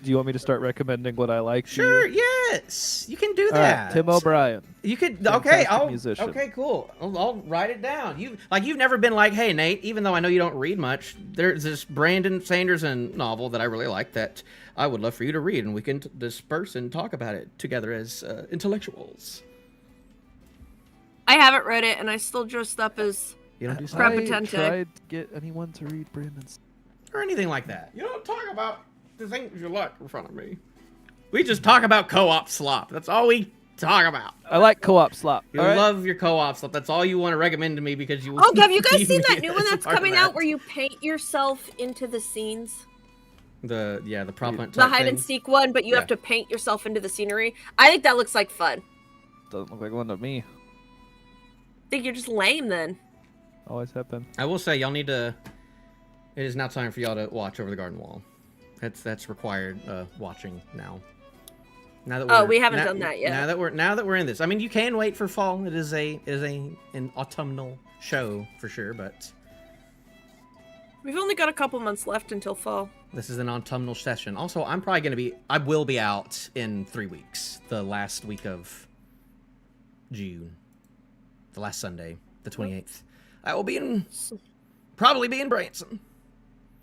Do you want me to start recommending what I like? to Sure. you? Yes, you can do All that. right, Tim O'Brien. You could. Fantastic Okay. I'll. musician. Okay. Cool. I'll write it down. You've never been like, hey Nate. Even though I know you don't read much, there's this Brandon Sanderson novel that I really like that I would love for you to read, and we can disperse and talk about it together as intellectuals. I haven't read it, and I still dressed up as You don't do I stuff Prepotente. tried to get anyone to read Brandon's. or anything like that. You don't talk about the things you like in front of me. We just talk about co-op slop. That's all we talk about. I like co-op slop. You all right? love your co-op slop. That's all you want to recommend to me because you. Oh, have you guys need seen me that new one as that's part of coming that. out where you paint yourself into the scenes? The prop hunt The type hide and thing? seek one, but you have Yeah. to paint yourself into the scenery. I think that looks like fun. Doesn't look like one to me. I think you're just lame then. Always have been. I will say y'all need to. It is now time for y'all to watch Over the Garden Wall. That's required watching now. Now that Oh, we haven't done that yet. Now that we're in this, I mean, you can wait for fall. It is an autumnal show for sure, but We've only got a couple months left until fall. this is an autumnal session. Also, I will be out in 3 weeks. The last week of June, the last Sunday, the 28th. I will probably be in Branson.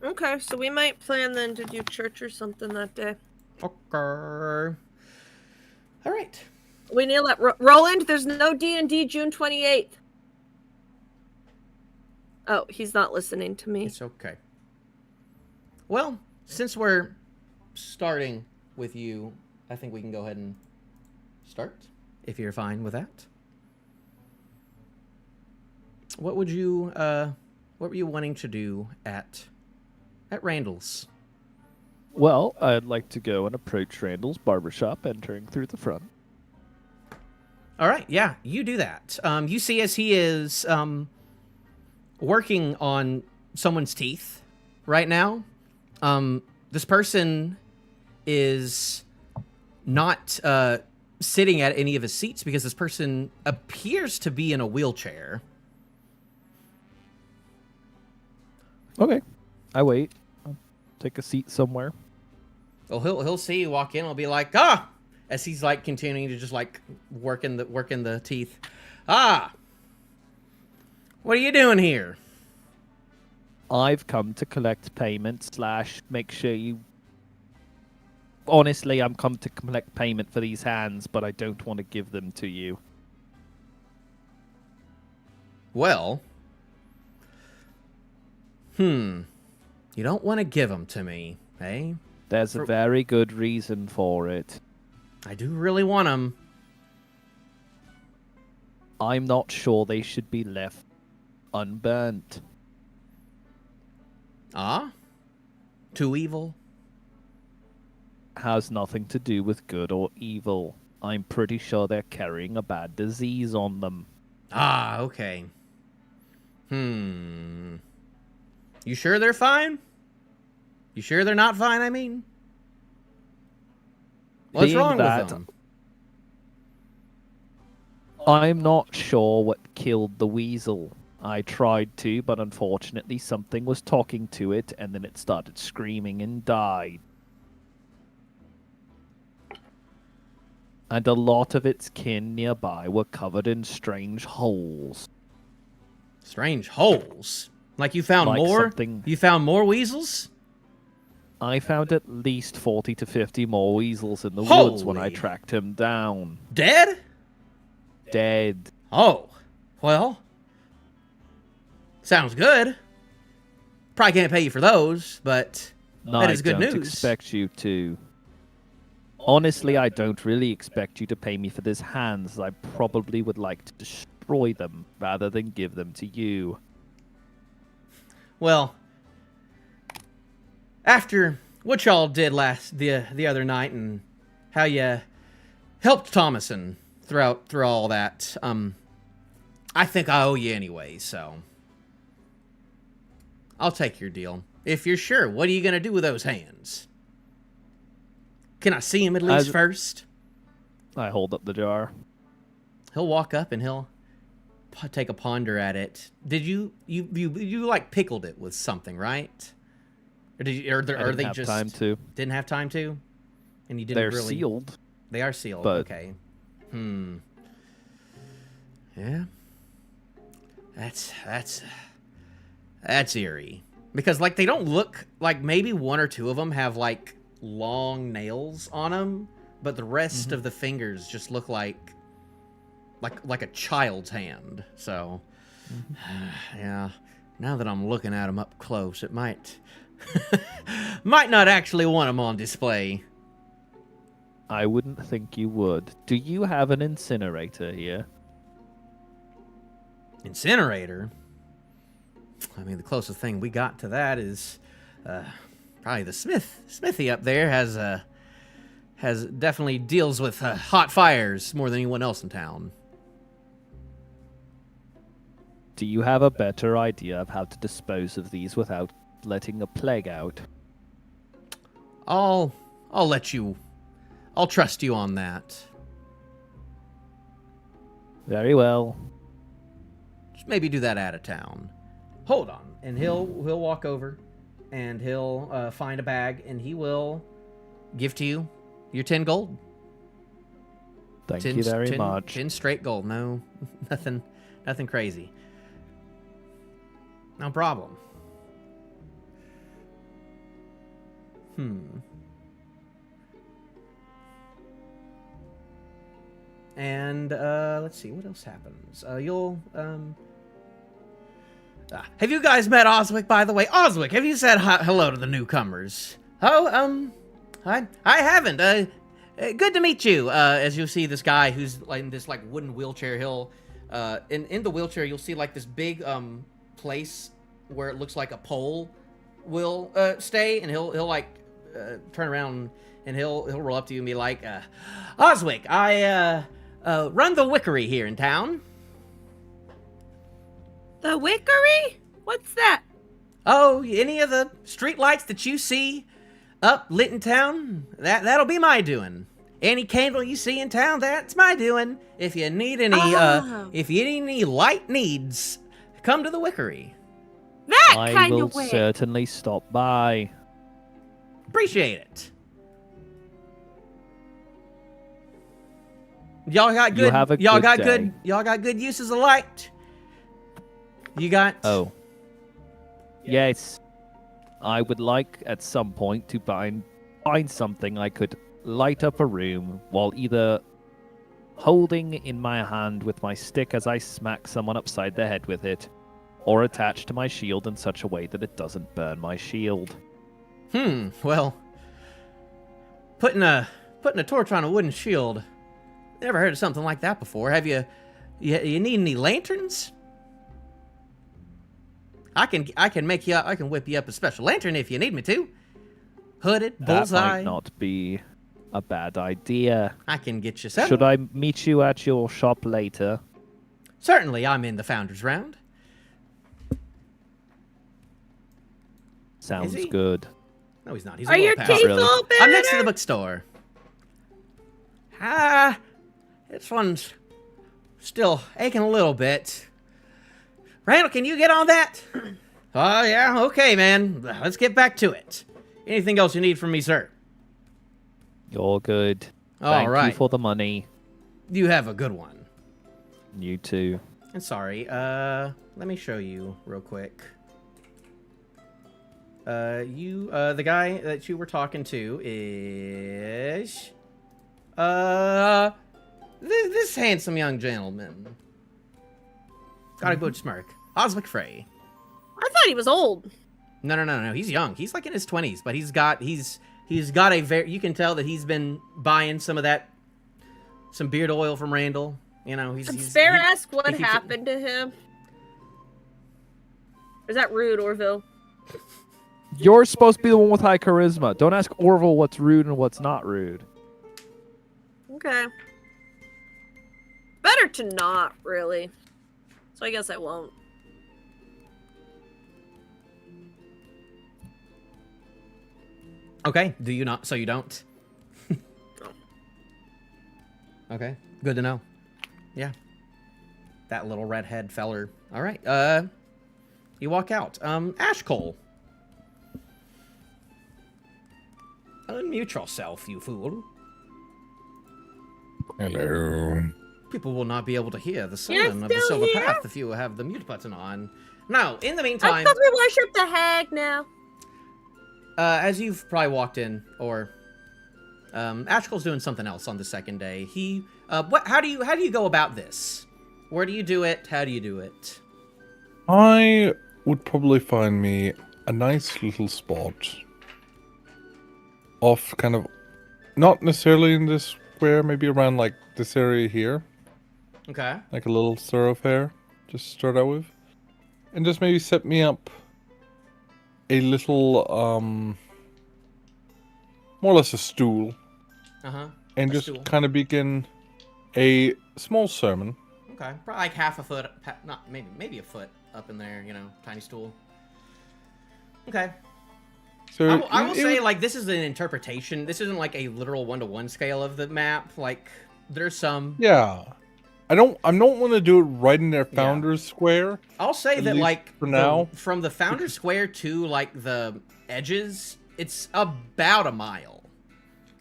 Okay, so we might plan then to do church or something that day. Okay. All right. We nail that. Roland, there's no D&D June 28th. Oh, he's not listening to me. It's okay. Well, since we're starting with you, I think we can go ahead and start, if you're fine with that. What were you wanting to do at Randall's? Well, I'd like to go and approach Randall's barbershop, entering through the front. All right, yeah, you do that. You see as he is working on someone's teeth right now. This person is not sitting at any of his seats because this person appears to be in a wheelchair. Okay, I wait. I'll take a seat somewhere. Well, he'll see you walk in. He'll be like, ah, as he's like continuing to just like working the teeth. Ah, what are you doing here? I've come to collect payment / make sure you... Honestly, I'm come to collect payment for these hands, but I don't want to give them to you. Well, you don't want to give them to me, eh? There's a very good reason for it. I do really want them. I'm not sure they should be left unburnt. Ah? Too evil? Has nothing to do with good or evil. I'm pretty sure they're carrying a bad disease on them. Ah, okay. You sure they're fine? You sure they're not fine, I mean? What's Being wrong that, with them? I'm not sure what killed the weasel. I tried to, but unfortunately something was talking to it, and then it started screaming and died. And a lot of its kin nearby were covered in strange holes. Strange holes? Like you found Like more? something- You found more weasels? I found at least 40 to 50 more weasels in the woods when I Holy. tracked him down. Dead? Dead. Oh, well, sounds good. Probably can't pay you for those, but that I is good don't news. expect you to. Honestly, I don't really expect you to pay me for this hands. I probably would like to destroy them rather than give them to you. Well, after what y'all did the other night and how you helped Thomason through all that, I think I owe you anyway, so I'll take your deal. If you're sure, what are you gonna do with those hands? Can I see him at least first? I hold up the jar. He'll walk up and he'll take a ponder at it. Did you like pickled it with something, right? Or did you, or they have just time to. didn't have time to? And you didn't They're really sealed. They are sealed. But... Okay. Yeah. That's eerie. Because like they don't look like, maybe one or two of them have like long nails on them, but the rest of the fingers just look like a child's hand. So yeah, now that I'm looking at them up close, it might not actually want them on display. I wouldn't think you would. Do you have an incinerator here? Incinerator? I mean, the closest thing we got to that is probably the smithy up there has definitely deals with hot fires more than anyone else in town. Do you have a better idea of how to dispose of these without letting a plague out? I'll trust you on that. Very well. Just maybe do that out of town. Hold on, and he'll walk over, and he'll find a bag, and he will give to you your 10 gold. Thank you very much. 10 straight gold. No, nothing crazy. No problem. And let's see what else happens. Have you guys met Oswick, by the way? Oswick, have you said hello to the newcomers? Oh, I haven't. Good to meet you. As you see this guy who's like in this like wooden wheelchair, he'll in the wheelchair you'll see like this big place where it looks like a pole will stay, and he'll like turn around and he'll roll up to you and be like, Oswick, I run the wickery here in town. The wickery? What's that? Oh, any of the street lights that you see up lit in town, that'll be my doing. Any candle you see in town, that's my doing. If you need any light needs, come to the wickery. That I kind will of way. certainly stop by. Appreciate it. Y'all got good. You have a y'all good got day. good. Y'all got good uses of light. You got. Oh. Yes. I would like at some point to find something I could light up a room while either holding in my hand with my stick as I smack someone upside the head with it, or attached to my shield in such a way that it doesn't burn my shield. Well, putting a torch on a wooden shield. Never heard of something like that before. Have you need any lanterns? I can whip you up a special lantern if you need me to. Hooded, bullseye. That might not be a bad idea. I can get you some. Should I meet you at your shop later? Certainly, I'm in the Founders Round. Sounds he? good. No, he's not. He's Are a little your past. teeth really. open? I'm next to the bookstore. This one's still aching a little bit. Randall, can you get on that? Oh, yeah, okay, man. Let's get back to it. Anything else you need from me, sir? You're good. All Thank right. you for the money. You have a good one. You too. And sorry, let me show you real quick. The guy that you were talking to is... this handsome young gentleman. Got a good smirk. Oswick Frey. I thought he was old. No. He's young. He's like in his 20s, but he's He's got a very. You can tell that he's been buying some beard oil from Randall. You know, Did Spare ask what he keeps it- happened to him? Or is that rude, Orville? You're supposed to be the one with high charisma. Don't ask Orville what's rude and what's not rude. Okay. Better to not, really. So I guess I won't. Okay. Do you not? So you don't? Okay. Good to know. Yeah. That little redhead feller. All right. You walk out. Ashcull. Unmute yourself, you fool. Hello. People will not be able to hear the You're sermon of the still Silver here? Path if you have the mute button on. Now, in the I meantime, thought we worship the hag now. as you've probably walked in, or Ashkull's doing something else on the second day. How do you go about this? Where do you do it? How do you do it? I would probably find me a nice little spot off kind of, not necessarily in this square, maybe around like this area here, Okay. like a little thoroughfare, just to start out with. And just maybe set me up a little, more or less a stool, and A just stool. kind of begin a small sermon. Okay. Probably like half a foot, not maybe a foot up in there. You know, tiny stool. Okay. So I will it say, would- like, this is an interpretation. This isn't like a literal 1-to-1 scale of the map. Like, there's some. yeah, I don't want to do it right in their founder's square. I'll say At that, least like, for now. from the Founders Square to like the edges, it's about a mile.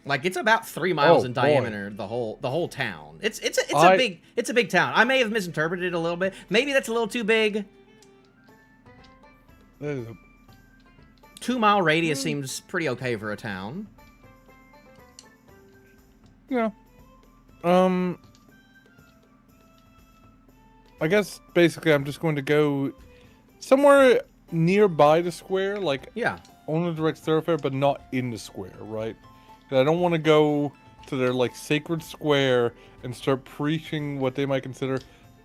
Like, it's about 3 miles in boy. diameter. The whole town. It's a big town. I may have misinterpreted it a little bit. Maybe that's a little too big. 2-mile radius seems pretty okay for a town. Yeah. I guess basically I'm just going to go somewhere nearby the square, like Yeah. on the direct thoroughfare, but not in the square, right? 'Cause I don't want to go to their like sacred square and start preaching what they might consider,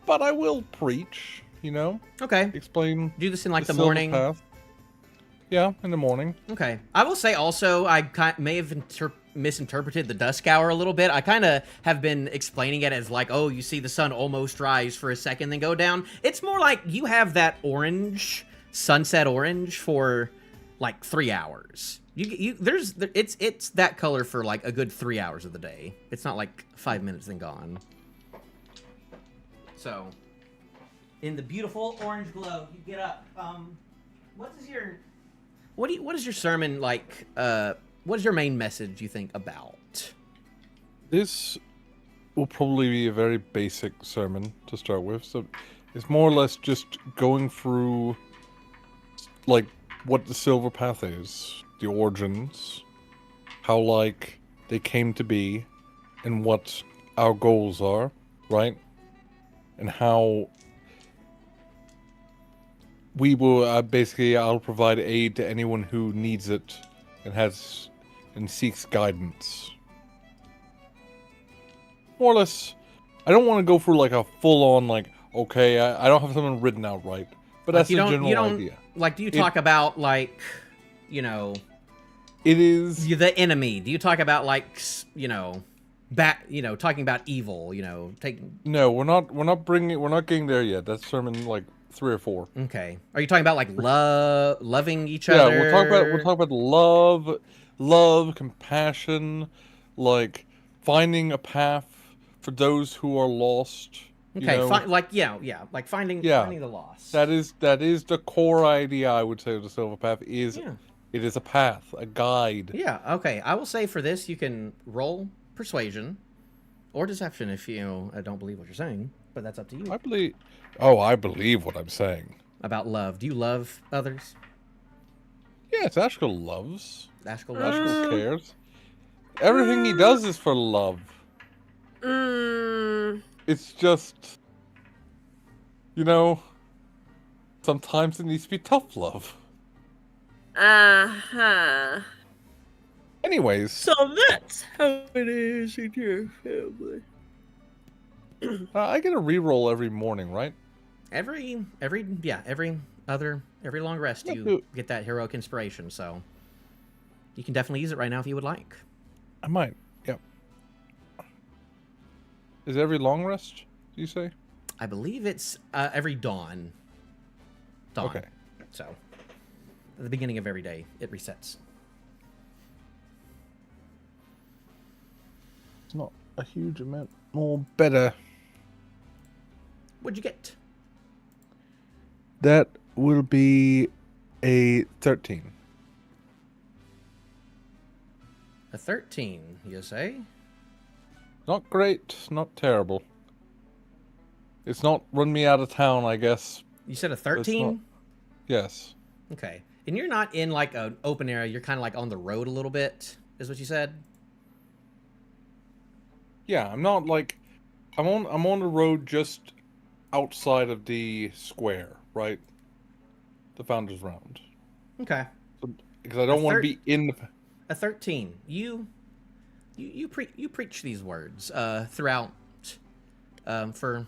but I will preach, you know, Okay. explain Do this in like the Silver morning. Path. Yeah, in the morning. Okay. I will say also, I may have misinterpreted the dusk hour a little bit. I kind of have been explaining it as like, oh, you see the sun almost rise for a second, then go down. It's more like you have that orange, sunset orange for like 3 hours. It's that color for like a good 3 hours of the day. It's not like 5 minutes then gone. So, in the beautiful orange glow, you get up. What is your sermon like? What is your main message you think about? This will probably be a very basic sermon to start with. So it's more or less just going through like what the Silver Path is, the origins, how like they came to be, and what our goals are, right? And how we will basically I'll provide aid to anyone who needs it and seeks guidance. More or less, I don't want to go for like a full-on like, okay, I don't have something written out right, but that's the general idea. Like, do you talk about like, you know, It is the enemy? Do you talk about like, you know, talking about evil? You know, no, we're not getting there yet. That's sermon like 3 or 4. Okay. Are you talking about like loving each Yeah, other? we're talking about love, compassion, like finding a path for those who are lost. Okay, you know? like finding the lost. That is the core idea, I would say, of the Silver Path is it is a path, a guide. Yeah, okay. I will say for this, you can roll persuasion or deception if you don't believe what you're saying, but that's up to you. I believe what I'm saying. About love. Do you love others? Yes, Ashcull loves. Ashkull Ashcull cares. Everything he does is for love. It's just, you know, sometimes it needs to be tough love. Uh-huh. Anyways, So that's how it is in your family. I get a reroll every morning, right? Every long rest Yeah, you get that heroic inspiration, so you can definitely use it right now if you would like. I might. Yep. Is it every long rest? Do you say? I believe it's every dawn. Okay. So at the beginning of every day, it resets. It's not a huge amount more better. What'd you get? That will be a 13. A 13, you say? Not great, not terrible. It's not run me out of town, I guess. You said a It's 13? not- Yes. Okay. And you're not in like an open area, you're kind of like on the road a little bit, is what you said? Yeah, I'm not like I'm on the road just outside of the square, right? The Founders Round. Okay. Because I don't want to be in the A 13. You preach these words throughout for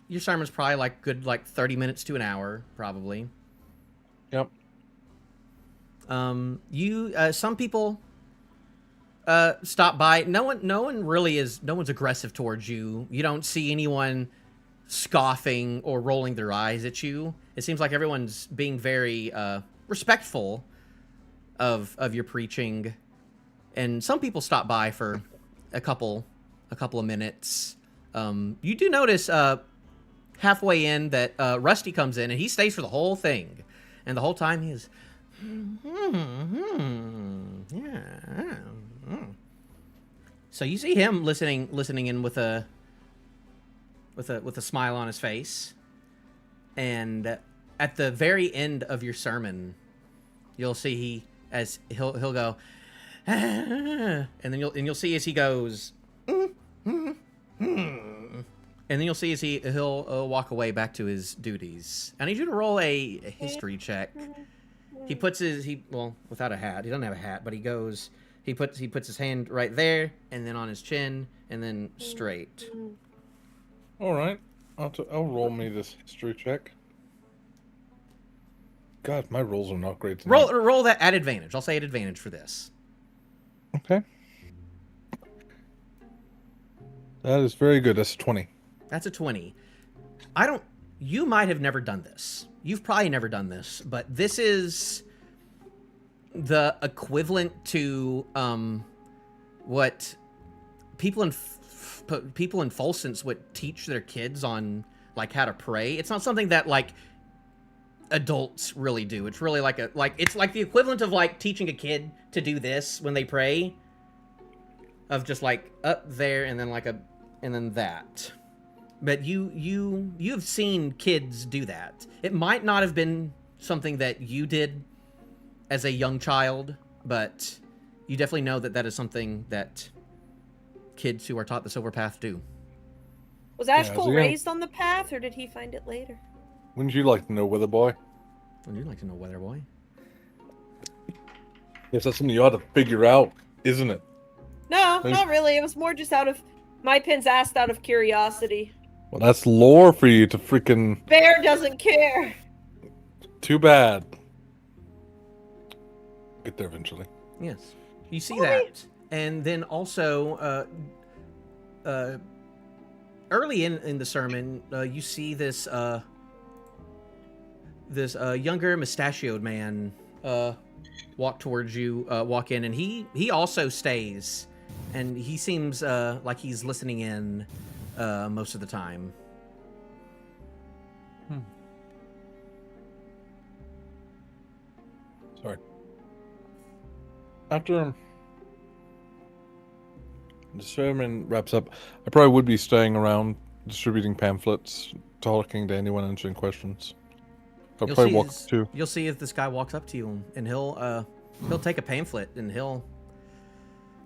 your sermon's probably like good 30 minutes to an hour probably. Yep. Some people stop by. No one's aggressive towards you. You don't see anyone scoffing or rolling their eyes at you. It seems like everyone's being very respectful of your preaching, and some people stop by for a couple of minutes. You do notice halfway in that Rusty comes in, and he stays for the whole thing, and the whole time he is yeah. So you see him listening in with a smile on his face, and at the very end of your sermon, you'll see he'll go, and then you'll see as he goes, and then you'll see as he'll walk away back to his duties. I need you to roll a history check. He puts without a hat. He doesn't have a hat, but he puts his hand right there, and then on his chin, and then straight. All right. I'll roll me this history check. God, my rolls are not great tonight. Roll that at advantage. I'll say at advantage for this. Okay. That is very good. That's a 20. That's a 20. You might have never done this. You've probably never done this, but this is the equivalent to what people in Folsense would teach their kids on like how to pray. It's not something that like adults really do. It's really it's like the equivalent of like teaching a kid to do this when they pray, of just like up there and then and then that. But you have seen kids do that. It might not have been something that you did as a young child, but you definitely know that is something that kids who are taught the Silver Path do. Was Ashcull raised on the path, or did he find it later? Wouldn't you like to know, Weather Boy? Wouldn't you like to know, Weather Boy? Yes, that's something you ought to figure out, isn't it? No, not really. It was more just out of my pins asked out of curiosity. Well, that's lore for you to freaking... Bear doesn't care. Too bad. Get there eventually. Yes. You see that. And then also, early in the sermon, you see this younger mustachioed man walk towards you, walk in, and he also stays, and he seems like he's listening in most of the time. Sorry. After the sermon wraps up, I probably would be staying around, distributing pamphlets, talking to anyone answering questions. I'll probably walk too. You'll see if this guy walks up to you, and he'll take a pamphlet, and he'll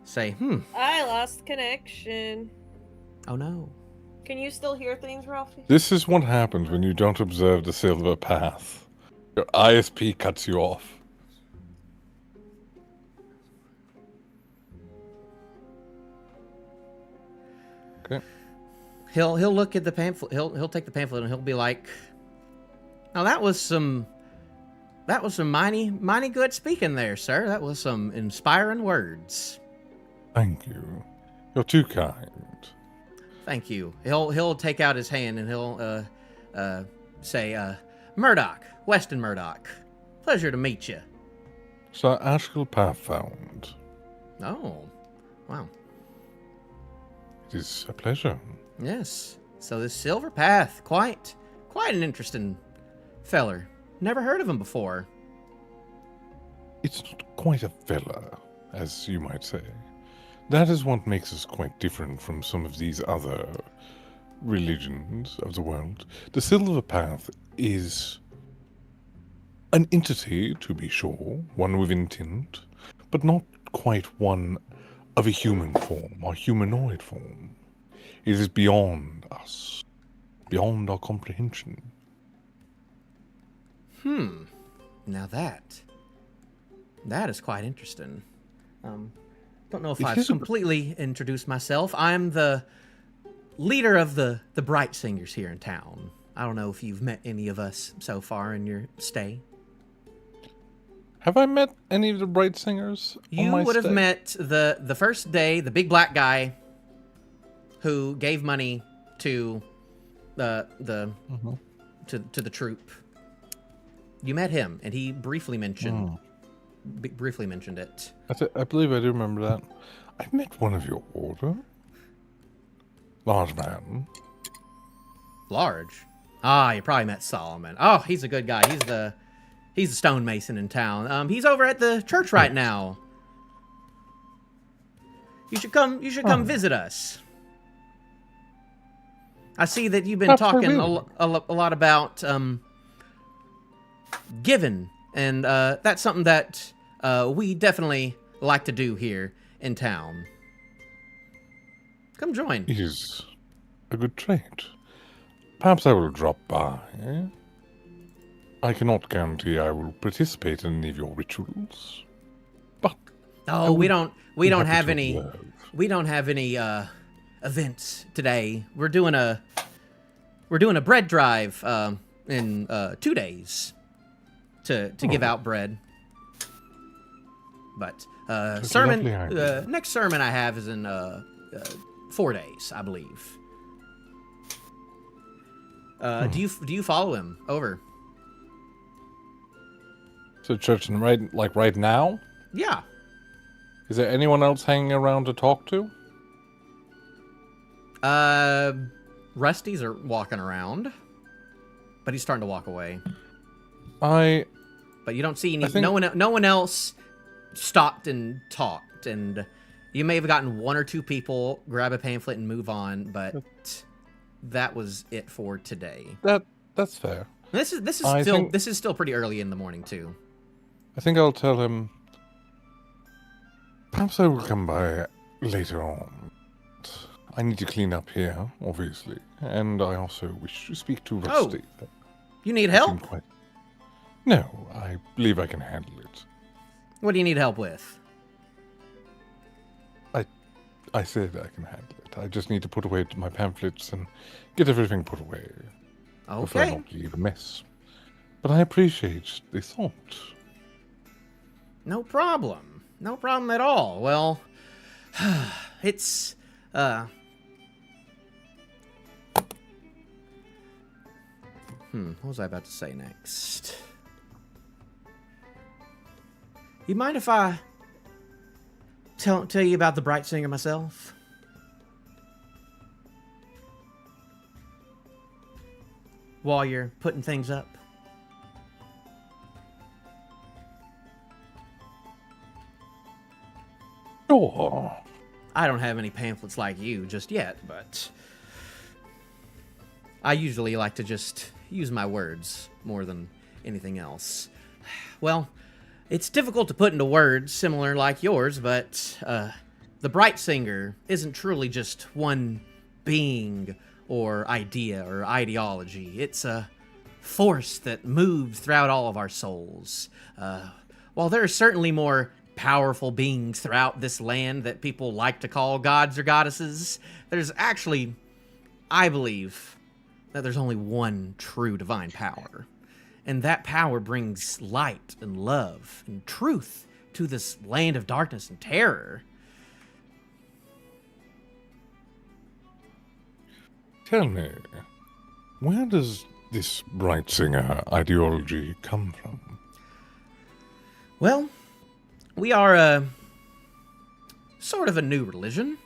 say, I lost connection. Oh no. Can you still hear things, Ralphie? This is what happens when you don't observe the Silver Path. Your ISP cuts you off. he'll look at the pamphlet. He'll take the pamphlet and he'll be like, "Now that was some mighty good speaking there, sir. That was some inspiring words." Thank you. You're too kind. Thank you. He'll take out his hand and he'll say, "Murdoch, Weston Murdoch. Pleasure to meet you." Sir Ashcull Pathfound. Oh, wow. It is a pleasure. Yes. So this Silver Path, quite an interesting feller. Never heard of him before. It's not quite a fella, as you might say. That is what makes us quite different from some of these other religions of the world. The Silver Path is an entity, to be sure, one with intent, but not quite one of a human form or humanoid form. It is beyond us, beyond our comprehension. Now that is quite interesting. Don't know if It I've is a- completely introduced myself. I'm the leader of the Bright Singers here in town. I don't know if you've met any of us so far in your stay. Have I met any of the Bright Singers? on You my would have stay? met the first day, the big black guy who gave money to the Mhm. to the troop. You met him, and he briefly mentioned it. I believe I do remember that. I met one of your order. Large man. Large. Ah, you probably met Solomon. Oh, he's a good guy. He's the stonemason in town. He's over at the church right now. You should come visit us. I see that you've been Perhaps I talking will. a lot about giving, and that's something that we definitely like to do here in town. Come join. It is a good trait. Perhaps I will drop by. I cannot guarantee I will participate in any of your rituals, but Oh, we don't happy have to any. observe. We don't have any events today. We're doing a bread drive in 2 days to give out bread. But That's a sermon lovely idea. next sermon I have is in 4 days, I believe. Do you follow him? Over. So church and right now? Yeah. Is there anyone else hanging around to talk to? Rusty's are walking around, but he's starting to walk away. I But you don't see any. I think- No one else stopped and talked, and you may have gotten one or two people grab a pamphlet and move on, but that was it for today. that's fair. This is I still think- this is still pretty early in the morning too. I think I'll tell him. Perhaps I will come by later on. I need to clean up here, obviously, and I also wish to speak to Oh, Rusty. You need He help? seemed quite- No, I believe I can handle it. What do you need help with? I said I can handle it. I just need to put away my pamphlets and get everything put away. Prefer Okay. not to leave a mess. But I appreciate the thought. No problem. No problem at all. Well, it's what was I about to say next? You mind if I tell you about the Bright Singer myself? While you're putting things up? Sure. I don't have any pamphlets like you just yet, but I usually like to just use my words more than anything else. Well, it's difficult to put into words similar like yours, but the Bright Singer isn't truly just one being or idea or ideology. It's a force that moves throughout all of our souls. While there are certainly more powerful beings throughout this land that people like to call gods or goddesses, there's actually I believe that there's only one true divine power, and that power brings light and love and truth to this land of darkness and terror. Tell me, where does this Bright Singer ideology come from? Well, we are a sort of a new religion.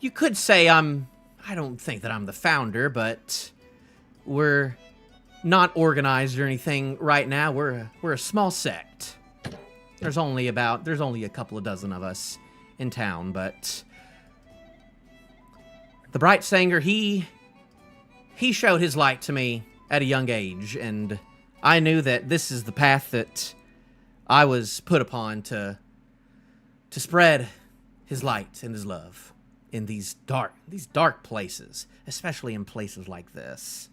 You could say I don't think that I'm the founder, but we're not organized or anything right now. We're a small sect. There's only a couple of dozen of us in town, but the Bright Singer, he showed his light to me at a young age, and I knew that this is the path that I was put upon to spread his light and his love in these dark places, especially in places like this.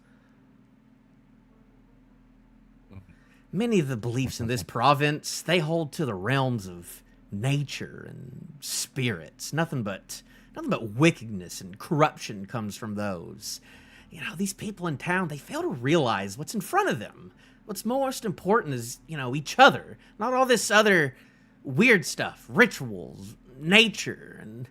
Many of the beliefs in this province, they hold to the realms of nature and spirits. Nothing but wickedness and corruption comes from those. You know, these people in town, they fail to realize what's in front of them. What's most important is, each other, not all this other weird stuff, rituals, nature, and,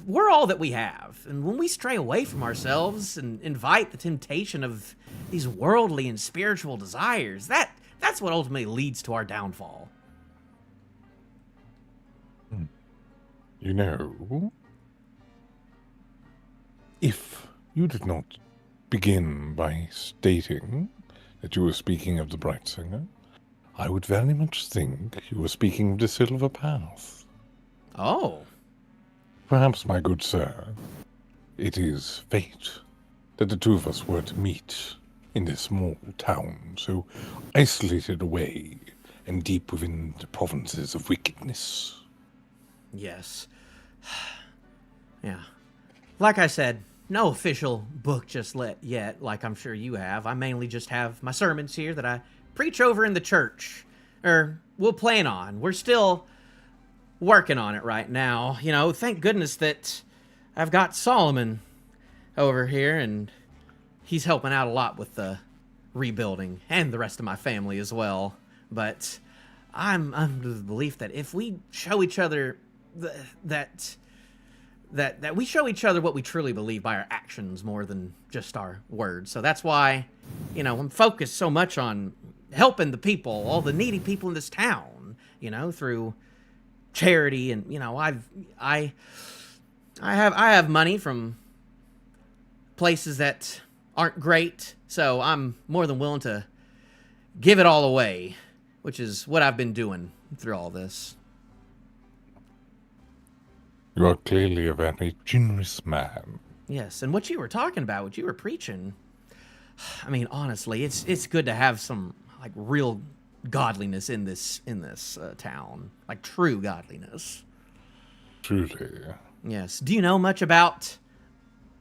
we're all that we have. And when we stray away from ourselves and invite the temptation of these worldly and spiritual desires, that's what ultimately leads to our downfall. If you did not begin by stating that you were speaking of the Bright Singer, I would very much think you were speaking of the Silver Path. Oh. Perhaps, my good sir, it is fate that the two of us were to meet in this small town, so isolated away and deep within the provinces of wickedness. Yes. Yeah. Like I said, no official book just yet, like I'm sure you have. I mainly just have my sermons here that I preach over in the church. Or we'll plan on. We're still working on it right now. Thank goodness that I've got Solomon over here, and he's helping out a lot with the rebuilding, and the rest of my family as well. But I'm under the belief that if we show each other that we show each other what we truly believe by our actions more than just our words. So that's why, I'm focused so much on helping the people, all the needy people in this town, through charity. And, I have money from places that aren't great, so I'm more than willing to give it all away, which is what I've been doing through all this. You are clearly a very generous man. Yes, and what you were talking about, what you were preaching, I mean, honestly, it's good to have some real godliness in this town, like true godliness. Truly. Yes. Do you know much about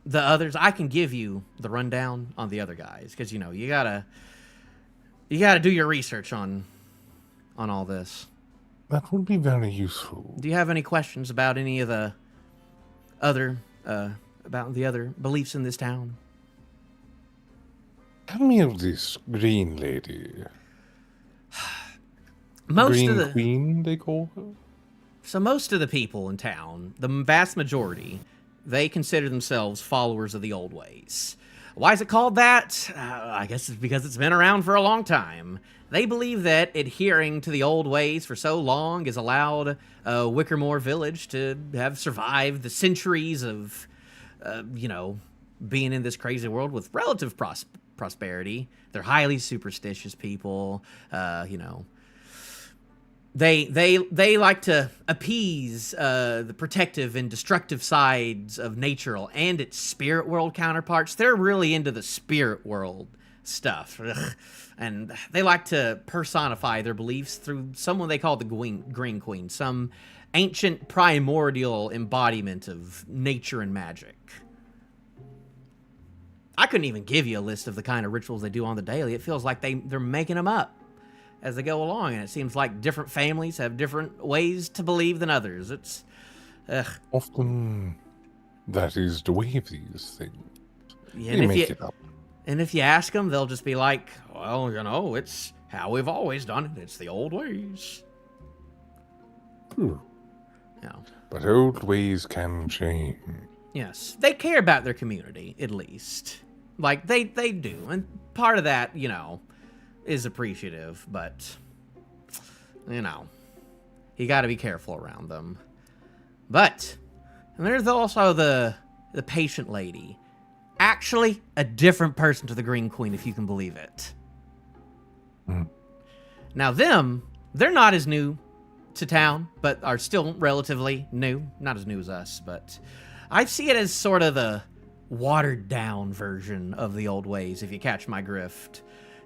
the others? I can give you the rundown on the other guys, because you gotta do your research on all this. That would be very useful. Do you have any questions about any of the other beliefs in this town? Tell me of this green lady. Green Queen, they call her? So most of the people in town, the vast majority, they consider themselves followers of the old ways. Why is it called that? I guess it's because it's been around for a long time. They believe that adhering to the old ways for so long has allowed Wickermore Village to have survived the centuries of, being in this crazy world with relative prosperity. They're highly superstitious people, They like to appease the protective and destructive sides of nature and its spirit world counterparts. They're really into the spirit world stuff. Ugh. And they like to personify their beliefs through someone they call the Green Queen, some ancient primordial embodiment of nature and magic. I couldn't even give you a list of the kind of rituals they do on the daily. It feels like they're making them up as they go along, and it seems like different families have different ways to believe than others. It's often That is the way of these things. Yeah, You make it up. And if you ask them, they'll just be like, well, you know, it's how we've always done it. It's the old ways. Hmm. Yeah. But old ways can change. Yes. They care about their community, at least. Like, they do. And part of that, you know, is appreciative. But, you know, you got to be careful around them. But, and there's also the patient lady. Actually, a different person to the Green Queen, if you can believe it. Hmm. Now, they're not as new to town, but are still relatively new. Not as new as us, but I see it as sort of the watered-down version of the old ways, if you catch my grift.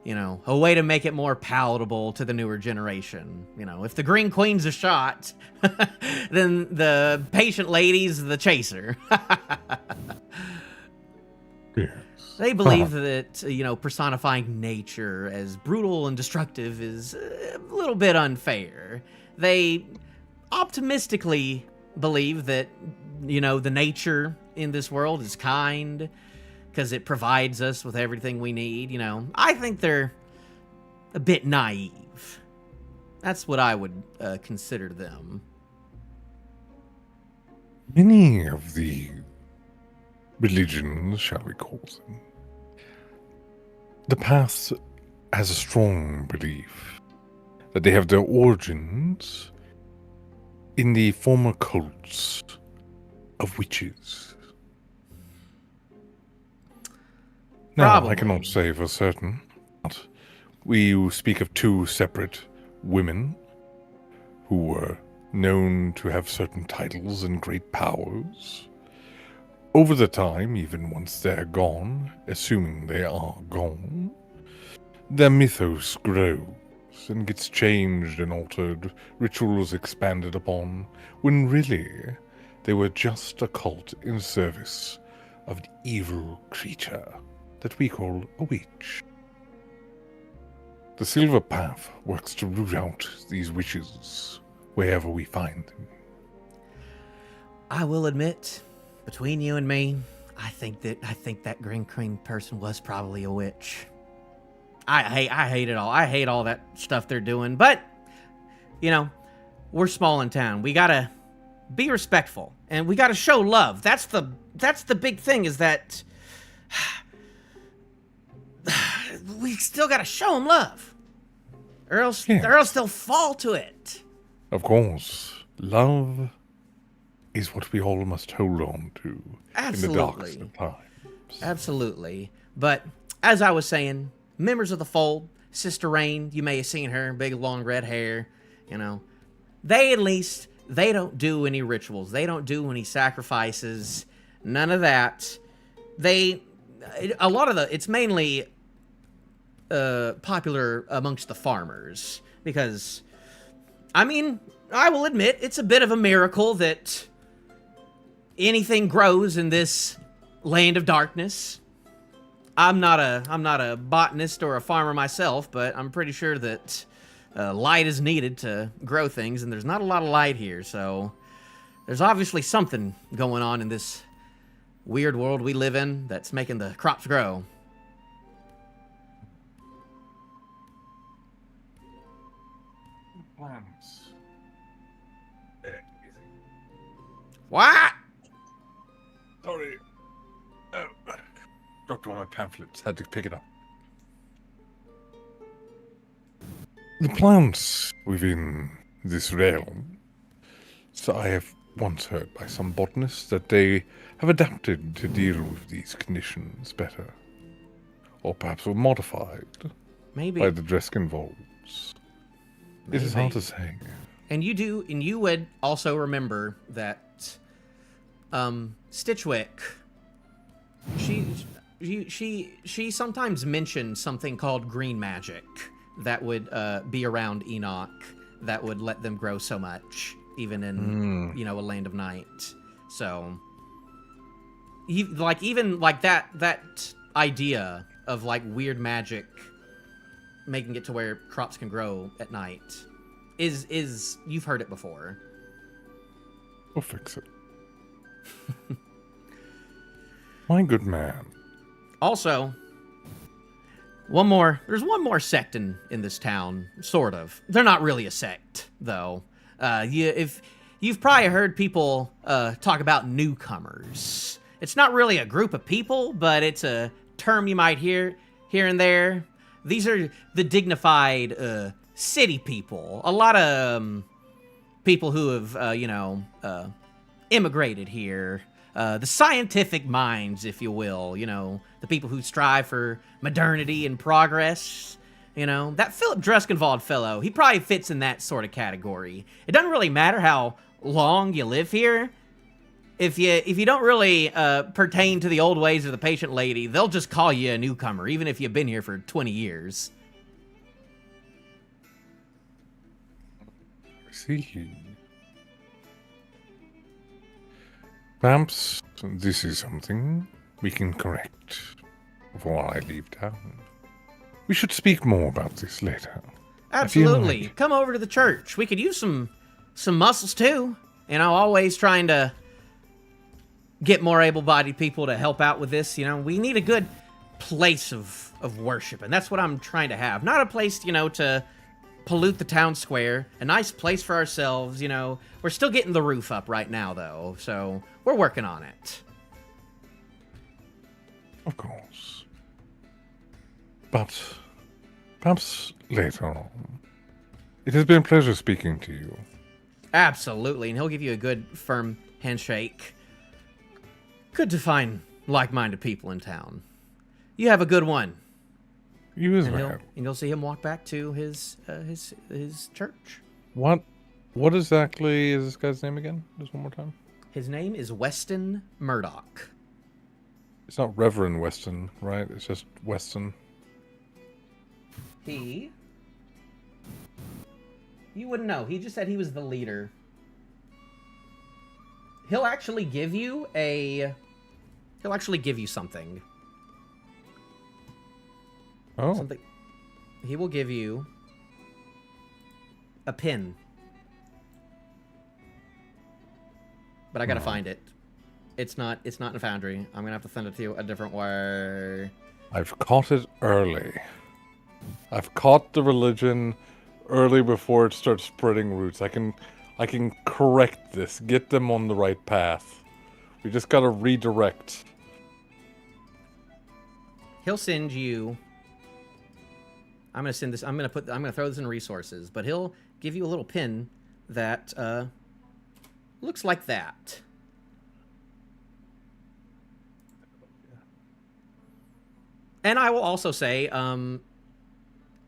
You know, a way to make it more palatable to the newer generation. You know, if the Green Queen's a shot, then the patient lady's the chaser. Yes. They believe that, you know, personifying nature as brutal and destructive is a little bit unfair. They optimistically believe that, you know, the nature in this world is kind because it provides us with everything we need. You know, I think they're a bit naive. That's what I would consider them. Many of the religions, shall we call them, the Path has a strong belief that they have their origins in the former cults of witches. Now, I cannot Probably. say for certain, but we speak of two separate women who were known to have certain titles and great powers. Over the time, even once they're gone, assuming they are gone, their mythos grows and gets changed and altered, rituals expanded upon, when really they were just a cult in service of an evil creature that we call a witch. The Silver Path works to root out these witches wherever we find them. I will admit, between you and me, I think that Green Queen person was probably a witch. I hate it all. I hate all that stuff they're doing. But, you know, we're small in town. We gotta be respectful, and we gotta show love. That's the big thing. Is that we still gotta show them love, or else they'll fall to it. Of course, love is what we all must hold on to in the darkest of times. Absolutely. But as I was saying, members of the fold, Sister Rain, you may have seen her, big long red hair, you know. They don't do any rituals. They don't do any sacrifices. None of that. It's mainly popular amongst the farmers because, I mean, I will admit it's a bit of a miracle that anything grows in this land of darkness. I'm not a botanist or a farmer myself, but I'm pretty sure that light is needed to grow things, and there's not a lot of light here, so there's obviously something going on in this weird world we live in that's making the crops grow. Plants. What? Sorry. Oh, dropped one of my pamphlets. Had to pick it up. The plants within this realm. So I have once heard by some botanists that they have adapted to deal with these conditions better. Or perhaps were modified Maybe. by the Dreskin Volds. It is hard to say. And you would also remember that Stitchwick, she sometimes mentioned something called green magic that would be around Enoch that would let them grow so much, even in a land of night. So even that idea of like weird magic making it to where crops can grow at night is you've heard it before. We'll fix it. My good man. Also, there's one more sect in this town, sort of. They're not really a sect, though. If you've probably heard people talk about newcomers. It's not really a group of people, but it's a term you might hear here and there. These are the dignified city people. A lot of people who have, immigrated here. The scientific minds, if you will. The people who strive for modernity and progress. That Philip Dreskenwald fellow, he probably fits in that sort of category. It doesn't really matter how long you live here. If you don't really pertain to the old ways of the patient lady, they'll just call you a newcomer, even if you've been here for 20 years. See. Perhaps this is something we can correct before I leave town. We should speak more about this later. Absolutely. Come over to the church. We could use some muscles too. Always trying to get more able-bodied people to help out with this. We need a good place of worship, and that's what I'm trying to have. Not a place, to pollute the town square. A nice place for ourselves, We're still getting the roof up right now, though, so we're working on it. Of course. But perhaps later on. It has been a pleasure speaking to you. Absolutely, and he'll give you a good, firm handshake. Good to find like-minded people in town. You have a good one. You as And well. you'll see him walk back to his church. What exactly is this guy's name again? Just one more time. His name is Weston Murdoch. It's not Reverend Weston, right? It's just Weston. You wouldn't know. He just said he was the leader. He'll actually give you something. Oh. Something. He will give you a pin. But I gotta find it. It's not in a foundry. I'm gonna have to send it to you a different way. I've caught it early. I've caught the religion early before it starts spreading roots. I can correct this, get them on the right path. We just gotta redirect. He'll send you. I'm gonna throw this in resources, but he'll give you a little pin that looks like that. And I will also say,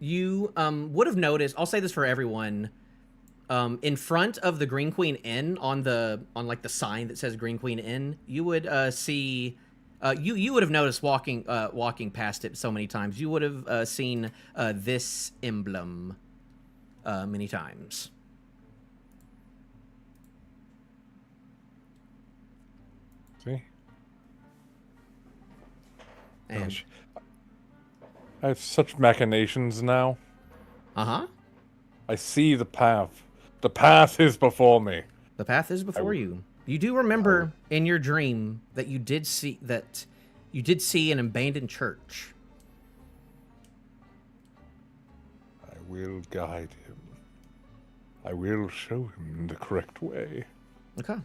you would have noticed. I'll say this for everyone. In front of the Green Queen Inn, on the sign that says Green Queen Inn, you would see. You would have noticed walking past it so many times. You would have seen this emblem many times. See? And Gosh. I have such machinations now. uh-huh. I see the path. The path is before me. The path is before you. You do remember in your dream that you did see an abandoned church. I will guide him. I will show him the correct way. Okay.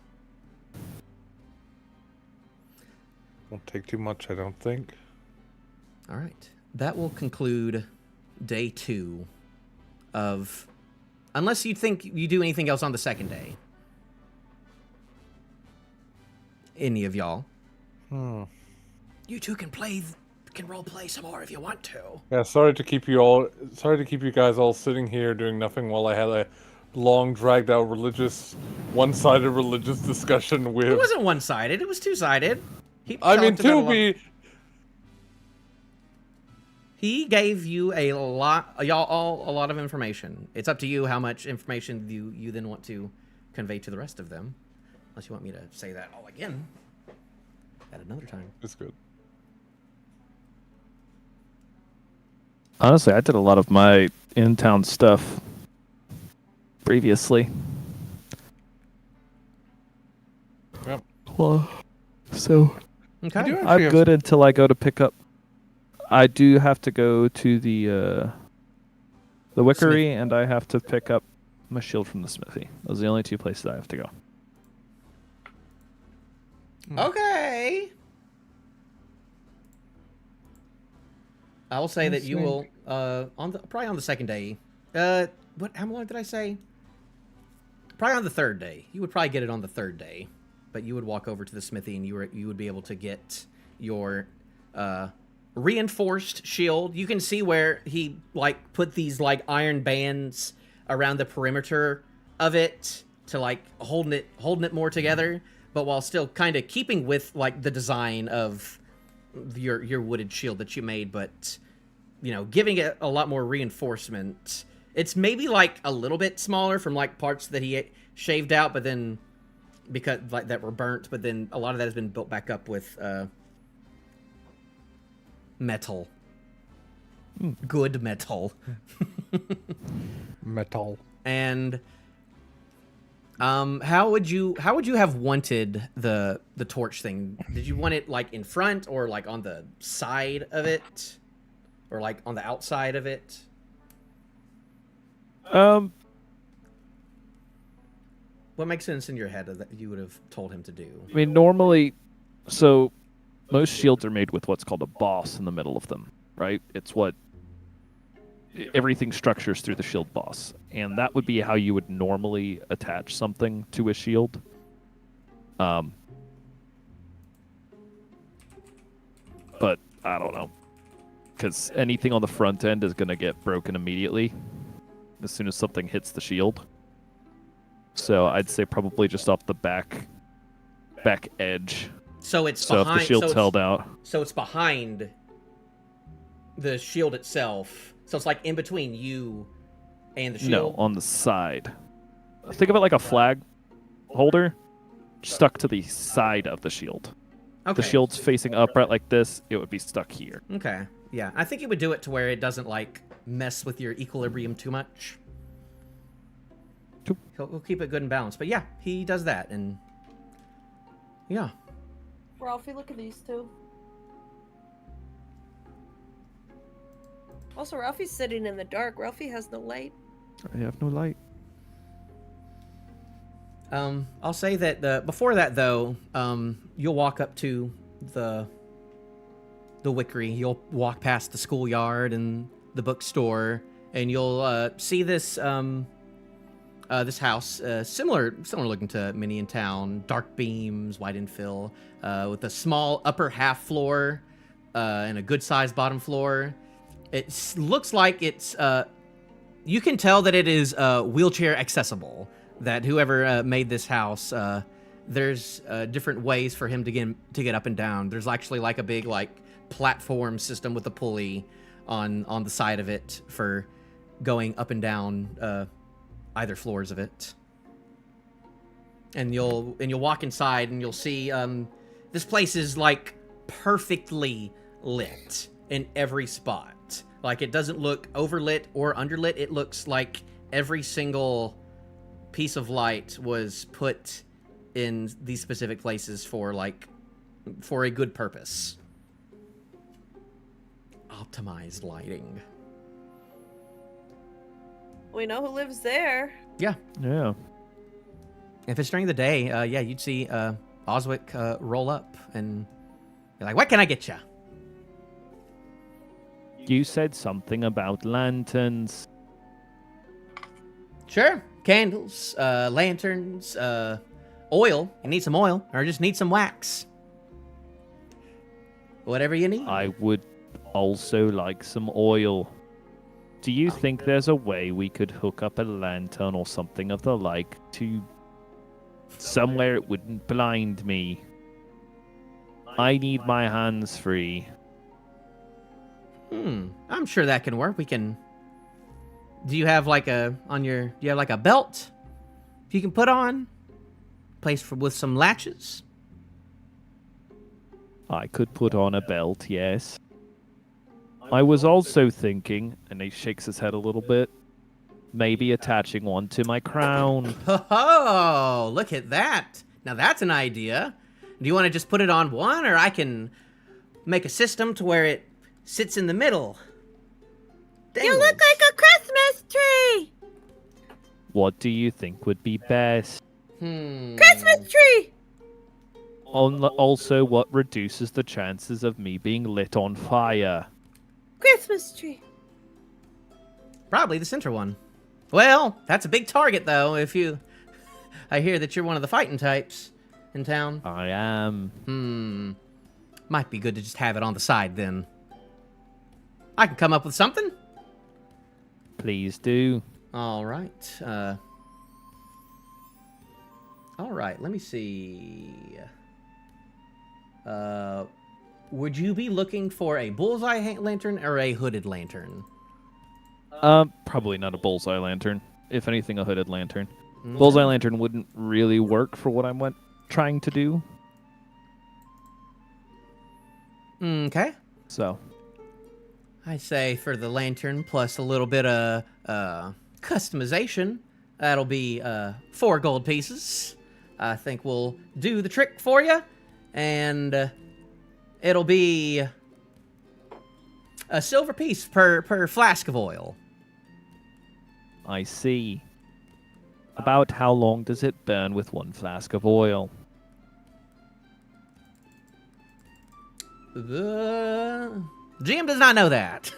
Won't take too much, I don't think. All right. That will conclude day 2 of... Unless you think you do anything else on the second day. Any of y'all. Hmm. You two can role play some more if you want to. Yeah, sorry to keep you guys all sitting here doing nothing while I had a long, dragged out one-sided religious discussion with... It wasn't one-sided, it was two-sided. He gave you a lot of information. It's up to you how much information you then want to convey to the rest of them. Unless you want me to say that all again at another time. It's good. Honestly, I did a lot of my in-town stuff previously. Yep. Well, so You do Okay. actually I'm have good some- until I go to pick up. I do have to go to the Wickery, and I have to pick up my shield from the smithy. Those are the only two places I have to go. Okay. I will say that Let's you see. will probably on the second day. How long did I say? Probably on the third day. You would probably get it on the third day, but you would walk over to the smithy and you would be able to get your reinforced shield. You can see where he like put these like iron bands around the perimeter of it to like holding it more together, but while still kind of keeping with like the design of your wooded shield that you made, but giving it a lot more reinforcement. It's maybe like a little bit smaller from like parts that he shaved out, but then because like that were burnt, but then a lot of that has been built back up with metal. Good metal. metal. And how would you have wanted the torch thing? Did you want it like in front or like on the side of it? Or like on the outside of it? What makes sense in your head that you would have told him to do? I mean, normally, so most shields are made with what's called a boss in the middle of them, right? It's what everything structures through the shield boss, and that would be how you would normally attach something to a shield. But I don't know, because anything on the front end is going to get broken immediately as soon as something hits the shield. So I'd say probably just off the back edge. So it's So behind. if the shield's held out. So it's behind the shield itself. So it's like in between you and the shield. No, on the side. Think of it like a flag holder stuck to the side of the shield. Okay. The shield's facing upright like this, it would be stuck here. Okay. Yeah, I think it would do it to where it doesn't like mess with your equilibrium too much. Cool. He'll keep it good and balanced. But yeah, he does that, and yeah. Ralphie, look at these two. Also, Ralphie's sitting in the dark. Ralphie has no light. I have no light. I'll say that before that though, you'll walk up to the Wickery. You'll walk past the schoolyard and the bookstore, and you'll see this this house, similar looking to many in town. Dark beams, white infill, with a small upper half floor and a good sized bottom floor. It looks like it's you can tell that it is wheelchair accessible. That whoever made this house, there's different ways for him to get up and down. There's actually like a big like platform system with a pulley on the side of it for going up and down either floors of it. And you'll walk inside and you'll see this place is like perfectly lit in every spot. Like it doesn't look overlit or underlit. It looks like every single piece of light was put in these specific places for a good purpose. Optimized lighting. We know who lives there. Yeah. Yeah. If it's during the day, yeah, you'd see Oswick roll up and be like, "What can I get you?" You said something about lanterns. Sure. Candles, lanterns, oil. You need some oil, or just need some wax. Whatever you need. I would also like some oil. Do you think there's a way we could hook up a lantern or something of the like to somewhere it wouldn't blind me? I need my hands free. I'm sure that can work. We can. Do you have like a belt you can put on? Place with some latches? I could put on a belt, yes. I was also thinking, and he shakes his head a little bit, maybe attaching one to my crown. Oh, look at that. Now that's an idea. Do you want to just put it on one, or I can make a system to where it sits in the middle? You look like a Christmas tree! What do you think would be best? Christmas tree! Also, what reduces the chances of me being lit on fire? Christmas tree. Probably the center one. Well, that's a big target, though, if you... I hear that you're one of the fighting types in town. I am. Might be good to just have it on the side, then. I can come up with something. Please do. All right. All right, let me see. Would you be looking for a bullseye lantern or a hooded lantern? Probably not a bullseye lantern. If anything, a hooded lantern. Bullseye lantern wouldn't really work for what I'm trying to do. Okay. So, I say for the lantern plus a little bit of customization, that'll be 4 gold pieces. I think we'll do the trick for you, and it'll be a silver piece per flask of oil. I see. About how long does it burn with 1 flask of oil? The GM does not know that.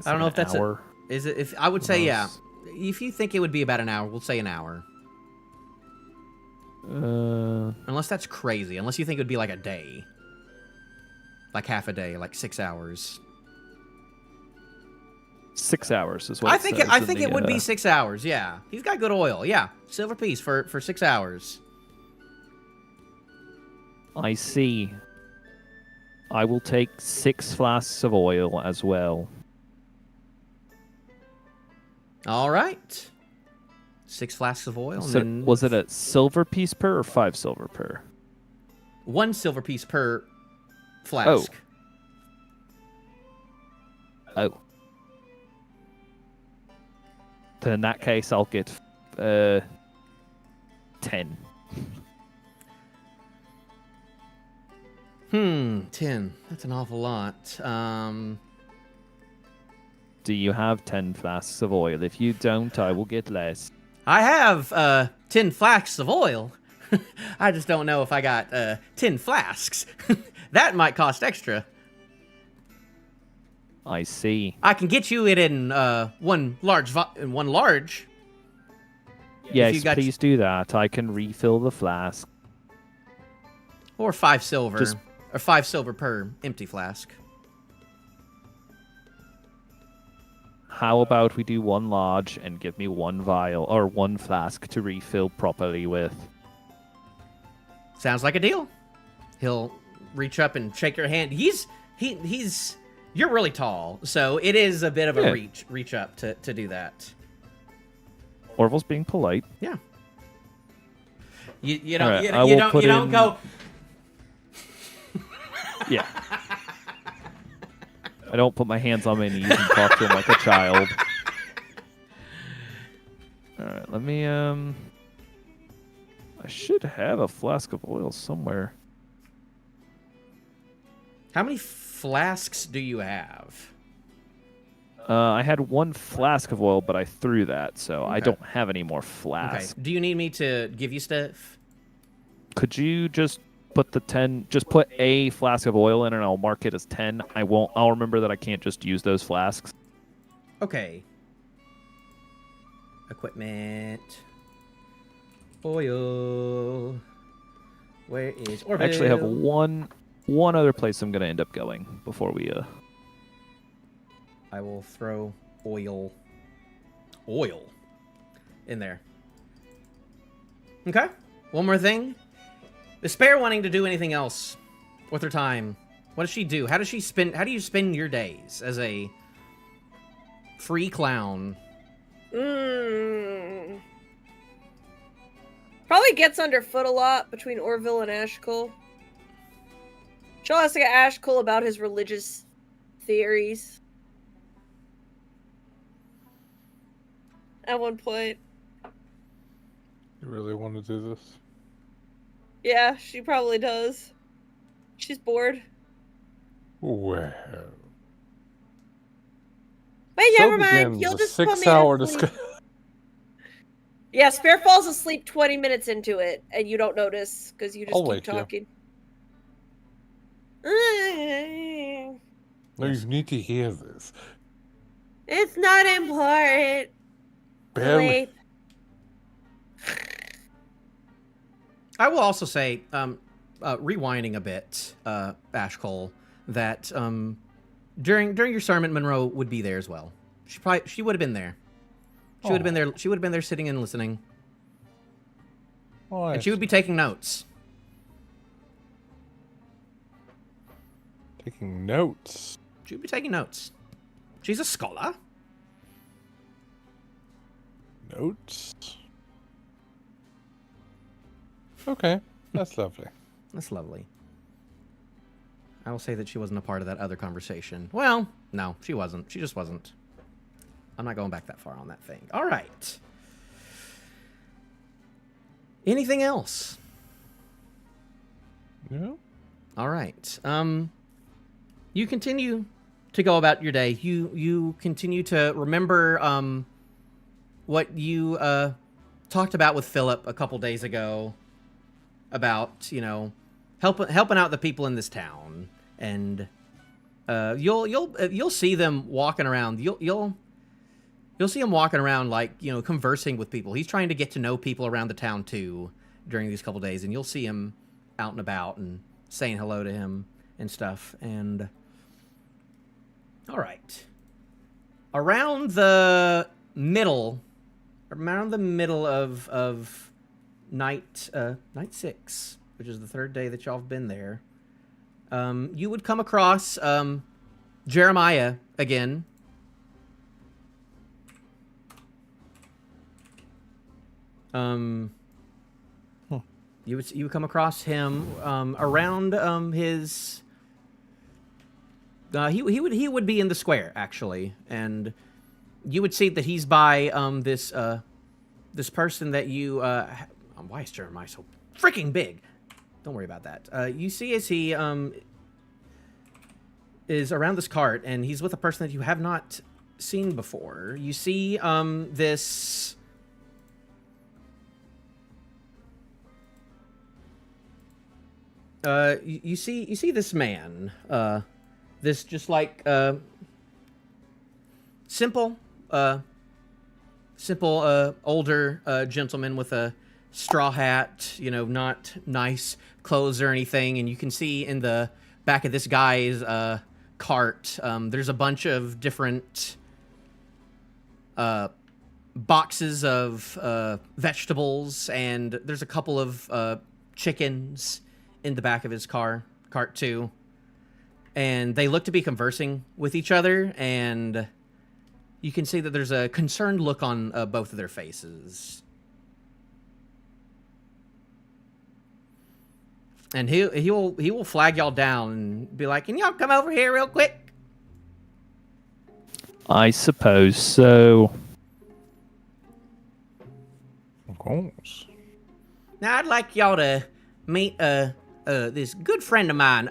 I don't know if that's hour. Is it? If I would say yeah. If you think it would be about an hour, we'll say an hour. Unless that's crazy. Unless you think it would be like a day. Like half a day, like 6 hours. 6 hours is what I think it would be 6 hours. Yeah, he's got good oil. Yeah, silver piece for 6 hours. I see. I will take 6 flasks of oil as well. All right. 6 flasks of oil. So, and then was it a silver piece per or 5 silver per? 1 silver piece per flask. Oh. Then in that case, I'll get 10. 10. That's an awful lot. Do you have 10 flasks of oil? If you don't, I will get less. I have 10 flasks of oil. I just don't know if I got 10 flasks. That might cost extra. I see. I can get you it in one large. Yes, please do that. I can refill the flask. Or 5 silver. Just- Or 5 silver per empty flask. How about we do 1 large and give me 1 vial or 1 flask to refill properly with? Sounds like a deal. He'll reach up and shake your hand. He's you're really tall, so it is a bit of a reach up to do that. Orville's being polite. Yeah. You don't Right, you don't go. Yeah. I don't put my hands on my knees and talk to him like a child. Alright, let me, I should have a flask of oil somewhere. How many flasks do you have? I had 1 flask of oil, but I threw that, so I don't have any more flasks. Okay. Do you need me to give you stuff? Could you just put just put a flask of oil in and I'll mark it as 10. I'll remember that I can't just use those flasks. Okay. Equipment. Oil. Where is Orvill? I actually have one other place I'm going to end up going before we I will throw oil in there. Okay. One more thing. The Spare wanting to do anything else with her time. What does she do? How do you spend your days as a free clown? Probably gets underfoot a lot between Orvill and Ashcull. She'll ask Ashcull about his religious theories. At one point. You really want to do this? Yeah, she probably does. She's bored. Well. Wait, So never mind. begins You'll a just put me 6-hour to sleep. discussion. Yeah, Spare falls asleep 20 minutes into it, and you don't notice because you just I'll keep wake you. talking. No, you need to hear this. It's not important. Barely. Sleep. I will also say, rewinding a bit, Ashcull, that during your sermon, Monroe would be there as well. She would have been there. She would have been there. She would have been there, sitting and listening, Oh, and she would be taking notes. taking notes. She would be taking notes. She's a scholar. Notes. Okay, that's lovely. That's lovely. I will say that she wasn't a part of that other conversation. Well, no, she wasn't. She just wasn't. I'm not going back that far on that thing. All right. Anything else? No. All right. You continue to go about your day. You continue to remember what you talked about with Philip a couple days ago about, helping out the people in this town, and you'll see them walking around. You'll see him walking around, like, conversing with people. He's trying to get to know people around the town too during these couple days, and you'll see him out and about and saying hello to him and stuff. And all right, around the middle of night 6, which is the third day that y'all have been there, you would come across Jeremiah again. You would come across him around his. He would be in the square, actually, and you would see that he's by this person that you. Why is Jeremiah so freaking big? Don't worry about that. You see as he is around this cart, and he's with a person that you have not seen before. You see this. You see this man, this just like simple older gentleman with a straw hat, not nice clothes or anything, and you can see in the back of this guy's cart, there's a bunch of different boxes of vegetables, and there's a couple of chickens in the back of his cart too, and they look to be conversing with each other, and you can see that there's a concerned look on both of their faces. And he will flag y'all down and be like, "Can y'all come over here real quick?" I suppose so. Of course. Now I'd like y'all to meet this good friend of mine,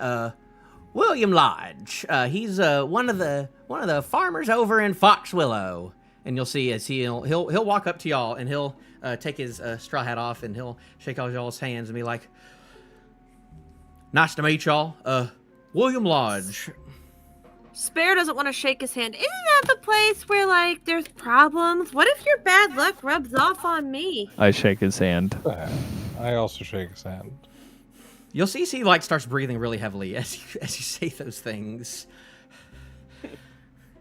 William Lodge. He's one of the farmers over in Fox Willow. And you'll see as he'll walk up to y'all, and he'll take his straw hat off, and he'll shake all y'all's hands and be like, "Nice to meet y'all. William Lodge." Spare doesn't want to shake his hand. Isn't that the place where, like, there's problems? What if your bad luck rubs off on me? I shake his hand. I also shake his hand. You'll see he like starts breathing really heavily as you say those things.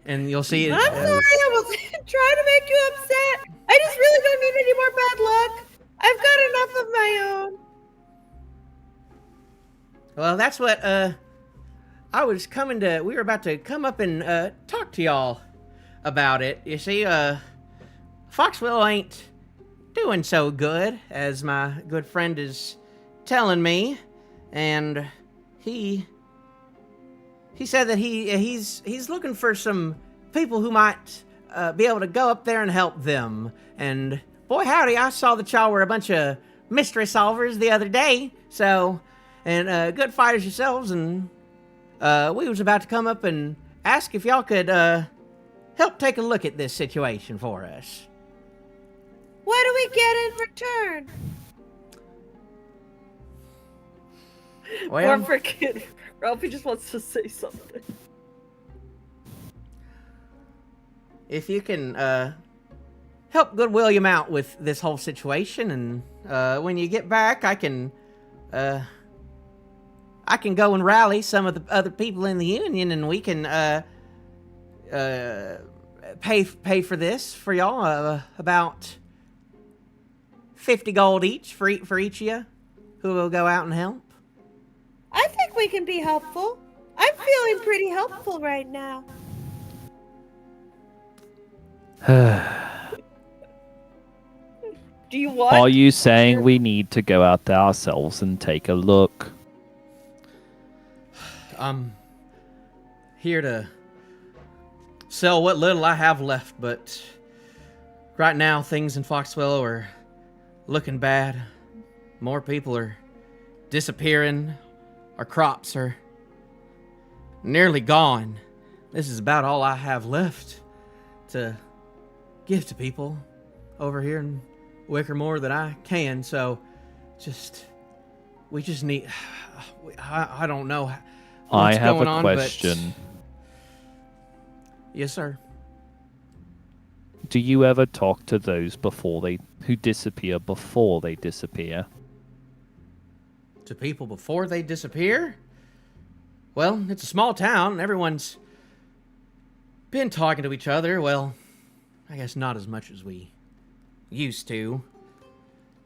And you'll see I'm sorry, I was trying to make you upset. I just really don't need any more bad luck. I've got enough of my own. Well, that's what I was we were about to come up and talk to y'all about it. You see, Foxville ain't doing so good, as my good friend is telling me, and he said that he's looking for some people who might be able to go up there and help them. And boy howdy, I saw that y'all were a bunch of mystery solvers the other day, so, and good fighters yourselves, and we was about to come up and ask if y'all could help take a look at this situation for us. What do we get in return? Well, Or freaking Ralphie just wants to say something. if you can help good William out with this whole situation, and when you get back, I can go and rally some of the other people in the union, and we can pay for this for y'all, about 50 gold each for each of you who will go out and help. I think we can be helpful. I'm feeling pretty helpful right now. Do you want? Are you saying we need to go out there ourselves and take a look? I'm here to sell what little I have left, but right now things in Foxwell are looking bad. More people are disappearing. Our crops are nearly gone. This is about all I have left to give to people over here in Wickermore that I can, so we just need, I don't know what's I have going a on, question. But... Yes, sir. Do you ever talk to those who disappear before they disappear? To people before they disappear? Well, it's a small town. Everyone's been talking to each other. Well, I guess not as much as we used to.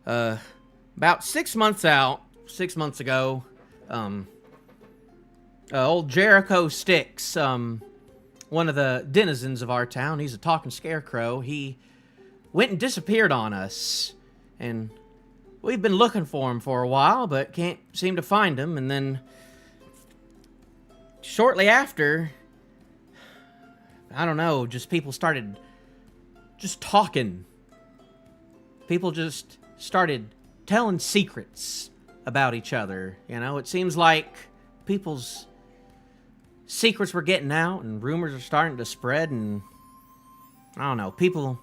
About 6 months ago, old Jericho Sticks, one of the denizens of our town, he's a talking scarecrow, he went and disappeared on us, and we've been looking for him for a while, but can't seem to find him, and then shortly after, I don't know, just people started just talking. People just started telling secrets about each other, you know? It seems like people's secrets were getting out and rumors are starting to spread, and I don't know, people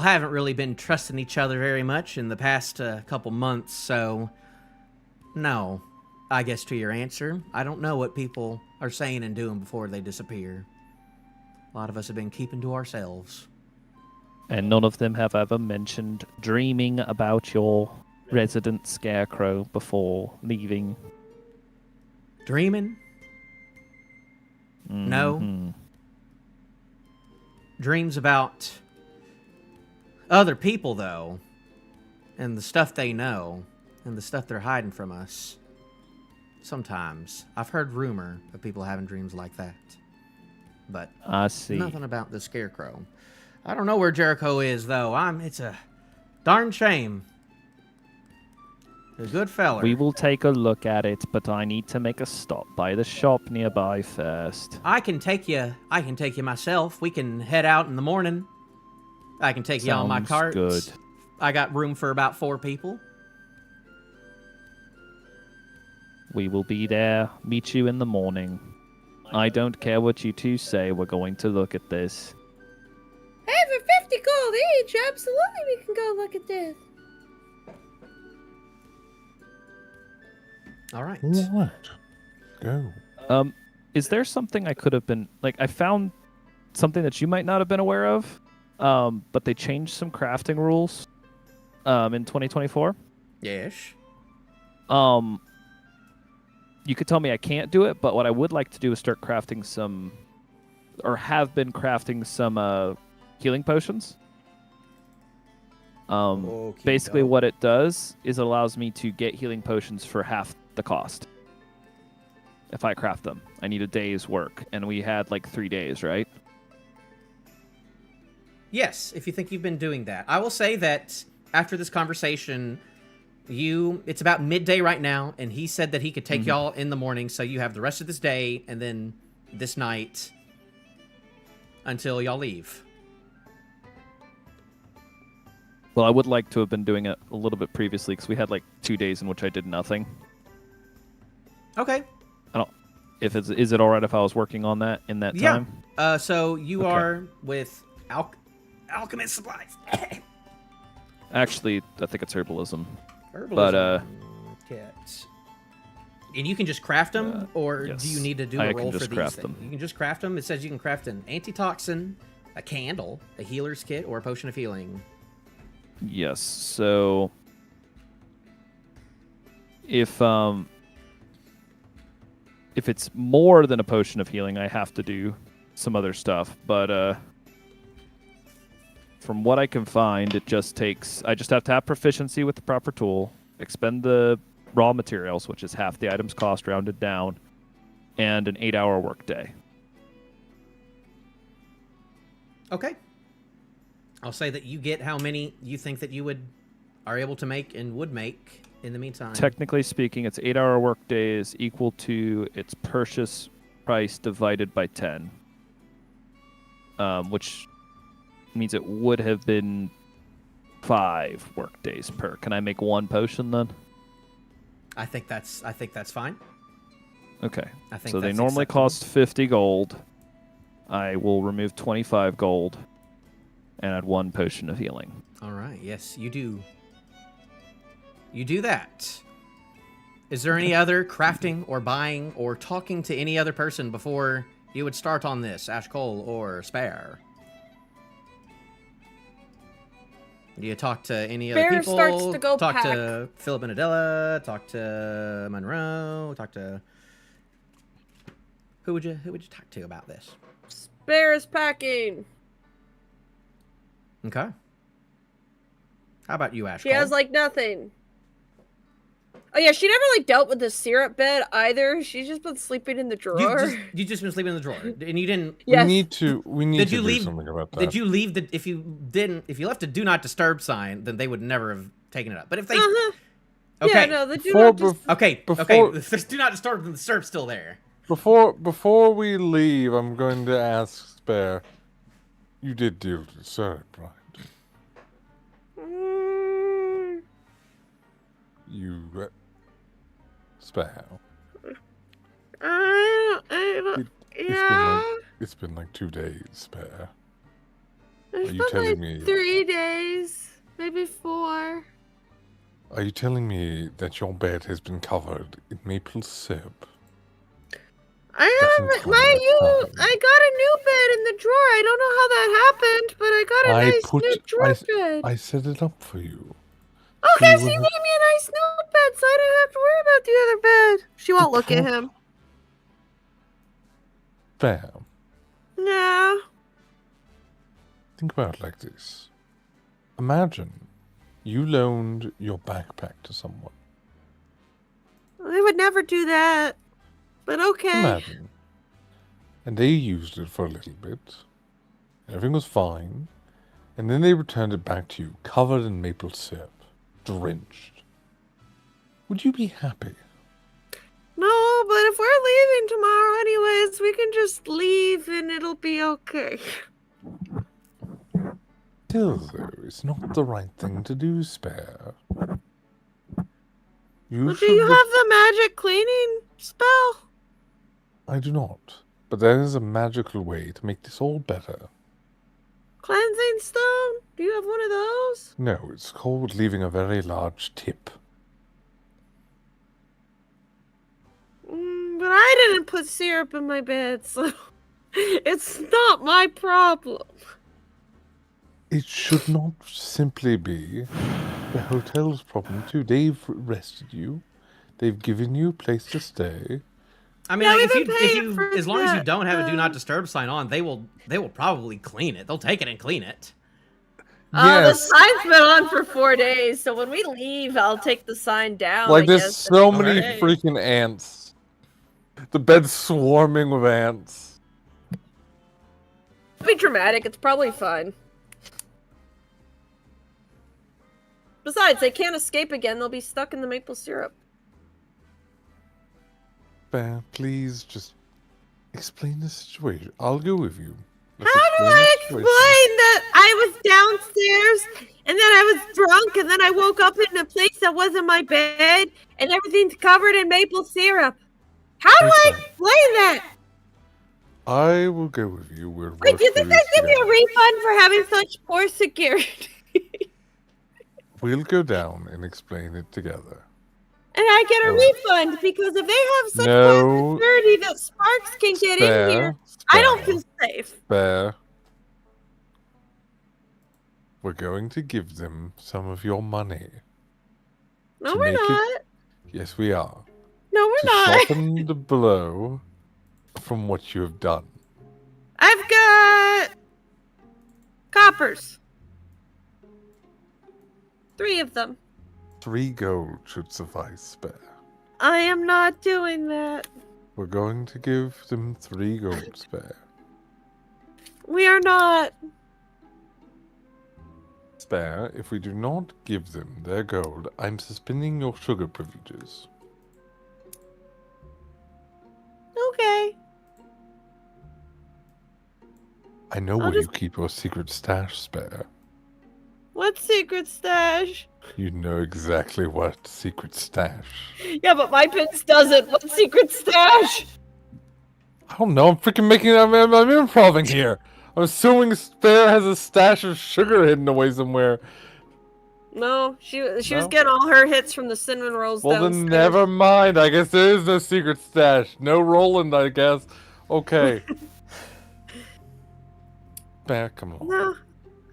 haven't really been trusting each other very much in the past couple months, so no, I guess to your answer, I don't know what people are saying and doing before they disappear. A lot of us have been keeping to ourselves. And none of them have ever mentioned dreaming about your resident scarecrow before leaving? Dreaming? No. Mhm. Dreams about other people, though, and the stuff they know, and the stuff they're hiding from us. Sometimes. I've heard rumor of people having dreams like that. But I see. nothing about the scarecrow. I don't know where Jericho is, though. It's a darn shame. A good feller. We will take a look at it, but I need to make a stop by the shop nearby first. I can take you myself. We can head out in the morning. I can take you on my Sounds cart. good. I got room for about 4 people. We will be there. Meet you in the morning. I don't care what you two say. We're going to look at this. Hey, for 50 gold each, absolutely we can go look at this. All right. Right. Go. Is there something I could have been I found something that you might not have been aware of, but they changed some crafting rules, in 2024. Yes. You could tell me I can't do it, but what I would like to do is start crafting some, or have been crafting some healing potions. Basically, what it does is it allows me to get healing potions for half the cost. If I craft them, I need a day's work, and we had 3 days, right? Yes, if you think you've been doing that. I will say that after this conversation, it's about midday right now, and he said that he could take y'all in the morning, so you have the rest of this day and then this night until y'all leave. Well, I would like to have been doing it a little bit previously because we had like 2 days in which I did nothing. Okay. Is it all right if I was working on that in that time? So you Okay. are with alchemist supplies. Actually, I think it's herbalism. Herbalism kit. And you can just craft them, or yes. do you need to do I a can roll for just these craft things? them. You can just craft them. It says you can craft an antitoxin, a candle, a healer's kit, or a potion of healing. Yes. So if it's more than a potion of healing, I have to do some other stuff. But from what I can find, it just takes. I just have to have proficiency with the proper tool, expend the raw materials, which is half the item's cost rounded down, and an 8-hour workday. Okay. I'll say that you get how many you think that you are able to make and would make in the meantime. Technically speaking, its 8-hour workday is equal to its purchase price divided by 10, which means it would have been 5 workdays per. Can I make 1 potion then? I think that's fine. Okay. I think So they that's normally acceptable. cost 50 gold. I will remove 25 gold and add 1 potion of healing. All right. Yes, you do. You do that. Is there any other crafting or buying or talking to any other person before you would start on this, Ashcull or Spare? Do you talk to any other Spare people? starts to go talk pack. to Philip and Adela. Talk to Monroe. Talk to who would you talk to about this? Spare is packing. Okay. How about you, Ashcull? She has like nothing. Oh yeah, she never like dealt with the syrup bed either. She's just been sleeping in the drawer. You just been sleeping in the drawer, and you didn't. Yes. We need Did to you do leave? something about that. Did you leave the? If you left a do not disturb sign, then they would never have taken it up. But if they, Uh-huh. okay, Yeah, no, they do Before- not just... okay, Before- if there's do not disturb, then the syrup's still there. Before we leave, I'm going to ask Spare. You did deal with the syrup, right? You Spare. I don't, yeah. It's been like 2 days, Spare. It's Are you been telling like me- 3 days, maybe 4. Are you telling me that your bed has been covered in maple syrup? I Doesn't haven't. come with time. I got a new bed in the drawer. I don't know how that happened, but I got a nice new drawer bed. I set it up for you. Okay, you so were you the- gave me a nice new bed, so I didn't have to worry about the other bed. She won't look at him. Spare. No. Think about it like this. Imagine you loaned your backpack to someone. I would never do that. But okay. Imagine. And they used it for a little bit. Everything was fine. And then they returned it back to you, covered in maple syrup, drenched. Would you be happy? No, but if we're leaving tomorrow anyways, we can just leave and it'll be okay. Still, though, it's not the right thing to do, Spare. Well, do you have the magic cleaning spell? I do not. But there is a magical way to make this all better. Cleansing stone? Do you have one of those? No, it's called leaving a very large tip. But I didn't put syrup in my bed, so it's not my problem. It should not simply be the hotel's problem, too. They've rested you. They've given you a place to stay. I mean, Yeah, like, we've been paying for as long as you that, don't have a do not disturb sign on, they will probably clean it. They'll take it and clean it. The Yes. sign's been on for 4 days, so when we leave, I'll take the sign down. Like, I there's guess, so the many next day. freaking ants. The bed's swarming with ants. It'll be dramatic. It's probably fun. Besides, they can't escape again. They'll be stuck in the maple syrup. Bear, please just explain the situation. I'll go with you. Let's How do explain I the situation. explain that I was downstairs and then I was drunk and then I woke up in a place that wasn't my bed and everything's covered in maple syrup? How do I Okay. explain that? I will go with you. We'll Wait, work do you through think this they give me a together. refund for having such poor security? We'll go down and explain it together. And I get a Alright. refund because if they have such No. poor security that Sparks can get in here, I don't feel safe. Spare. We're going to give them some of your money. No, to we're make it- not. Yes, we are. No, we're To not. soften the blow from what you have done. I've got coppers. 3 of them. 3 gold should suffice, Spare. I am not doing that. We're going to give them 3 gold, Spare. We are not. Spare, if we do not give them their gold, I'm suspending your sugar privileges. Okay. I know where you keep your secret stash, Spare. What secret stash? You know exactly what secret stash. Yeah, but my pins doesn't. What secret stash? I don't know, I'm freaking making I'm improving here. I'm assuming Spare has a stash of sugar hidden away somewhere. No, she was No? getting all her hits from the cinnamon rolls Well, downstairs. then never mind. I guess there is no secret stash. No Roland, I guess. Okay. Spare, come on. No.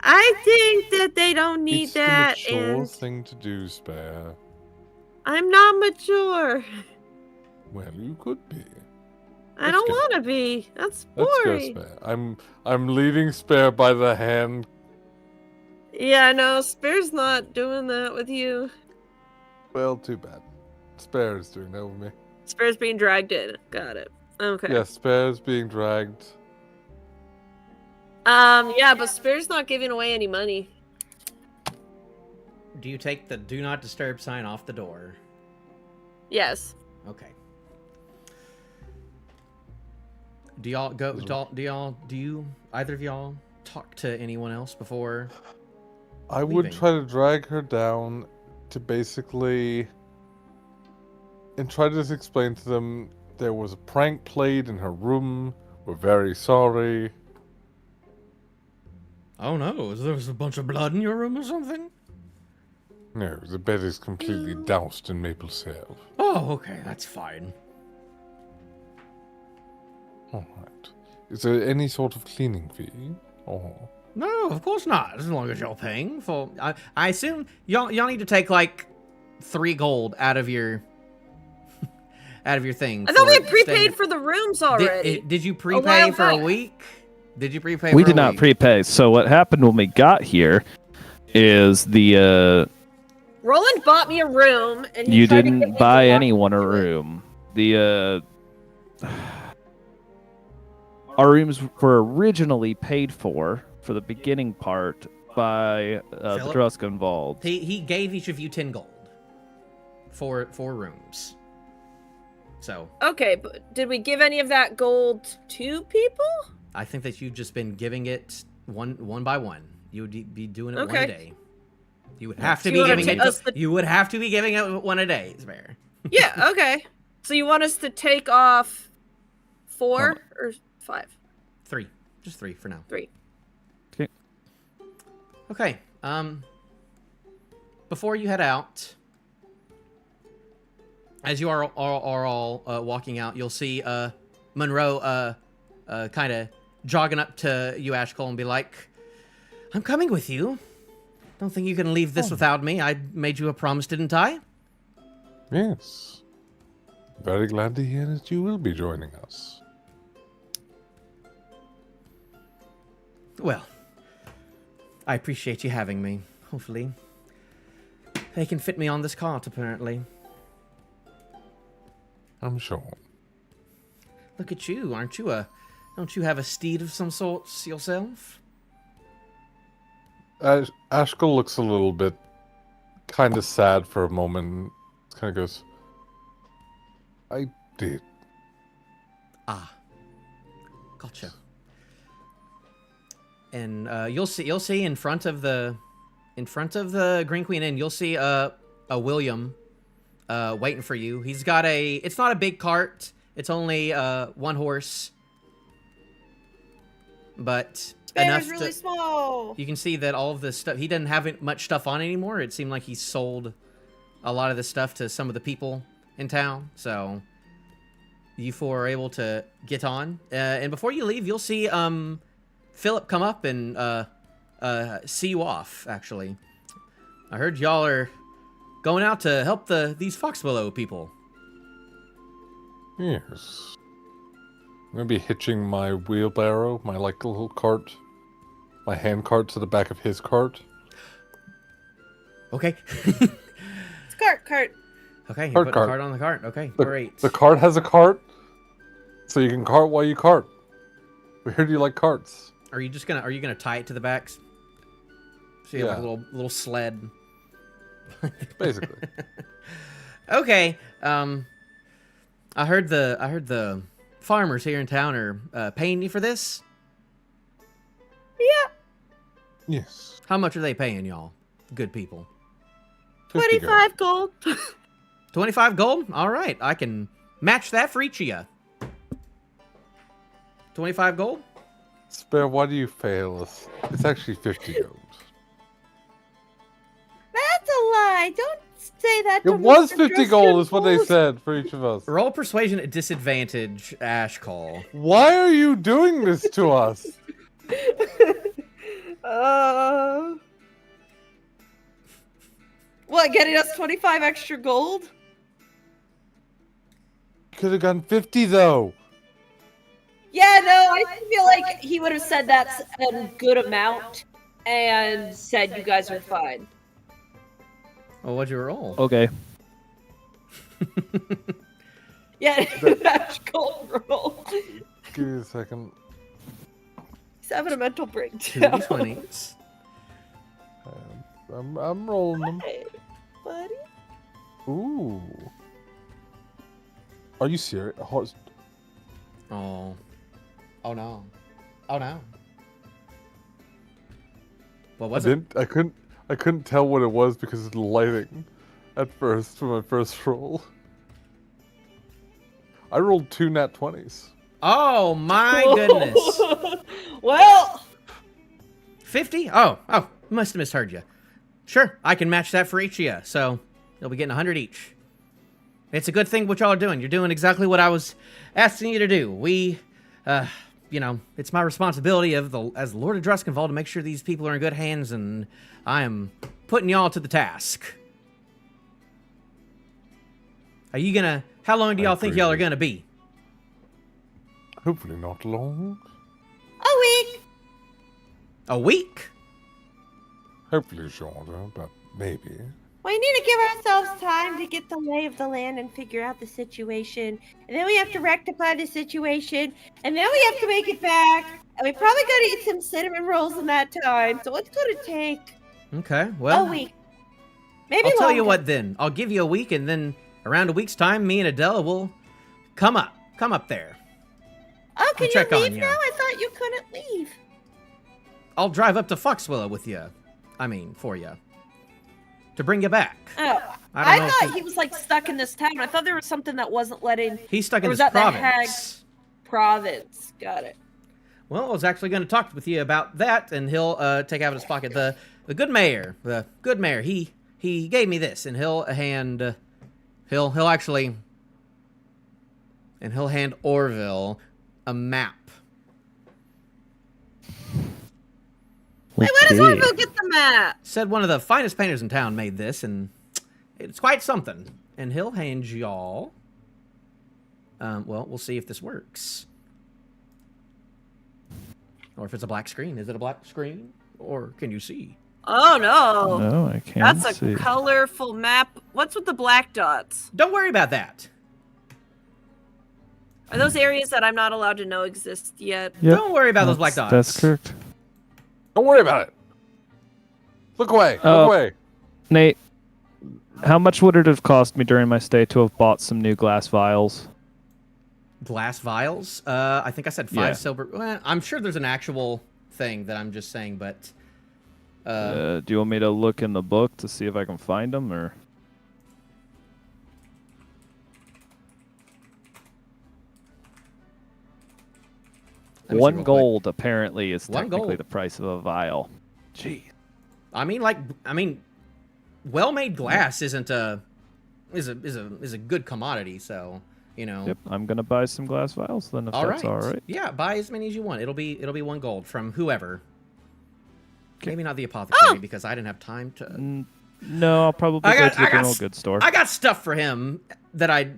I think that they don't need It's that, the mature and thing to do, Spare. I'm not mature. Well, you could be. I don't want to be. That's Let's go, boring. Spare. I'm leading Spare by the hand. Yeah, no, Spare's not doing that with you. Well, too bad. Spare is doing that with me. Spare's being dragged in. Got it. Okay. Yeah, Spare's being dragged. Yeah, but Spare's not giving away any money. Do you take the do not disturb sign off the door? Yes. Okay. Do y'all go? Do you either of y'all talk to anyone else before? I would leaving? try to drag her down to basically and try to just explain to them there was a prank played in her room. We're very sorry. Oh no! There was a bunch of blood in your room or something? No, the bed is completely doused in maple syrup. Oh, okay, that's fine. Alright. Is there any sort of cleaning fee? Oh. No, of course not. As long as y'all paying for, I assume y'all need to take like 3 gold out of your thing. I thought we for had prepaid staying- for the rooms already. Did you while prepay for a back. week? Did you prepay? We for did a not week? prepay. So what happened when we got here is the Roland bought me a room, and he you tried to get me didn't to buy walk anyone a into it. room. The our rooms were originally paid for the beginning part by the Philip? Druska involved. He gave each of you 10 gold for 4 rooms. So Okay, but did we give any of that gold to people? I think that you've just been giving it one by one. You would be doing it one Okay. a day. You would have to So be you wanna giving take it. us the- You would have to be giving it one a day, Spare. Yeah, okay. So you want us to take off 4 or 5? 3, just 3 for now. 3. Okay. Before you head out, as you are all walking out, you'll see Monroe kind of jogging up to you, Ashcull, and be like, "I'm coming with you. Don't think you can leave this without me. I made you a promise, didn't I?" Yes. Very glad to hear that you will be joining us. Well, I appreciate you having me. Hopefully, they can fit me on this cart, apparently. I'm sure. Look at you, aren't you don't you have a steed of some sorts yourself? Ashkull looks a little bit kind of sad for a moment. Kind of goes, I did. Ah. Gotcha. And you'll see in front of the Green Queen Inn, you'll see a William waiting for you. He's got it's not a big cart. It's only one horse. But enough really small. You can see that all of the stuff, he doesn't have much stuff on anymore. It seemed like he sold a lot of the stuff to some of the people in town. So you four are able to get on. And before you leave, you'll see Philip come up and see you off, actually. I heard y'all are going out to help these Foxwillow people. Yes. I'm going to be hitching my wheelbarrow, my little cart, my hand cart to the back of his cart. Okay. It's cart. Okay, you Cart, put cart. the cart on the cart. Okay, The, great. The cart has a cart, so you can cart while you cart. We heard you like carts. Are you gonna tie it to the back? So you have like a little sled. Basically. Okay. I heard the farmers here in town are paying you for this. Yeah. Yes. How much are they paying y'all? Good people. 50 gold. 25 gold. 25 gold? All right, I can match that for each of you. 25 gold? Spare, why do you fail us? It's actually 50 gold. That's a lie. Don't say that to It was Mr. 50 gold is what they Driscoll. said for each of us. Roll persuasion at disadvantage, Ashcull. Why are you doing this to us? What, getting us 25 extra gold? Could have gotten 50 though. Yeah, no, I feel like he would have said that's a good amount and said you guys are fine. Well, what'd you roll? Okay. Yeah, that's gold roll. Give me a second. He's having a mental breakdown. 2d20s. I'm rolling them. Hey, buddy. Ooh. Are you serious? Oh. Oh no. Oh no. What was it? I couldn't tell what it was because of the lighting at first for my first roll. I rolled 2 nat 20s. Oh my goodness. Well, 50? Oh, must have misheard you. Sure, I can match that for each of you, so you'll be getting 100 each. It's a good thing what y'all are doing. You're doing exactly what I was asking you to do. We, it's my responsibility as the Lord of Druskenvall to make sure these people are in good hands, and I am putting y'all to the task. How long do y'all think y'all are gonna be? Hopefully not long. a week. A week? Hopefully shorter, but maybe. We need to give ourselves time to get the lay of the land and figure out the situation. And then we have to rectify the situation. And then we have to make it back. And we probably got to eat some cinnamon rolls in that time. So it's going to take Okay, well, a week. Maybe I'll tell you longer. what then. I'll give you a week, and then around a week's time, me and Adela will come up there. Oh, can you check on leave you. now? I thought you couldn't leave. I'll drive up to Foxwillow with you. For you. To bring you back. Oh, I I don't know thought if he was like stuck in this town. I thought there was something that wasn't letting He's stuck Or in was this that the province. province. Got it. Well, I was actually going to talk with you about that, and he'll take out of his pocket the good mayor. The good mayor. He gave me this, and he'll hand Orvill a map. Wait, where does Orville get the map? Said one of the finest painters in town made this, and it's quite something. And he'll hand y'all. Well, we'll see if this works. Or if it's a black screen. Is it a black screen? Or can you see? Oh no. No, I can't That's a see. colorful map. What's with the black dots? Don't worry about that. Are those areas that I'm not allowed to know exist yet? Yep, Don't worry about those black dots. That's correct. Don't worry about it. Look away. Oh. Look away. Nate, how much would it have cost me during my stay to have bought some new glass vials? Glass vials? I think I said 5 Yeah. silver. Well, I'm sure there's an actual thing that I'm just saying, but Do you want me to look in the book to see if I can find them, or? let me see One real quick. gold apparently is One technically gold. the price of a vial. Gee. I mean, well-made glass isn't a is a good commodity, so you know. Yep, I'm gonna buy some glass vials then if that's all right. Yeah, buy as many as you want. It'll be 1 gold from whoever. Maybe not the apothecary because I didn't have time to. No, I'll probably go to the general goods store. I got stuff for him that I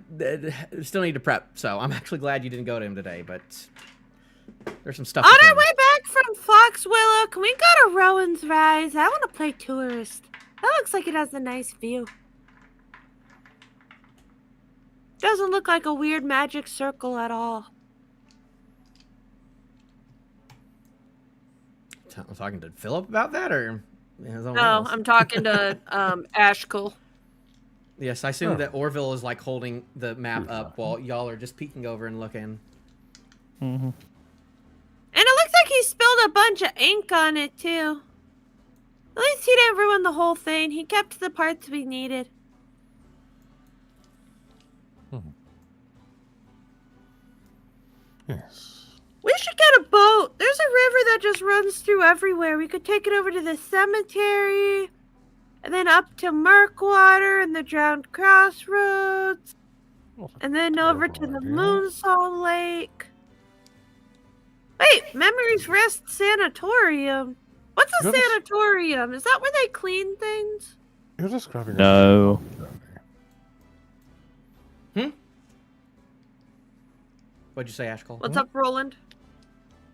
still need to prep, so I'm actually glad you didn't go to him today. But there's some stuff. On with our him. way back from Foxwillow, can we go to Rowan's Rise? I want to play tourist. That looks like it has a nice view. Doesn't look like a weird magic circle at all. I'm talking to Philip about that, or No, I'm talking to Ashcull. Yes, I assume that Orvill is like holding the map up while y'all are just peeking over and looking. Mm-hmm. And it looks like he spilled a bunch of ink on it, too. At least he didn't ruin the whole thing. He kept the parts we needed. Yes. We should get a boat. There's a river that just runs through everywhere. We could take it over to the cemetery. And then up to Murkwater and the Drowned Crossroads. And then over to the Moonsalt Lake. Wait, Memories Rest Sanatorium. What's a sanatorium? Is that where they clean things? You're describing No. What'd you say, Ashcull? What's up, Roland?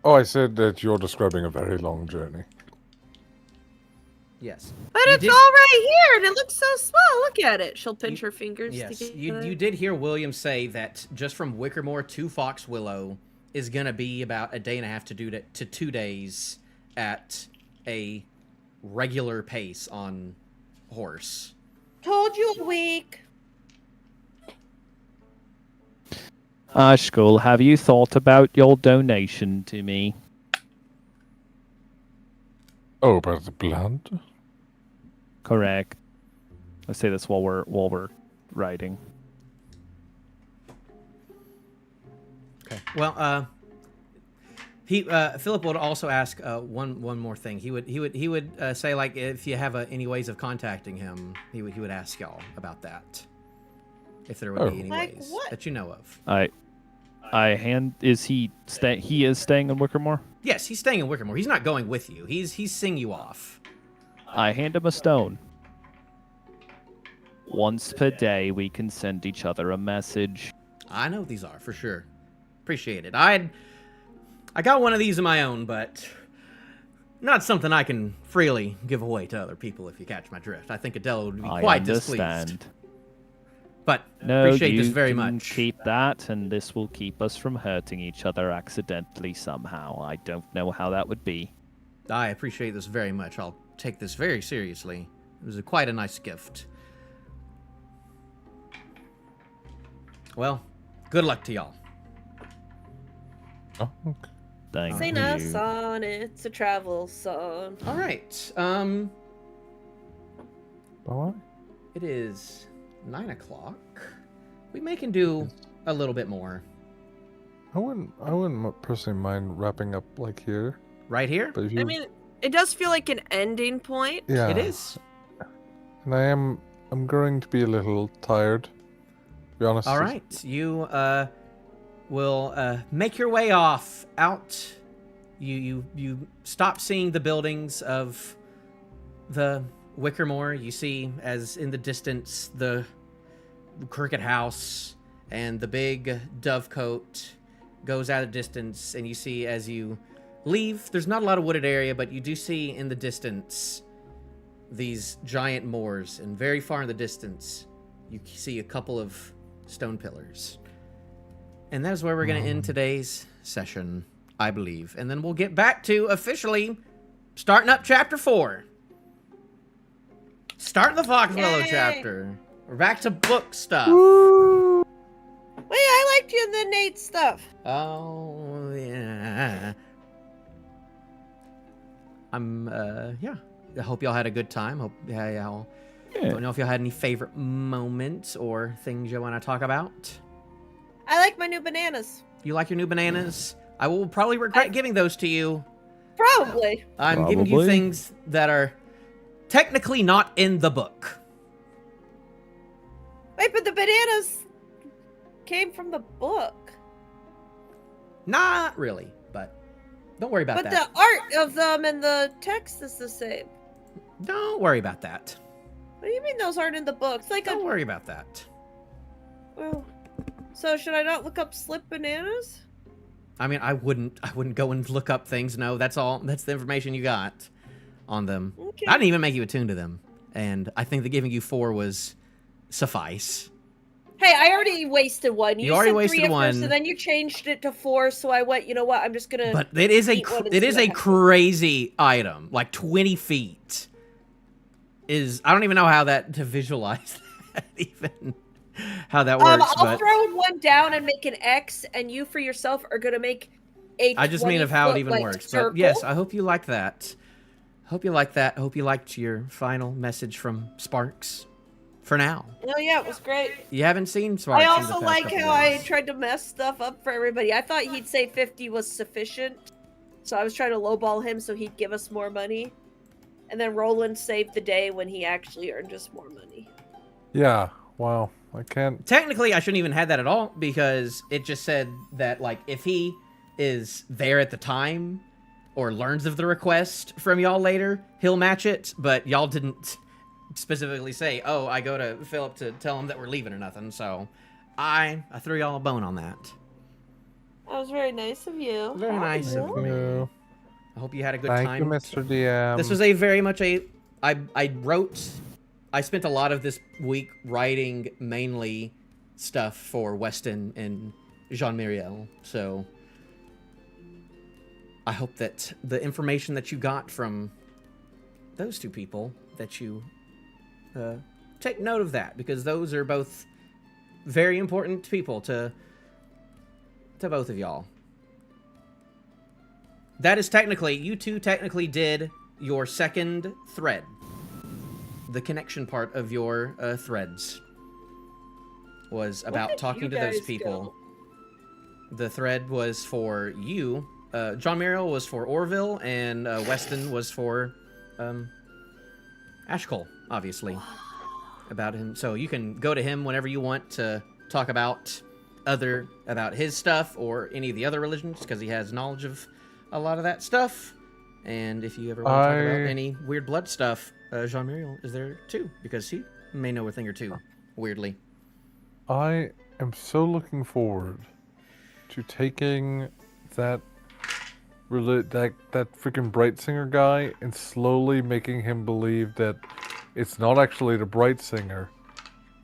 Oh, I said that you're describing a very long journey. Yes. But You it's did- all right here, and it looks so small. Look at it. She'll pinch her fingers Yes, together. you did hear William say that just from Wickermore to Foxwillow is gonna be about a day and a half to 2 days at a regular pace on horse. Told you a week. Ashkull, have you thought about your donation to me? Oh, about the blood? Correct. I say this while we're riding. Okay. Well, Philip would also ask one more thing. He would say, like, if you have any ways of contacting him, he would ask y'all about that. If there would be any Like ways what? that you know of. Is he staying in Wickermore? Yes, he's staying in Wickermore. He's not going with you. He's seeing you off. I hand him a stone. Once per day, we can send each other a message. I know what these are for sure. Appreciate it. I got one of these of my own, but not something I can freely give away to other people. If you catch my drift, I think Adela would be quite displeased. understand. But No, appreciate you this very can much. keep that, and this will keep us from hurting each other accidentally somehow. I don't know how that would be. I appreciate this very much. I'll take this very seriously. It was quite a nice gift. Well, good luck to y'all. Oh, okay. Thank Sing you. a song, it's a travel song. All right. Bye. It is 9 o'clock. We may can do a little bit more. I wouldn't personally mind wrapping up like here. Right here? But if you, I mean, it does feel like an ending point. yeah, It is. And I'm growing to be a little tired. To be honest. All right. You will make your way off out. You stop seeing the buildings of the Wickermore. You see, as in the distance, the Cricket House and the big Dovecote goes out of distance, and you see as you leave, there's not a lot of wooded area, but you do see in the distance these giant moors, and very far in the distance, you see a couple of stone pillars. And that is where we're going to end today's session, I believe. And then we'll get back to officially starting up chapter 4. Starting the Foxwillow Yay. chapter. We're back to book stuff. Wait, I liked you in the Nate stuff. Oh, yeah. yeah. I hope y'all had a good time. Hope y'all. Don't know if y'all had any favorite moments or things you want to talk about. I like my new bananas. You like your new bananas? I will probably regret giving those to you. Probably. I'm giving you things that are technically not in the book. Wait, but the bananas came from the book. Not really, but don't worry about But that. the art of them and the text is the same. Don't worry about that. What do you mean those aren't in the book? It's like Don't worry about that. Well, so should I not look up slip bananas? I mean, I wouldn't go and look up things. No, that's all. That's the information you got on them. Okay. I didn't even make you attune to them, and I think that giving you 4 was suffice. Hey, I already wasted one. You already said wasted 3 at one. first, and then you changed it to 4. So I went. You know what? I'm just gonna. But it is eat one and it see is what a happens. crazy item, like 20 feet. I don't even know how to visualize that even. How that works, I'll but throw one down and make an X, and you for yourself are gonna make a. I just mean of how it even 20-foot, works. circle. But yes, I hope you like that. Hope you like that. Hope you liked your final message from Sparks. For now, Oh yeah, it was great. you haven't seen Sparks. I in the also past like couple how I days. tried to mess stuff up for everybody. I thought he'd say 50 was sufficient, so I was trying to lowball him so he'd give us more money. And then Roland saved the day when he actually earned us more money. Yeah. Wow. I can't. Technically, I shouldn't even have that at all because it just said that like if he is there at the time or learns of the request from y'all later, he'll match it. But y'all didn't specifically say, "Oh, I go to Philip to tell him that we're leaving" or nothing. So I threw y'all a bone on that. That was very nice of you. Very nice of Thank me. you. I hope you had a good Thank time. you, Mr. DM. This was I spent a lot of this week writing mainly stuff for Weston and Jean-Muriel, so I hope that the information that you got from those two people, that you take note of that, because those are both very important people to both of y'all. That is you two technically did your second thread. The connection part of your threads was about did talking you to those guys people. The thread was for you. John Merrill was for Orvill, and Weston was for Ashcull, obviously, about him. So you can go to him whenever you want to talk about his stuff or any of the other religions, because he has knowledge of a lot of that stuff. And if you ever want to talk about any weird blood stuff, Jean Muriel is there too, because he may know a thing or two, weirdly. I am so looking forward to taking that freaking Bright Singer guy and slowly making him believe that it's not actually the Bright Singer,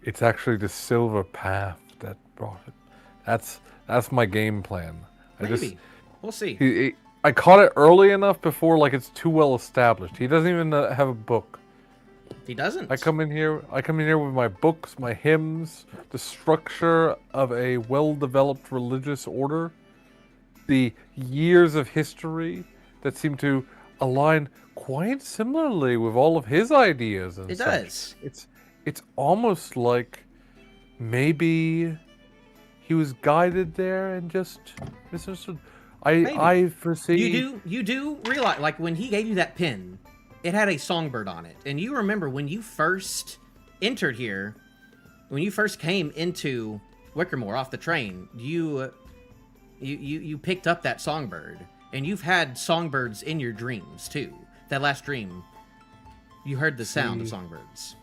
it's actually the Silver Path that brought it. That's my game plan. Maybe. We'll see. I caught it early enough before it's too well established. He doesn't even have a book. He doesn't. I come in here with my books, my hymns, the structure of a well-developed religious order, the years of history that seem to align quite similarly with all of his ideas and It such. does. It's almost like maybe he was guided there and just misunderstood. I foresee You do realize, like, when he gave you that pin, it had a songbird on it. And you remember when you first entered here, when you first came into Wickermore off the train, you picked up that songbird. And you've had songbirds in your dreams, too. That last dream, you heard the sound of songbirds.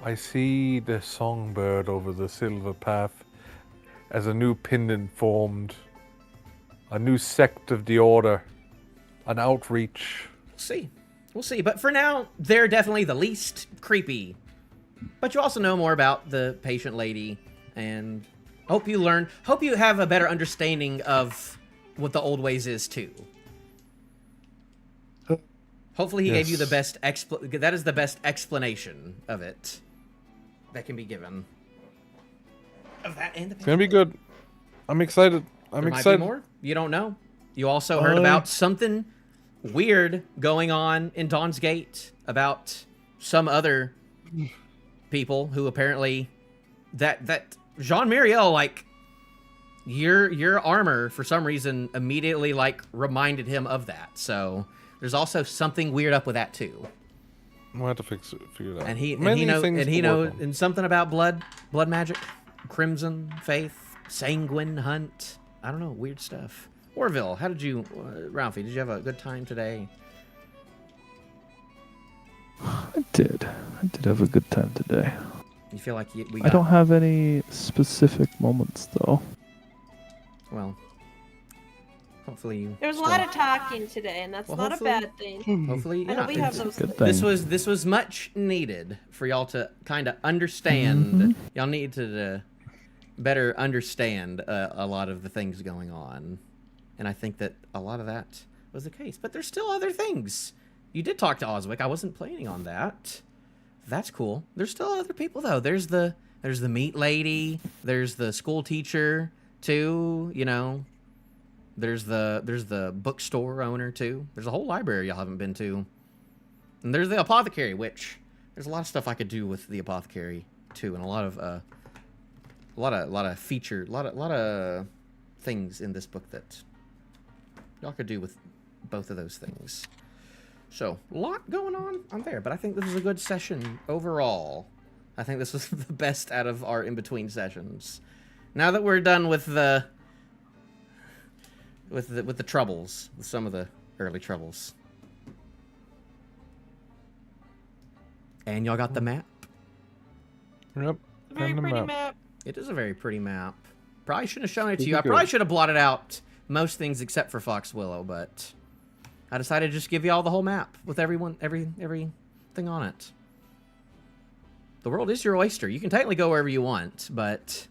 I see the songbird over the Silver Path as a new pendant formed, a new sect of the Order, an outreach. We'll see. But for now, they're definitely the least creepy. But you also know more about the patient lady, and hope you have a better understanding of what the old ways is, too. Hopefully he gave you the best that is the best explanation of it that can be given. Of that and the It's gonna be good. I'm excited. I'm There excited. might be more. You don't know. You also heard about something weird going on in Dawn's Gate about some other people who apparently that Jean Muriel, like, your armor for some reason immediately like reminded him of that. So there's also something weird up with that too. We'll have to figure it out. And he Many knows things to work on. and something about blood magic, crimson faith, sanguine hunt. I don't know, weird stuff. Orvill, how did you, Ralphie? Did you have a good time today? I did have a good time today. You feel like we got... I don't have any specific moments though. Well, hopefully you... There's a lot of talking today, and that's not a bad thing. Hopefully, I know we have those things. This was much needed for y'all to kind of understand. Y'all need to better understand a lot of the things going on, and I think that a lot of that was the case. But there's still other things. You did talk to Oswick. I wasn't planning on that. That's cool. There's still other people though. There's the meat lady. There's the school teacher too. You know. There's the bookstore owner too. There's a whole library y'all haven't been to. And there's the apothecary, which there's a lot of stuff I could do with the apothecary too, and a lot of things in this book that y'all could do with both of those things. So, a lot going on there, but I think this was a good session overall. I think this was the best out of our in-between sessions. Now that we're done with the troubles, with some of the early troubles. And y'all got the map? Yep. Very pretty map. It is a very pretty map. Probably shouldn't have shown it to you. I probably should have blotted out most things except for Fox Willow, but I decided to just give you all the whole map with everything on it. The world is your oyster. You can technically go wherever you want, but...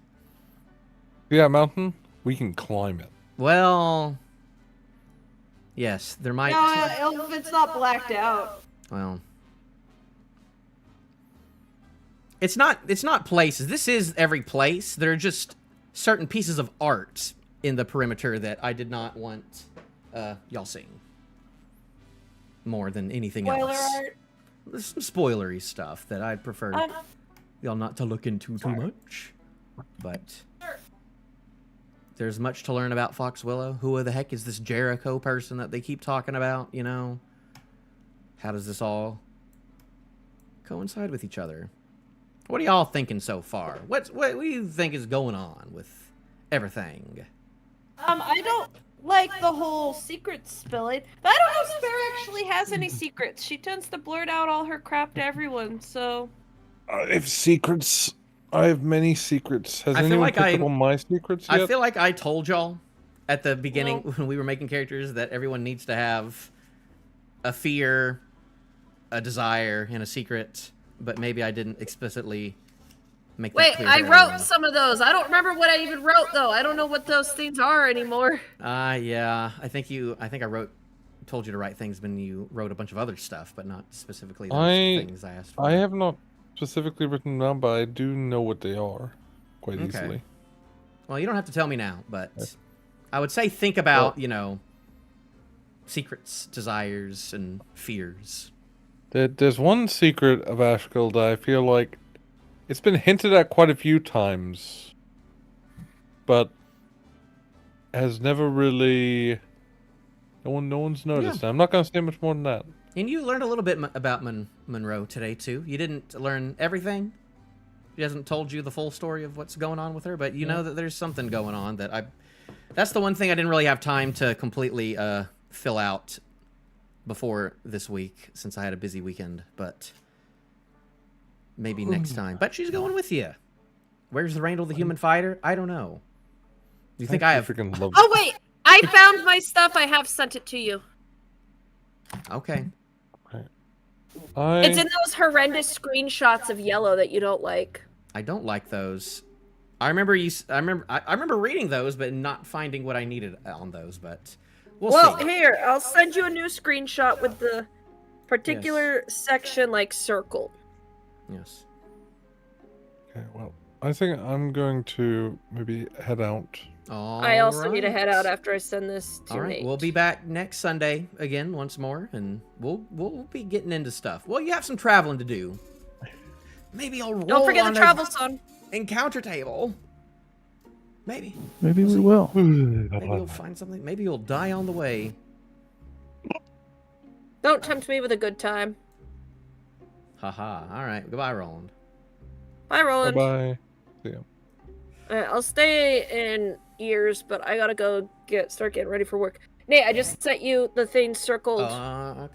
Yeah, mountain, we can climb it. Well... Yes, there might... No, if it's not blacked out. Well... It's not places. This is every place. There are just certain pieces of art in the perimeter that I did not want y'all seeing. More than anything else. Art. There's some spoilery stuff that I'd prefer y'all not to look into too much. But there's much to learn about Fox Willow. Who the heck is this Jericho person that they keep talking about, you know? How does this all coincide with each other? What are y'all thinking so far? What do you think is going on with everything? I don't like the whole secret spilling. But I don't know if Spare actually has any secrets. She tends to blurt out all her crap to everyone, so... I have secrets. I have many secrets. Has anyone like picked up on my secrets yet? I feel like I told y'all at the beginning when we were making characters that everyone needs to have a fear, a desire, and a secret. But maybe I didn't explicitly make that clear. Wait, I wrote some of those. I don't remember what I even wrote, though. I don't know what those things are anymore. Yeah. I think I told you to write things when you wrote a bunch of other stuff, but not specifically those things I asked for. I have not specifically written them down, but I do know what they are quite easily. Well, you don't have to tell me now, but I would say think about, secrets, desires, and fears. There's one secret of Ashcull that I feel like it's been hinted at quite a few times, but has never really... No one's noticed. Yeah. I'm not going to say much more than that. And you learned a little bit about Monroe today, too. You didn't learn everything. She hasn't told you the full story of what's going on with her, but you know that there's something going on that That's the one thing I didn't really have time to completely fill out before this week, since I had a busy weekend, but maybe next time. But she's going with you. Where's the Randall the Human Fighter? I don't know. Do you think I have... Oh, wait! I found my stuff. I have sent it to you. Okay. It's in those horrendous screenshots of yellow that you don't like. I don't like those. I remember reading those, but not finding what I needed on those, but... We'll see. Here, I'll send you a new screenshot with the particular section, circled. Yes. Okay, well, I think I'm going to maybe head out I also need to head out Alright. after I send this to All right, Nate. we'll be back next Sunday again once more, and we'll be getting into stuff. Well, you have some traveling to do. Maybe I'll roll Don't forget on the travel song. encounter table. Maybe. Maybe We'll we see. will. Maybe you'll find something. Maybe you'll die on the way. Don't tempt me with a good time. Haha. All right. Goodbye, Roland. Bye, Roland. Bye-bye. See ya. I'll stay in ears, but I gotta go start getting ready for work. Nate, I just sent you the thing circled. Okay.